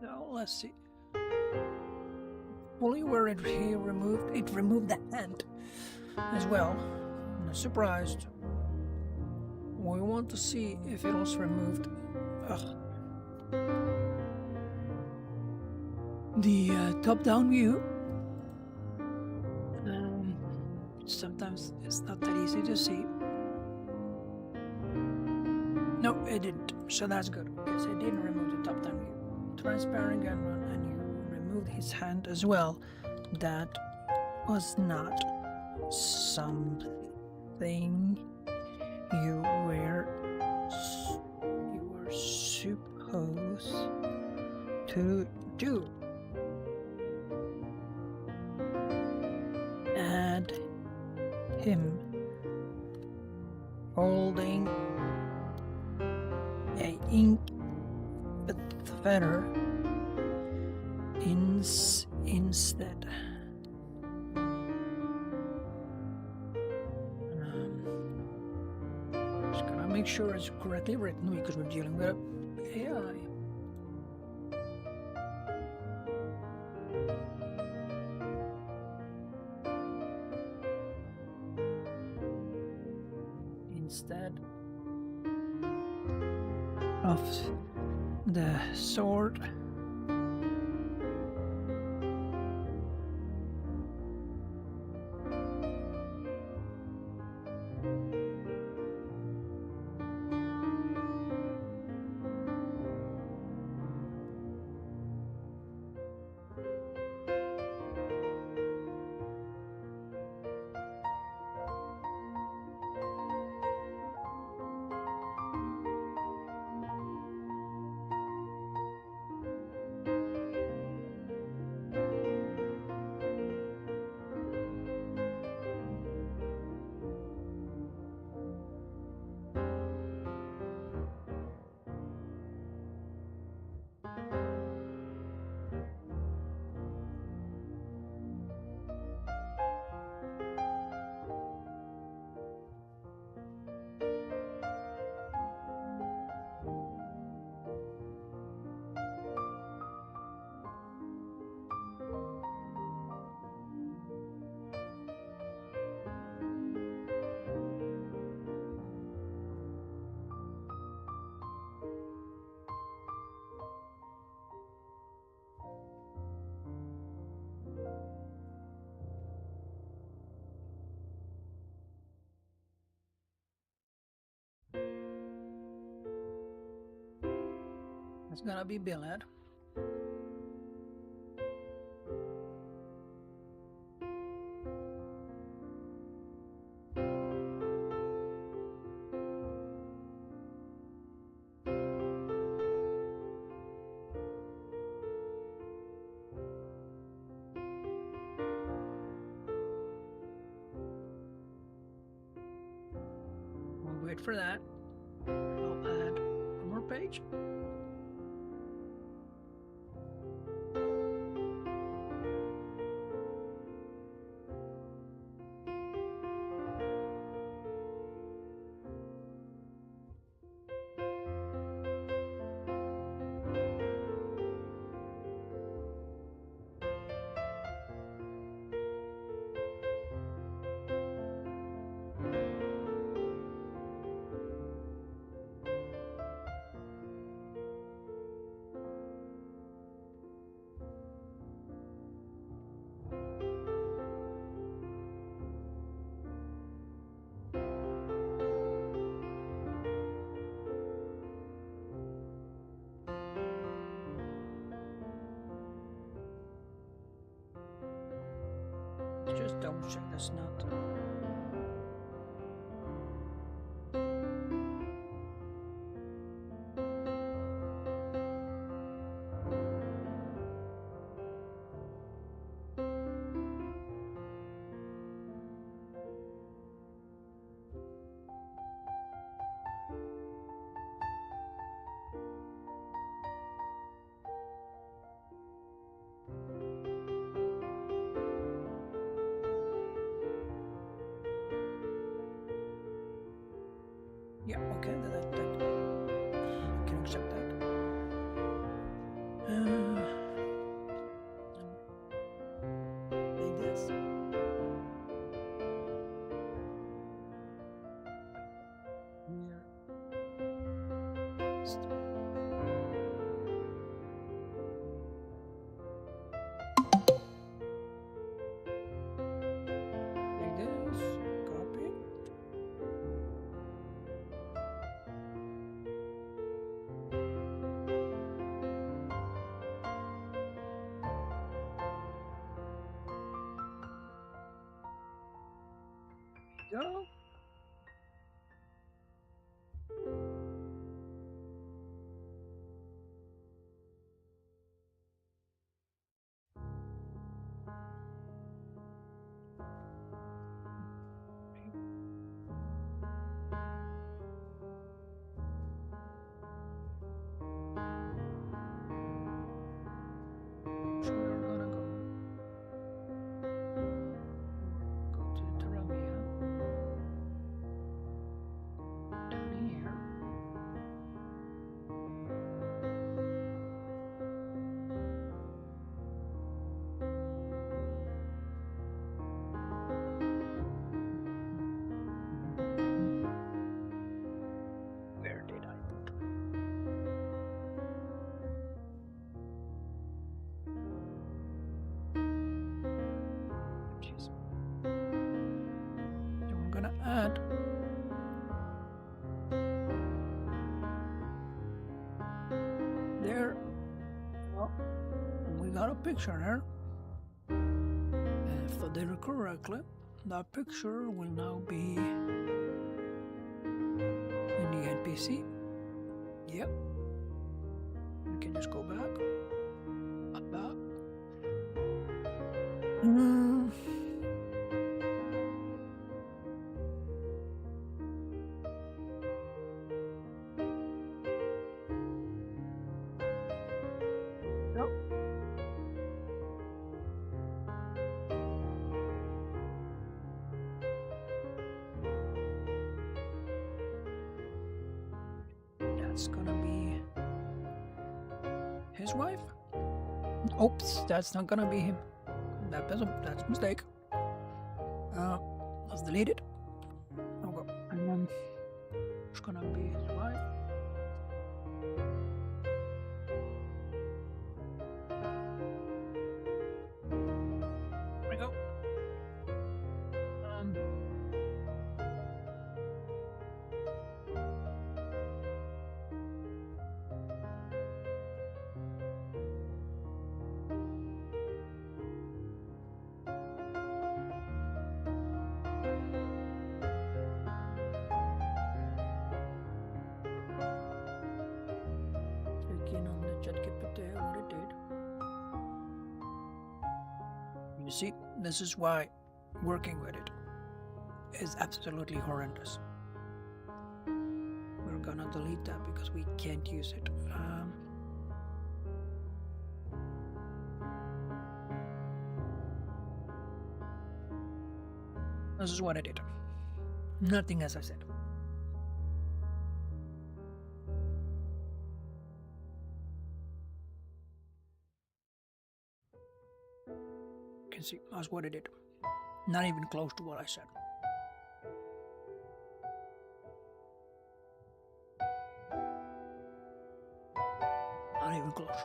S1: Now let's see. Fully where it removed the hand as well. I'm not surprised. We want to see if it also removed the top-down view. Sometimes it's not that easy to see. No, it didn't. So that's good because it didn't remove the top-down view. Transparent and you removed his hand as well. That was not something you were supposed to do. And him holding a ink feather instead. Just gonna make sure it's correctly written because we're dealing with AI. Instead of the sword, It's gonna be Billhead. We'll wait for that. I'll add one more page. Just double check this nut. Yeah, okay, that I can accept that. Like this. Here. Like this. Copy. Go. So we're gonna go to Terravia. Down here. Where did I put? Jeez. Then we're gonna add there. Well, we got a picture there. And if I did it correctly, that picture will now be in the NPC. Yep. We can just go back. About. Yep. That's gonna be his wife. Oops, that's not gonna be him. That's a mistake. Let's delete it. Okay, and then it's gonna be his wife. There we go. ChatGPT, what it did. You see, this is why working with it is absolutely horrendous. We're gonna delete that because we can't use it. This is what I did. Nothing as I said. You can see that's what I did. Not even close to what I said. Not even close.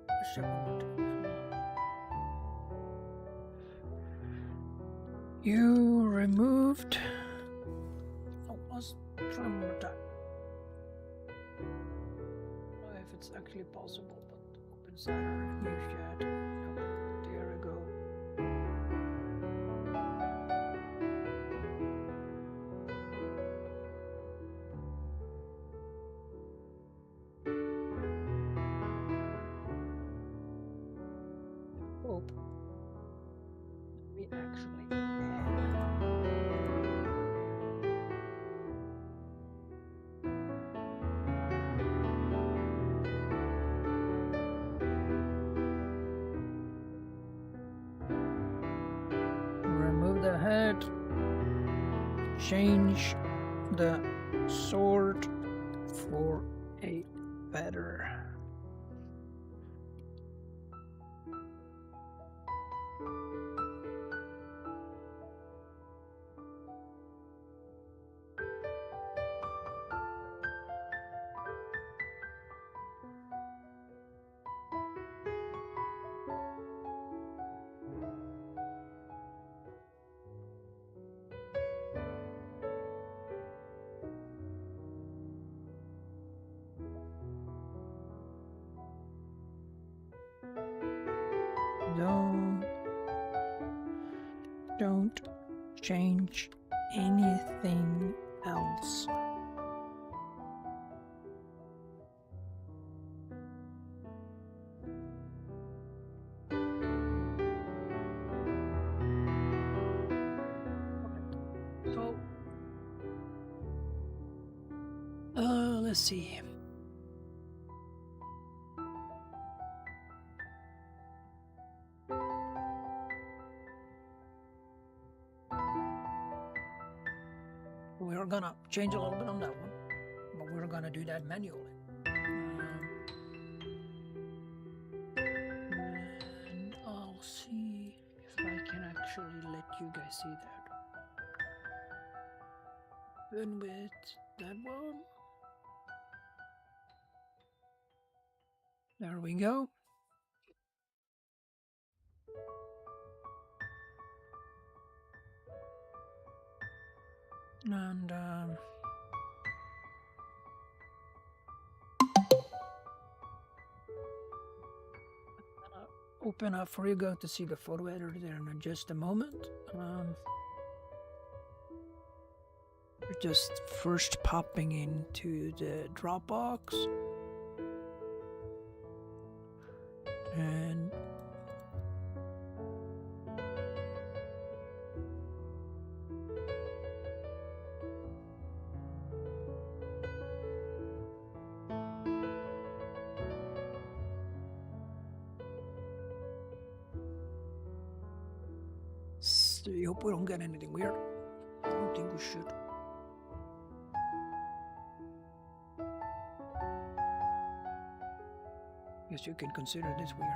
S1: Let's check one more time. You removed. Oh, let's try one more time. I don't know if it's actually possible, but open Saturday new chat. Nope. There we go. Hope we actually add. Remove the head. Change the sword for a better. Don't change anything else. So, let's see. We're gonna change a little bit on that one, but we're gonna do that manually. And I'll see if I can actually let you guys see that. Open with that one. There we go. And open up for you going to see the photo editor there in just a moment. We're just first popping into the Dropbox and I hope we don't get anything weird. I don't think we should. Guess you can consider this weird.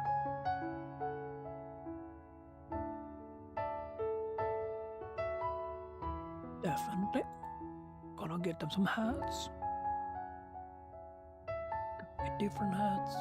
S1: Definitely. Gonna get them some hats. Get different hats.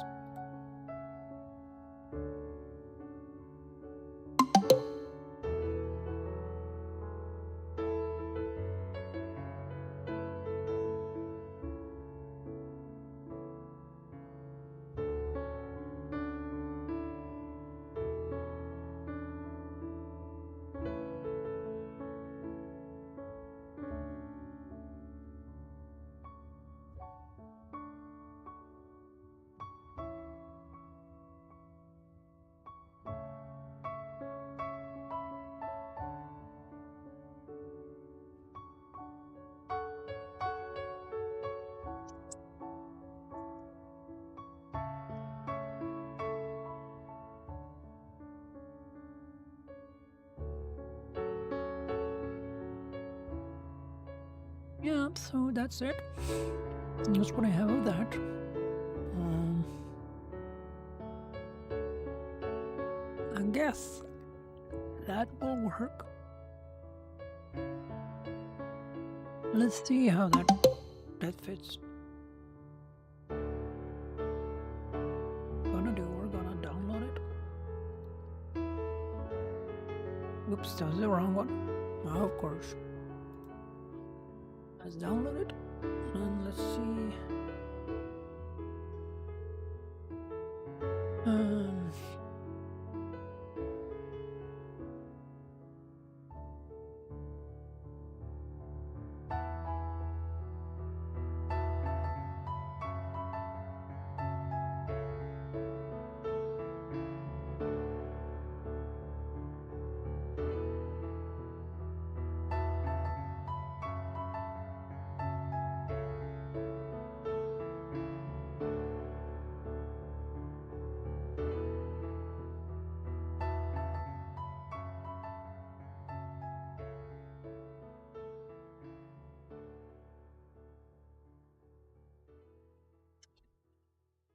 S1: Yeah, so that's it. That's what I have of that. I guess that will work. Let's see how that fits. We're gonna download it. Oops, that was the wrong one. Oh, of course. Let's download it and let's see.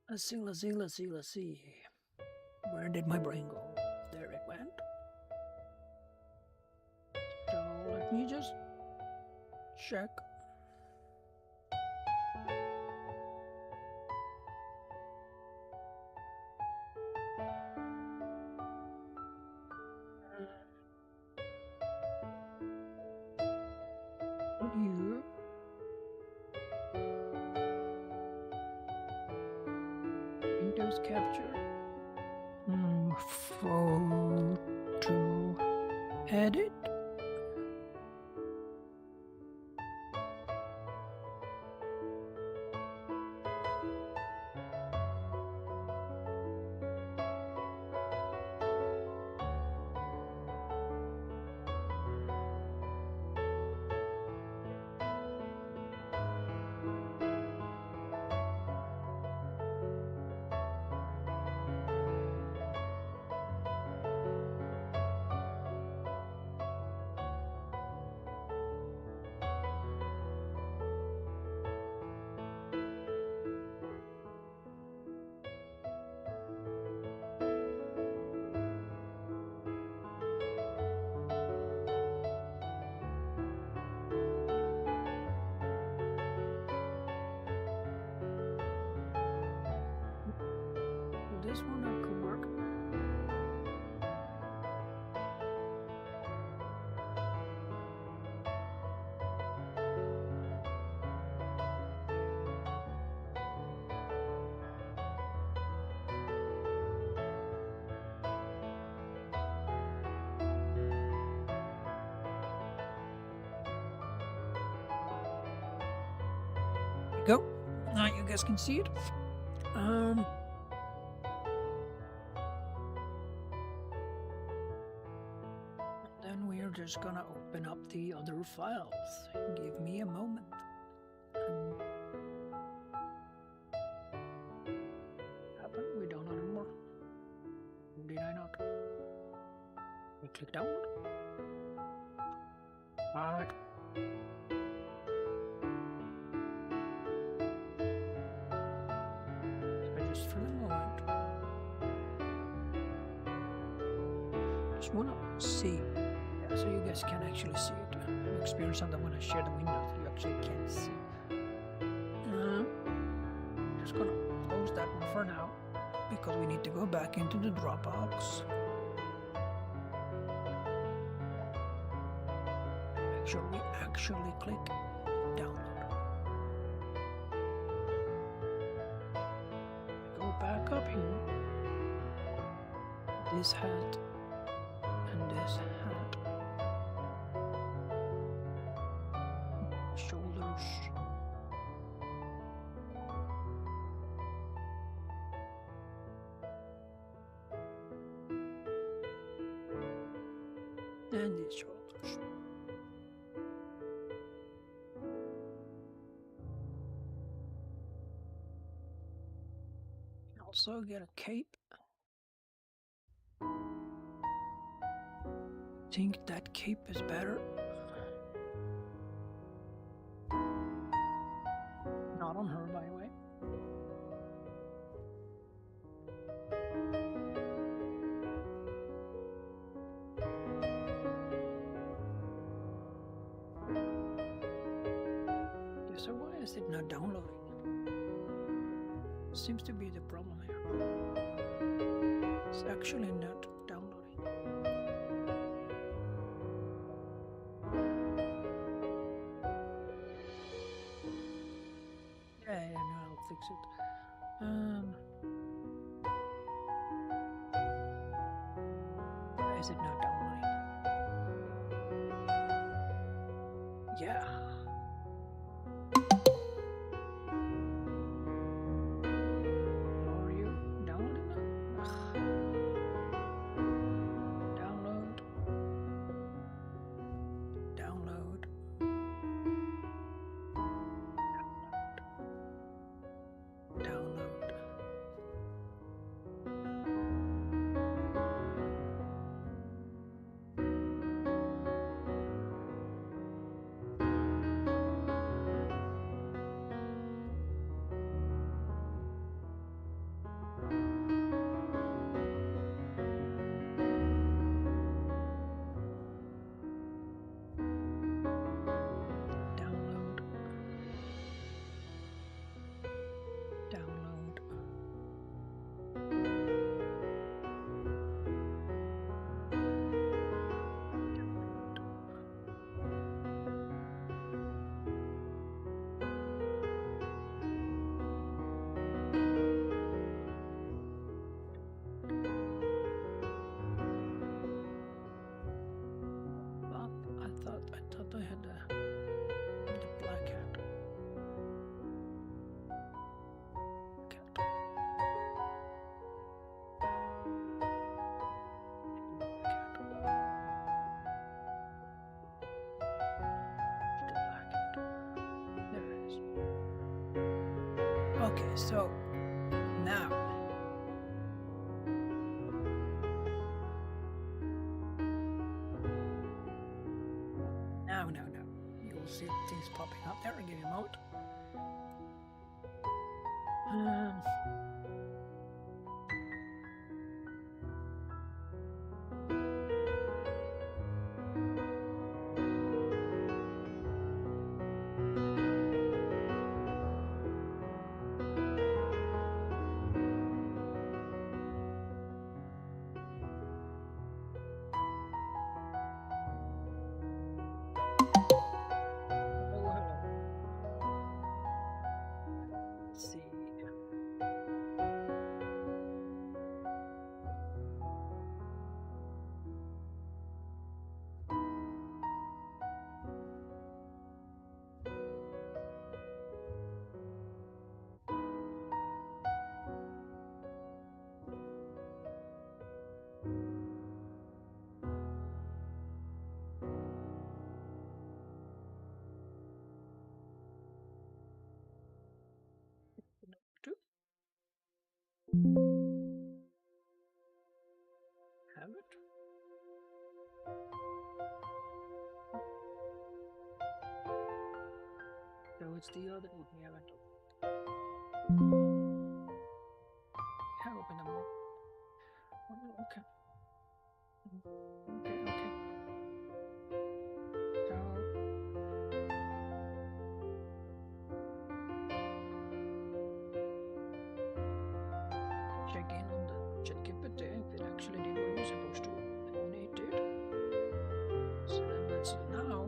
S1: Let's see. Where did my brain go? There it went. So let me just check. Here. Windows capture. Photo edit. This one that could work. Go. Now you guys can see it. Then we are just gonna open up the other files. Give me a moment. Happened? We don't know anymore. Did I not? We click download. Alright. So just for the moment, just wanna see. Yeah, so you guys can actually see it. Experience on that when I share the windows, you actually can't see. Just gonna close that one for now because we need to go back into the Dropbox. Make sure we actually click download. Go back up here. This hat and this hat. Shoulders. And these shoulders. Also get a cape. Think that cape is better. not on her, by the way. Yeah, so why is it not downloading? Seems to be the problem here. It's actually not downloading. Yeah, no, I'll fix it. Why is it not downloading? Yeah. Are you downloading now? Ugh. Download. Download. Download. Download. Download. Well, I thought I had the black hat. Cat. The black hat. There it is. Okay, so now you'll see things popping up there. I'll give you a moment. Let's see. Two. Have it. So it's the other one we haven't opened. Have opened them all. Oh, okay. Okay. So check in on the ChatGPT if it actually did what it was supposed to, and it did. So then let's now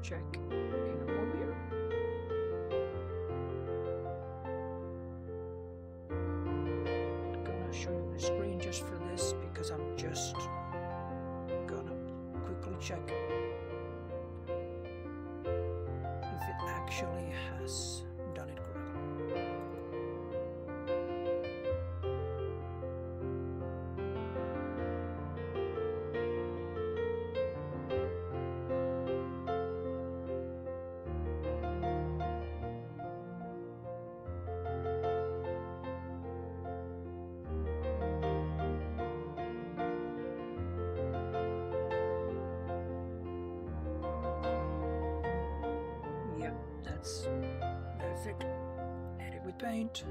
S1: check in over here. I'm gonna show you the screen just for this because I'm just gonna quickly check if it actually has done it correctly. Yeah, that's stick. Edit with paint.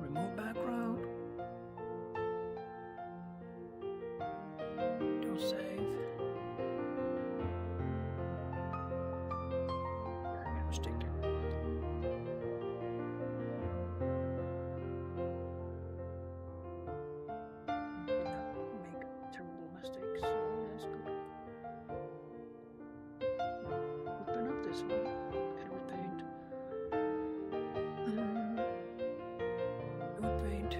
S1: Remove background. Don't save. Stick. Did not make terrible mistakes, so that's good. Open up this one. Edit with paint. With paint.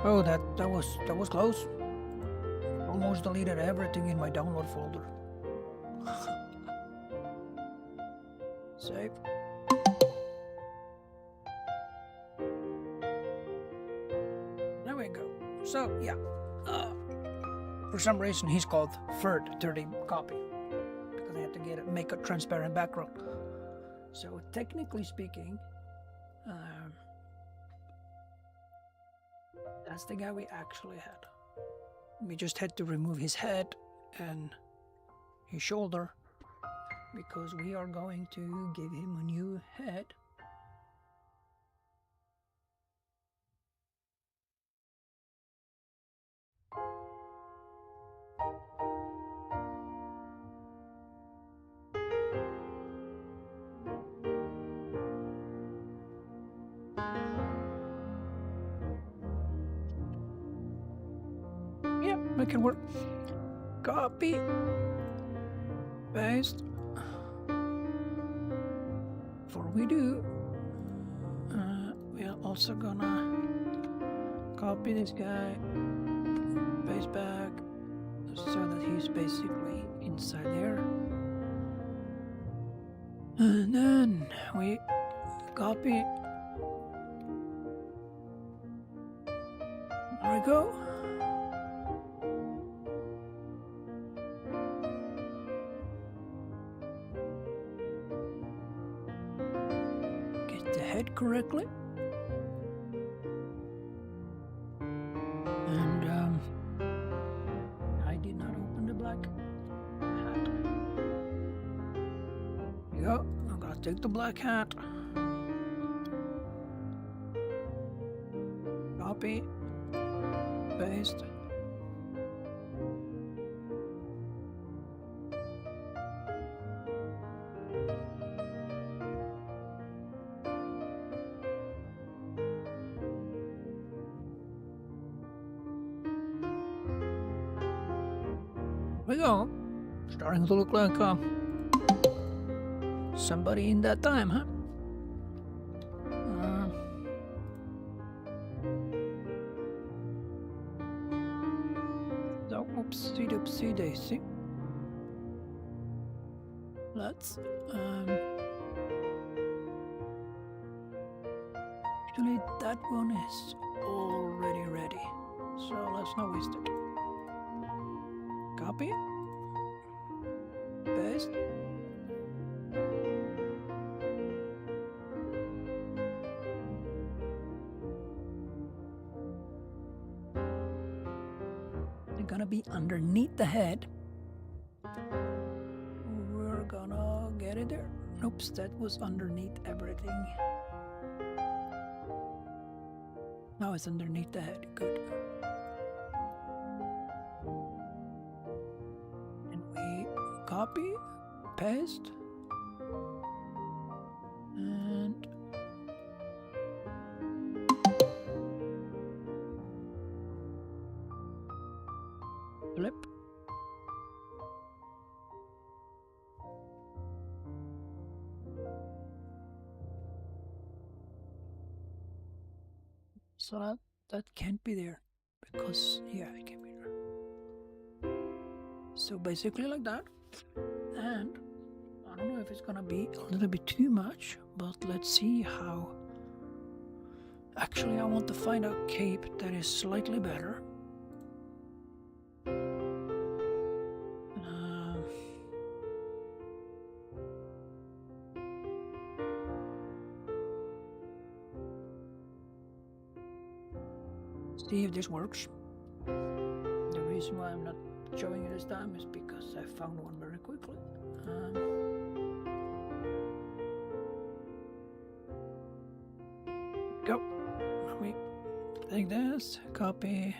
S1: Oh, that was close. Almost deleted everything in my download folder. Save. There we go. So yeah, for some reason he's called third 30 copy because I had to make a transparent background. So technically speaking, that's the guy we actually had. We just had to remove his head and his shoulder because we are going to give him a new head. Yeah, that can work. Copy, paste. Before we do, we are also gonna copy this guy, paste back, so that he's basically inside there. And then we copy. There we go. Get the head correctly. And I did not open the black hat. There you go. I'm gonna take the black hat. Copy. Paste. There we go. Starting to look like somebody in that time, huh? So, oopsie doopsie daisy. Let's actually that one is already ready, so let's not waste it. Copy, paste. They're gonna be underneath the head. We're gonna get it there. Oops, that was underneath everything. Now it's underneath the head. Good. And we copy, paste, and flip. So that can't be there because yeah, it can't be there. So basically like that. And I don't know if it's gonna be a little bit too much, but let's see how Actually, I want to find a cape that is slightly better. See if this works. The reason why I'm not showing it this time is because I found one very quickly. Go. We take this, copy,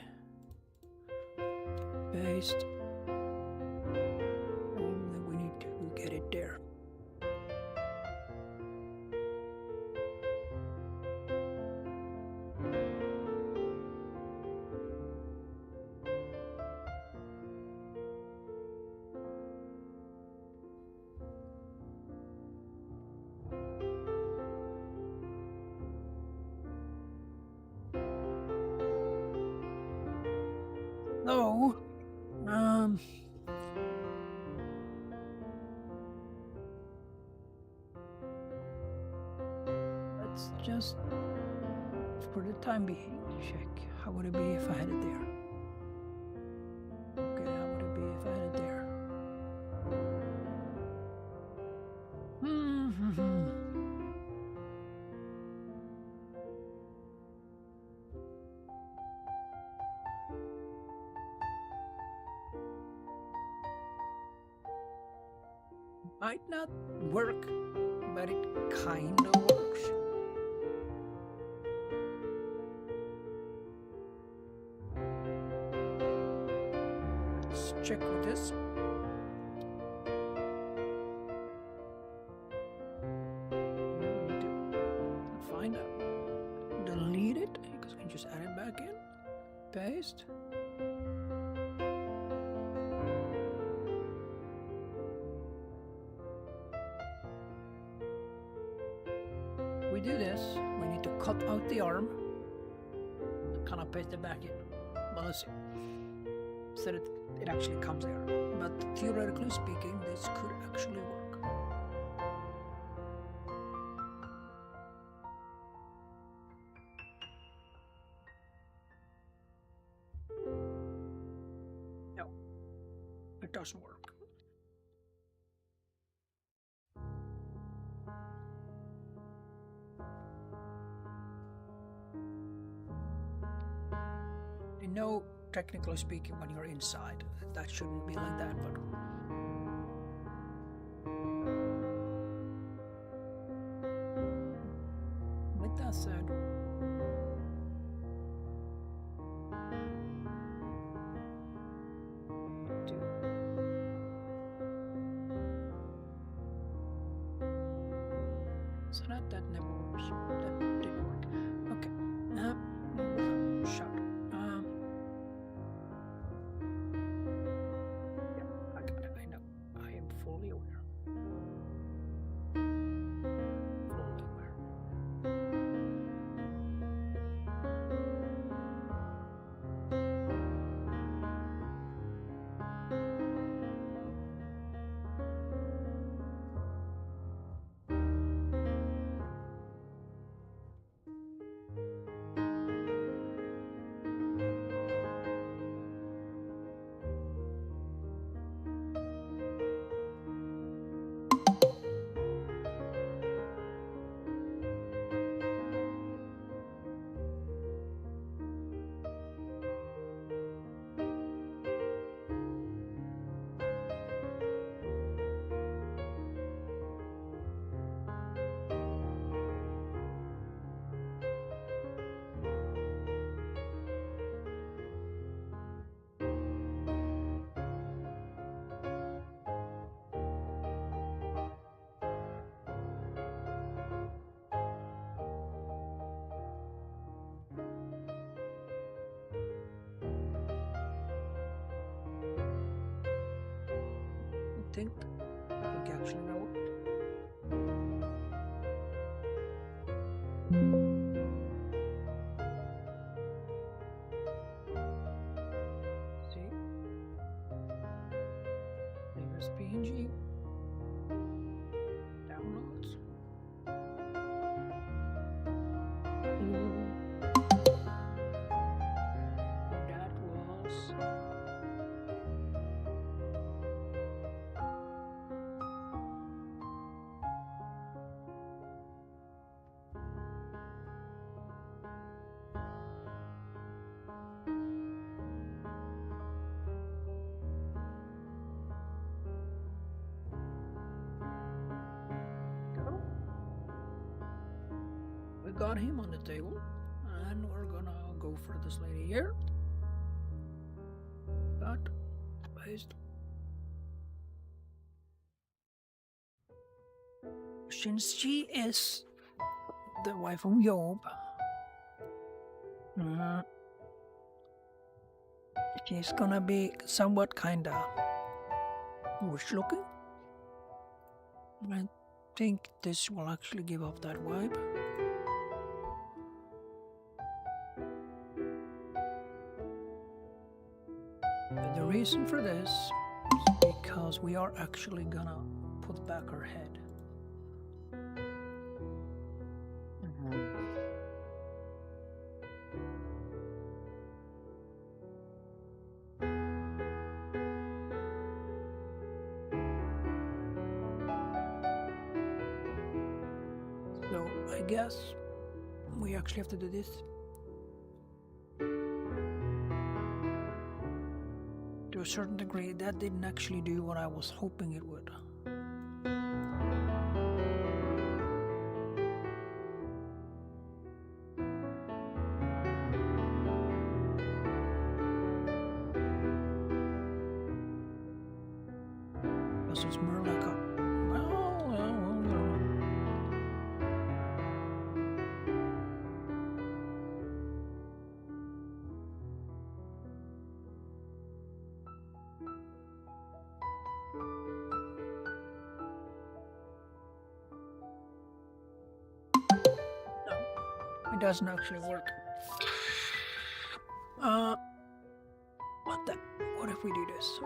S1: paste. Only we need to get it there. No. Let's just, for the time being, check. How would it be if I had it there? Okay, how would it be if I had it there? Might not work, but it kind of works. Let's check with this. Find out. Delete it, because I can just add it back in. Paste. We do this, we need to cut out the arm and kind of paste it back in. But let's see. So that it actually comes there. But theoretically speaking, this could actually work. No, it doesn't work. I know, technically speaking, when you're inside, that shouldn't be like that, but with that said, so that never works. That didn't work. Okay. Shut. Yeah, I got it. I know. I am fully aware. Fully aware. I think actually that worked. See? There's PNG. Downloads. we got him on the table, and we're gonna go for this lady here. Cut, paste. Since she is the wife of Job, she's gonna be somewhat kinda rich looking. I think this will actually give off that vibe. But the reason for this is because we are actually gonna put back her head. So I guess we actually have to do this. To a certain degree, that didn't actually do what I was hoping it would. Because it's more like a... It doesn't actually work. What if we do this?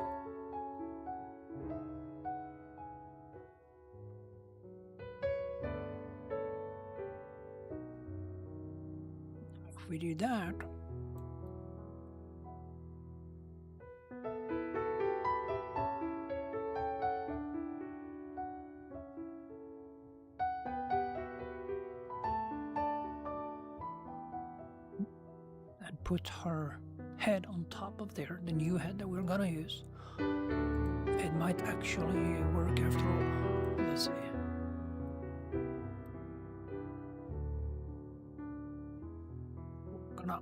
S1: If we do that, and put her head on top of there, the new head that we're gonna use, it might actually work after all. Let's see. Gonna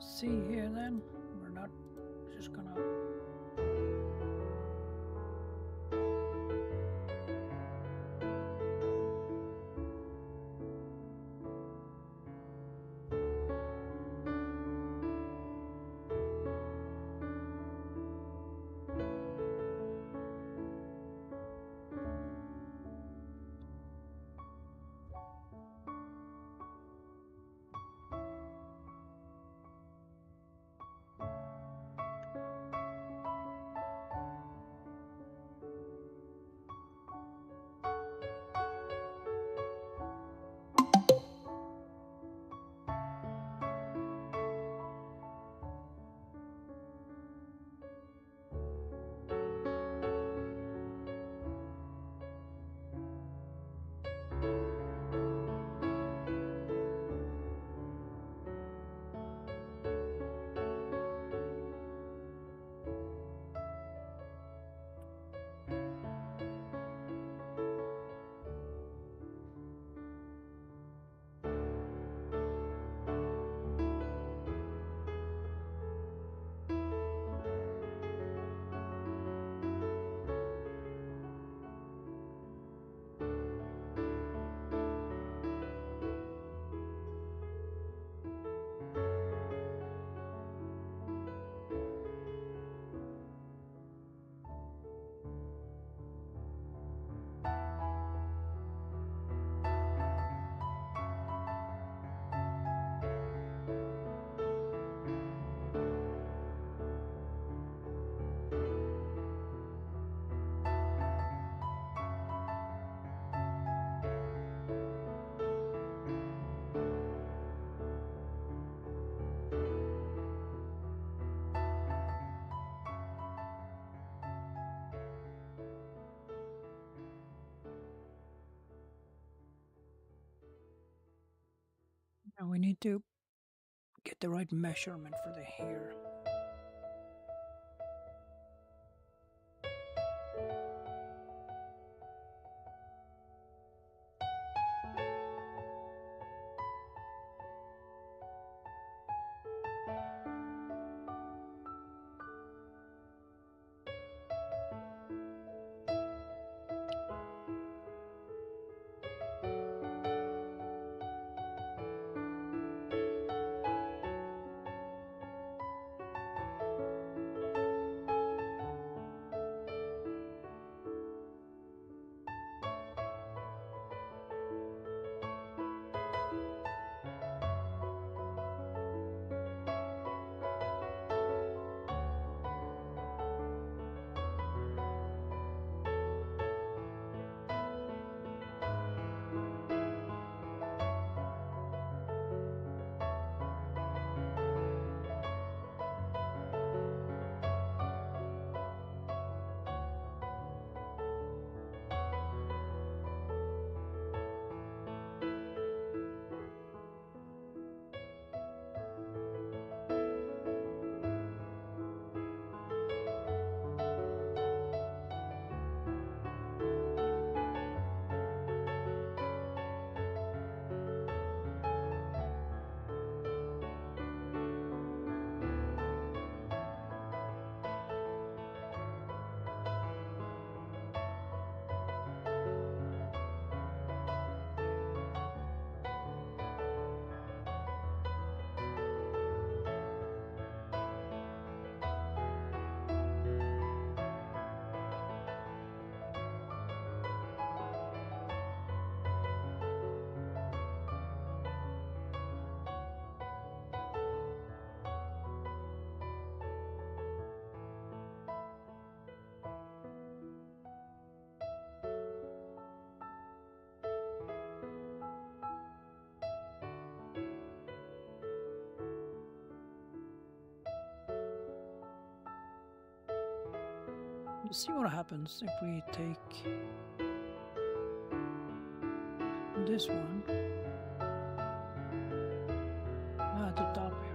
S1: see here then. We're not just gonna... And we need to get the right measurement for the hair. Let's see what happens if we take this one at the top here.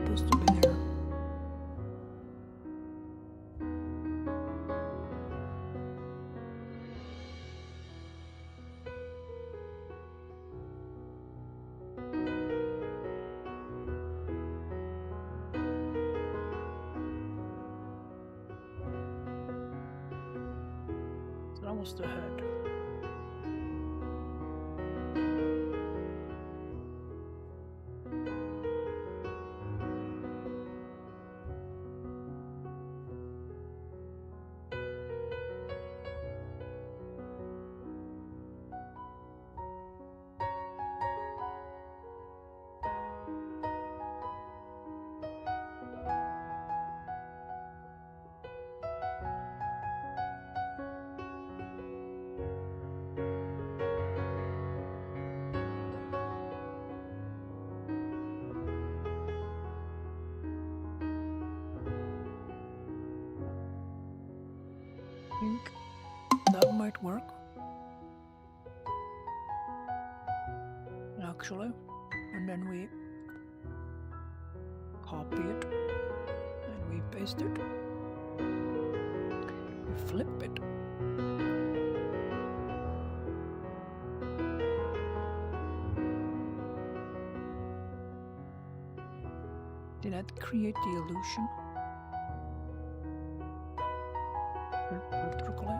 S1: supposed to be there. So that was the head. I think that might work. Actually, and then we copy it and we paste it. We flip it. Did that create the illusion? Vertically?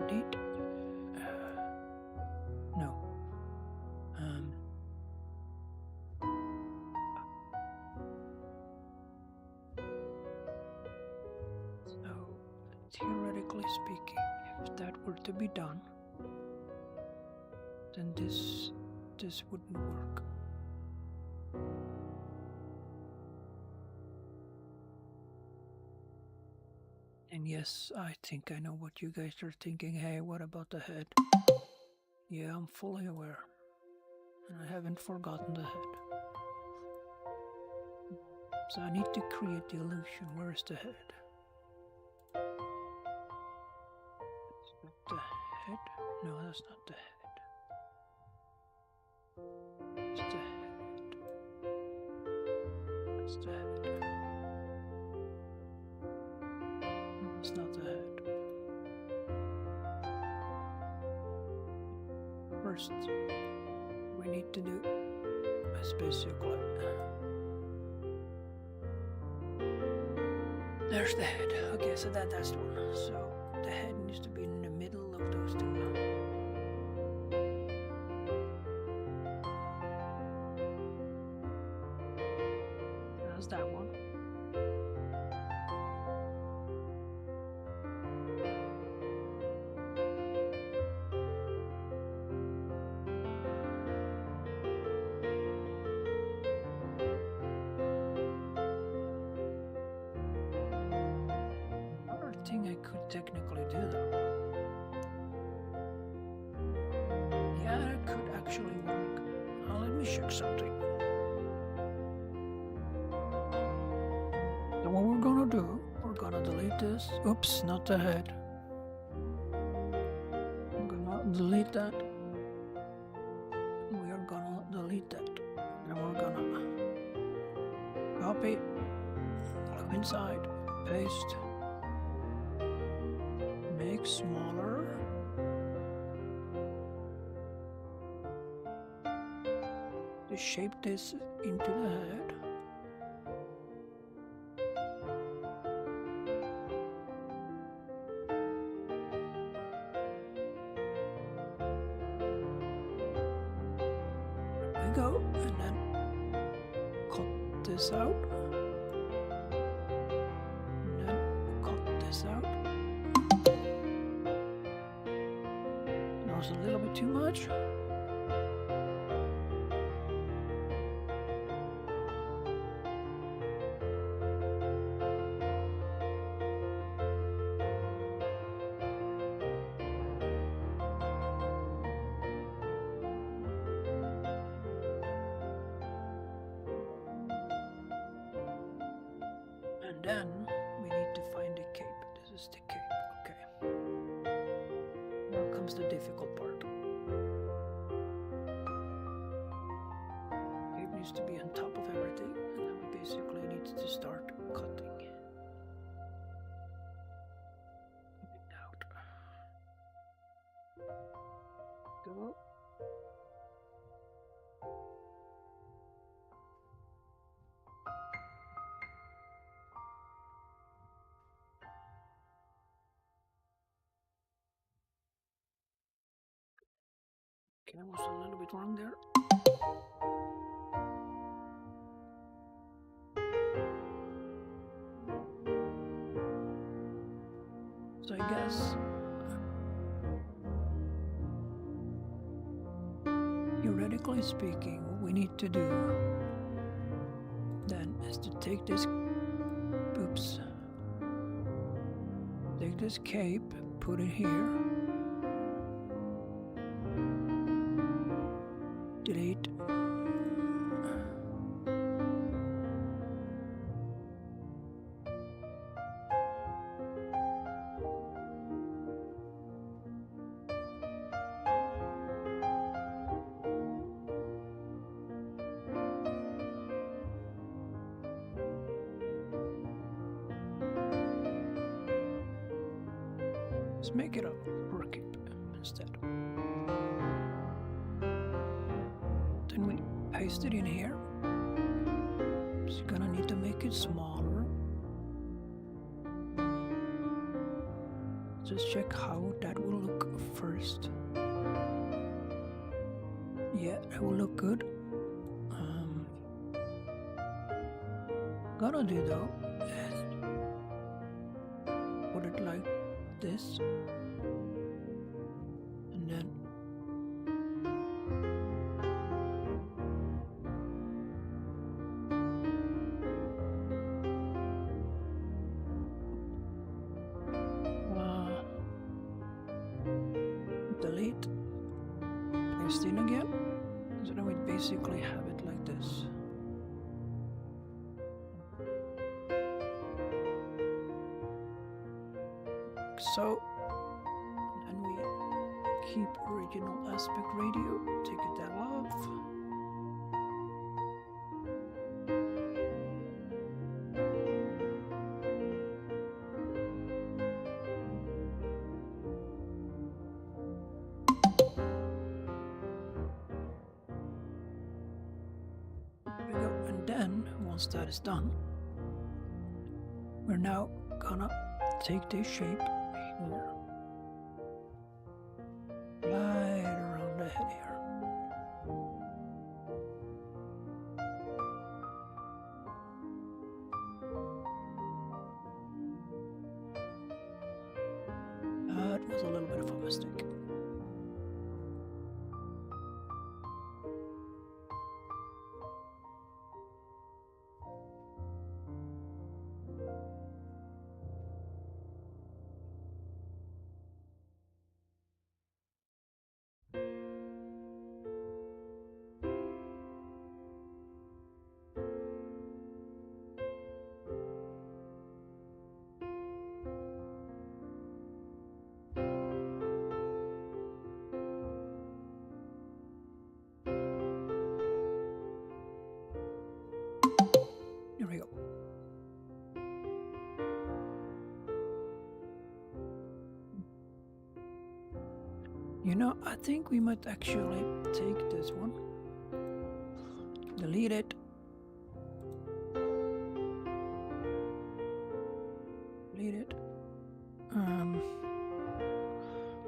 S1: Indeed. No. So, theoretically speaking, if that were to be done, then this wouldn't work. And yes, I think I know what you guys are thinking. Hey, what about the head? Yeah, I'm fully aware. And I haven't forgotten the head. So I need to create the illusion. Where is the head? Is that the head? No, that's not the head. It's the head. That's the head. No, it's not the head. First, we need to do a basically. There's the head. Okay, so that's the one. So the head needs to be in the middle of those two. That's that one. Another thing I could technically do though. Yeah, that could actually work. Let me check something. So what we're gonna do, we're gonna delete this. Oops, not the head. I'm gonna delete that. We are gonna delete that. And we're gonna copy, plug inside, paste, make smaller. To shape this into the head. There we go, and then cut this out. And then cut this out. That was a little bit too much. And then we need to find the cape. This is the cape. Okay. Now comes the difficult part. Okay, I was a little bit wrong there. So I guess theoretically speaking, what we need to do then is to take this, take this cape, put it here, delete, let's make it a for cape instead. Then we paste it in here. So you're gonna need to make it smaller. Just check how that will look first. Yeah, it will look good. Gonna do though is put it like this, and then delete, paste in again, so then we basically have it like this. So, and we keep original aspect ratio, take it down off. There we go, and then once that is done, we're now gonna take this shape here, right around the head here. That was a little bit of a mistake. Here we go. You know, I think we might actually take this one, delete it, delete it.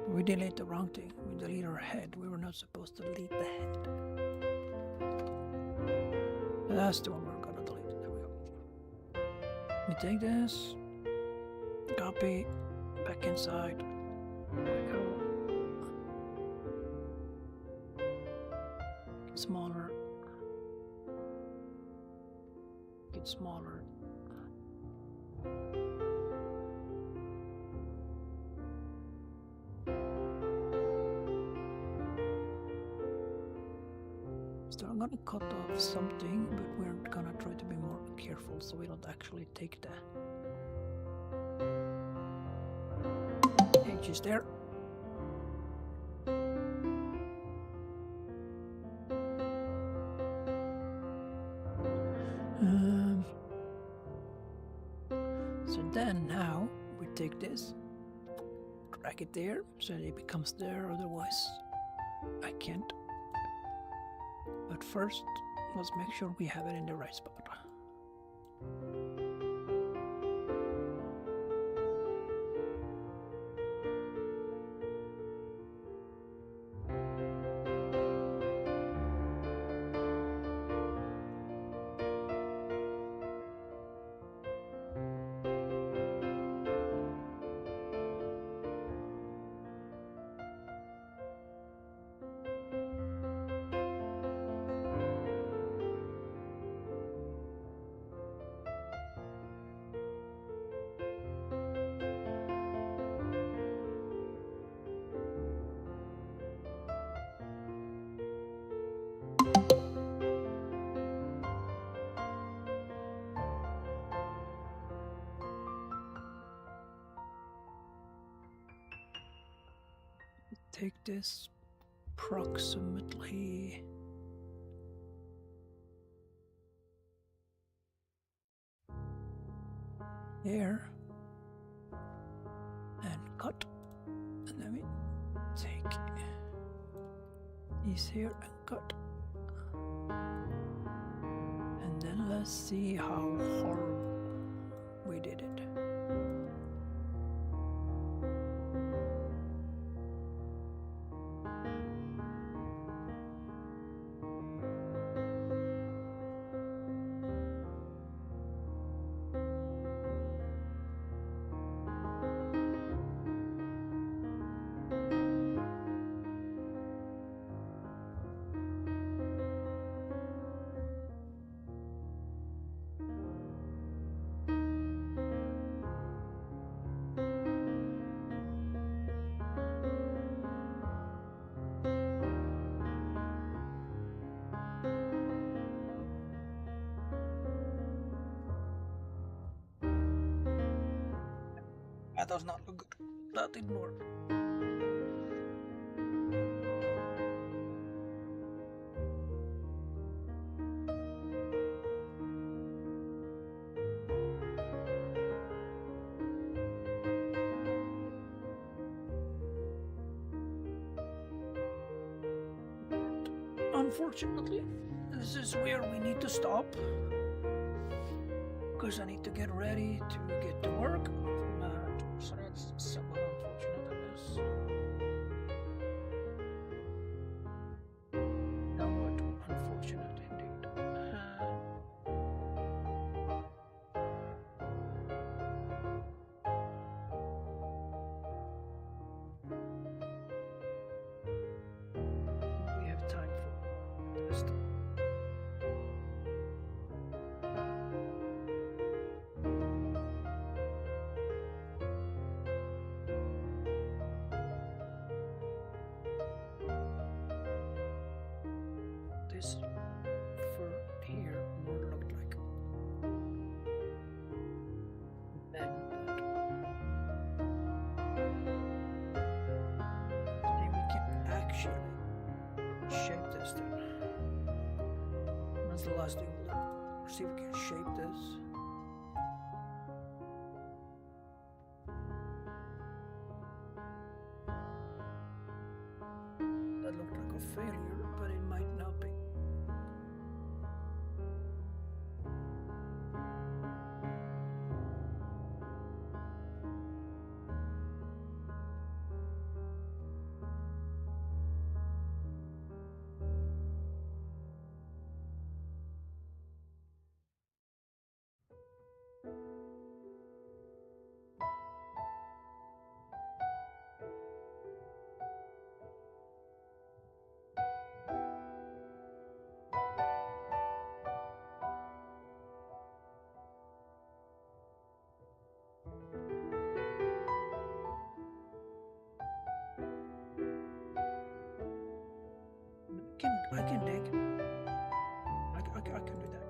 S1: We delete the wrong thing. We delete our head. We were not supposed to delete the head. That's the one we're gonna delete. There we go. We take this, copy, back inside. There we go. Smaller. Get smaller. So I'm gonna cut off something, but we're gonna try to be more careful so we don't actually take the edges there. So then now we take this, drag it there so it becomes there, otherwise I can't. But first, let's make sure we have it in the right spot. take this approximately here and cut. And let me take these here and cut. And then let's see how horrible we did it. That does not look good. That didn't work. Unfortunately, this is where we need to stop, because I need to get ready to get to work. So that's somewhat unfortunate, I guess. Somewhat unfortunate indeed. We have time for this. This fur here more looked like men, but then we can actually shape this thing. That's the last thing we'll do. See if we can shape this. That looked like a failure, but it might not be. I can dig. I can do that.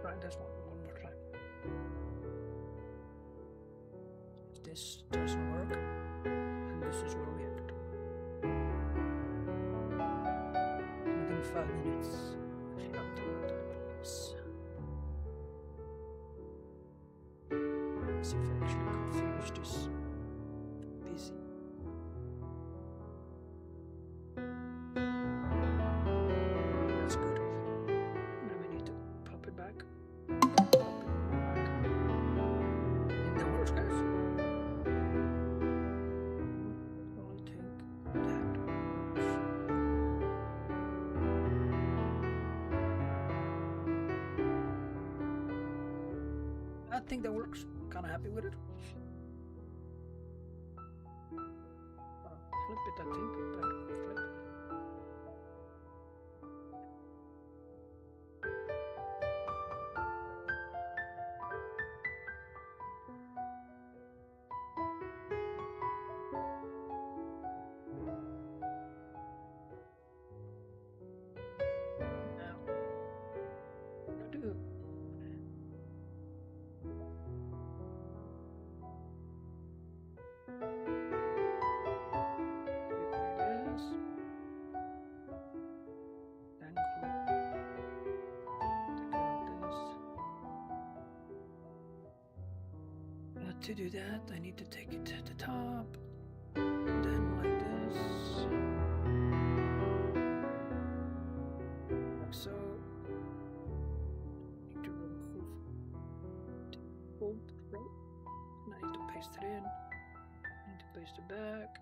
S1: Try this one more time. If this doesn't work, and this is where we end. Within 5 minutes, I should have to work on this. Let's see if I actually can finish this. Busy. That's good. Now we need to pop it back. Pop it back. I think that works, guys. I'll take that. I think that works. Kind of happy with it. Flip it, I think. Back, flip. Now, what do? to do that, I need to take it to the top, and then like this, like so. Need to remove the old row, and I need to paste it in. I need to paste it back.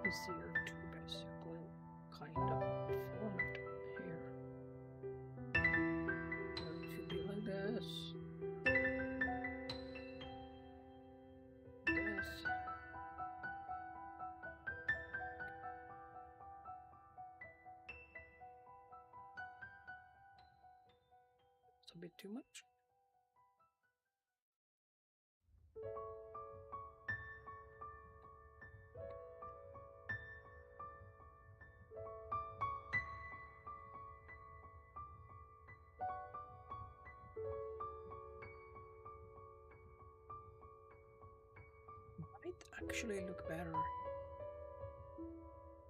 S1: It's here to basically kind of formed here. So it should be like this. This. It's a bit too much. Might actually look better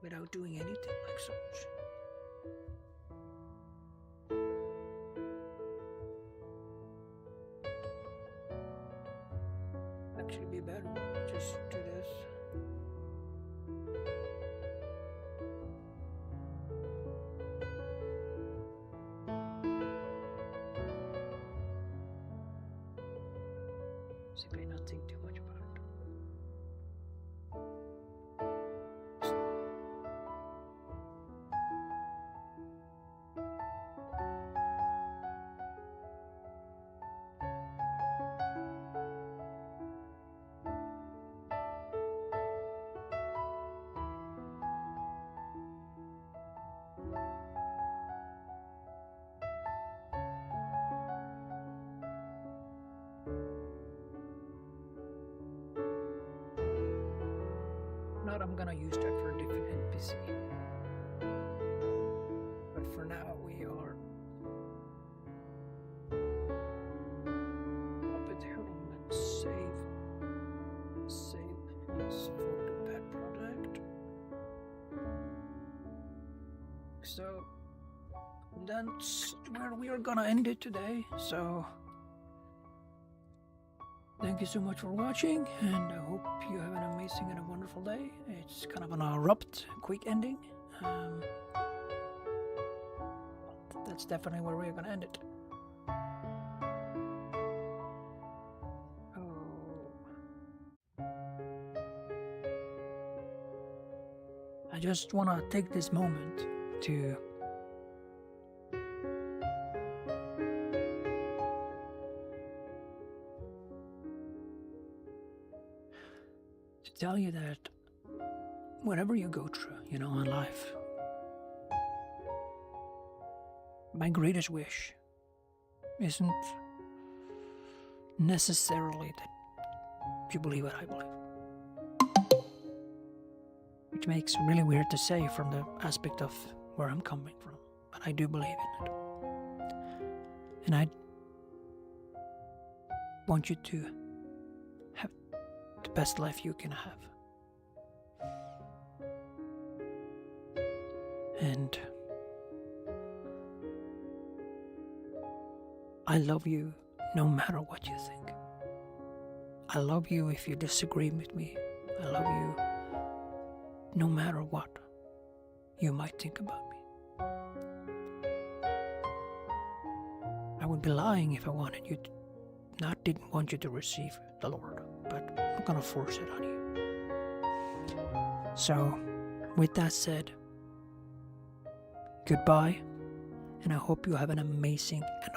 S1: without doing anything like such. Actually be better, just do this. Simply not think too much about it. Not I'm gonna use that for a different NPC. But for now we are up at home and save as for the pet project. So that's where we are gonna end it today. So thank you so much for watching, and I hope you have an amazing and a wonderful day. It's kind of an abrupt, quick ending. That's definitely where we're gonna end it. I just want to take this moment to tell you that whatever you go through, in life, my greatest wish isn't necessarily that you believe what I believe. Which makes it really weird to say from the aspect of where I'm coming from, but I do believe in it. And I want you to have the best life you can have. And I love you no matter what you think. I love you if you disagree with me. I love you no matter what you might think about me. I would be lying if I didn't want you to receive the Lord, but I'm not gonna force it on you. So, with that said, goodbye, and I hope you have an amazing and a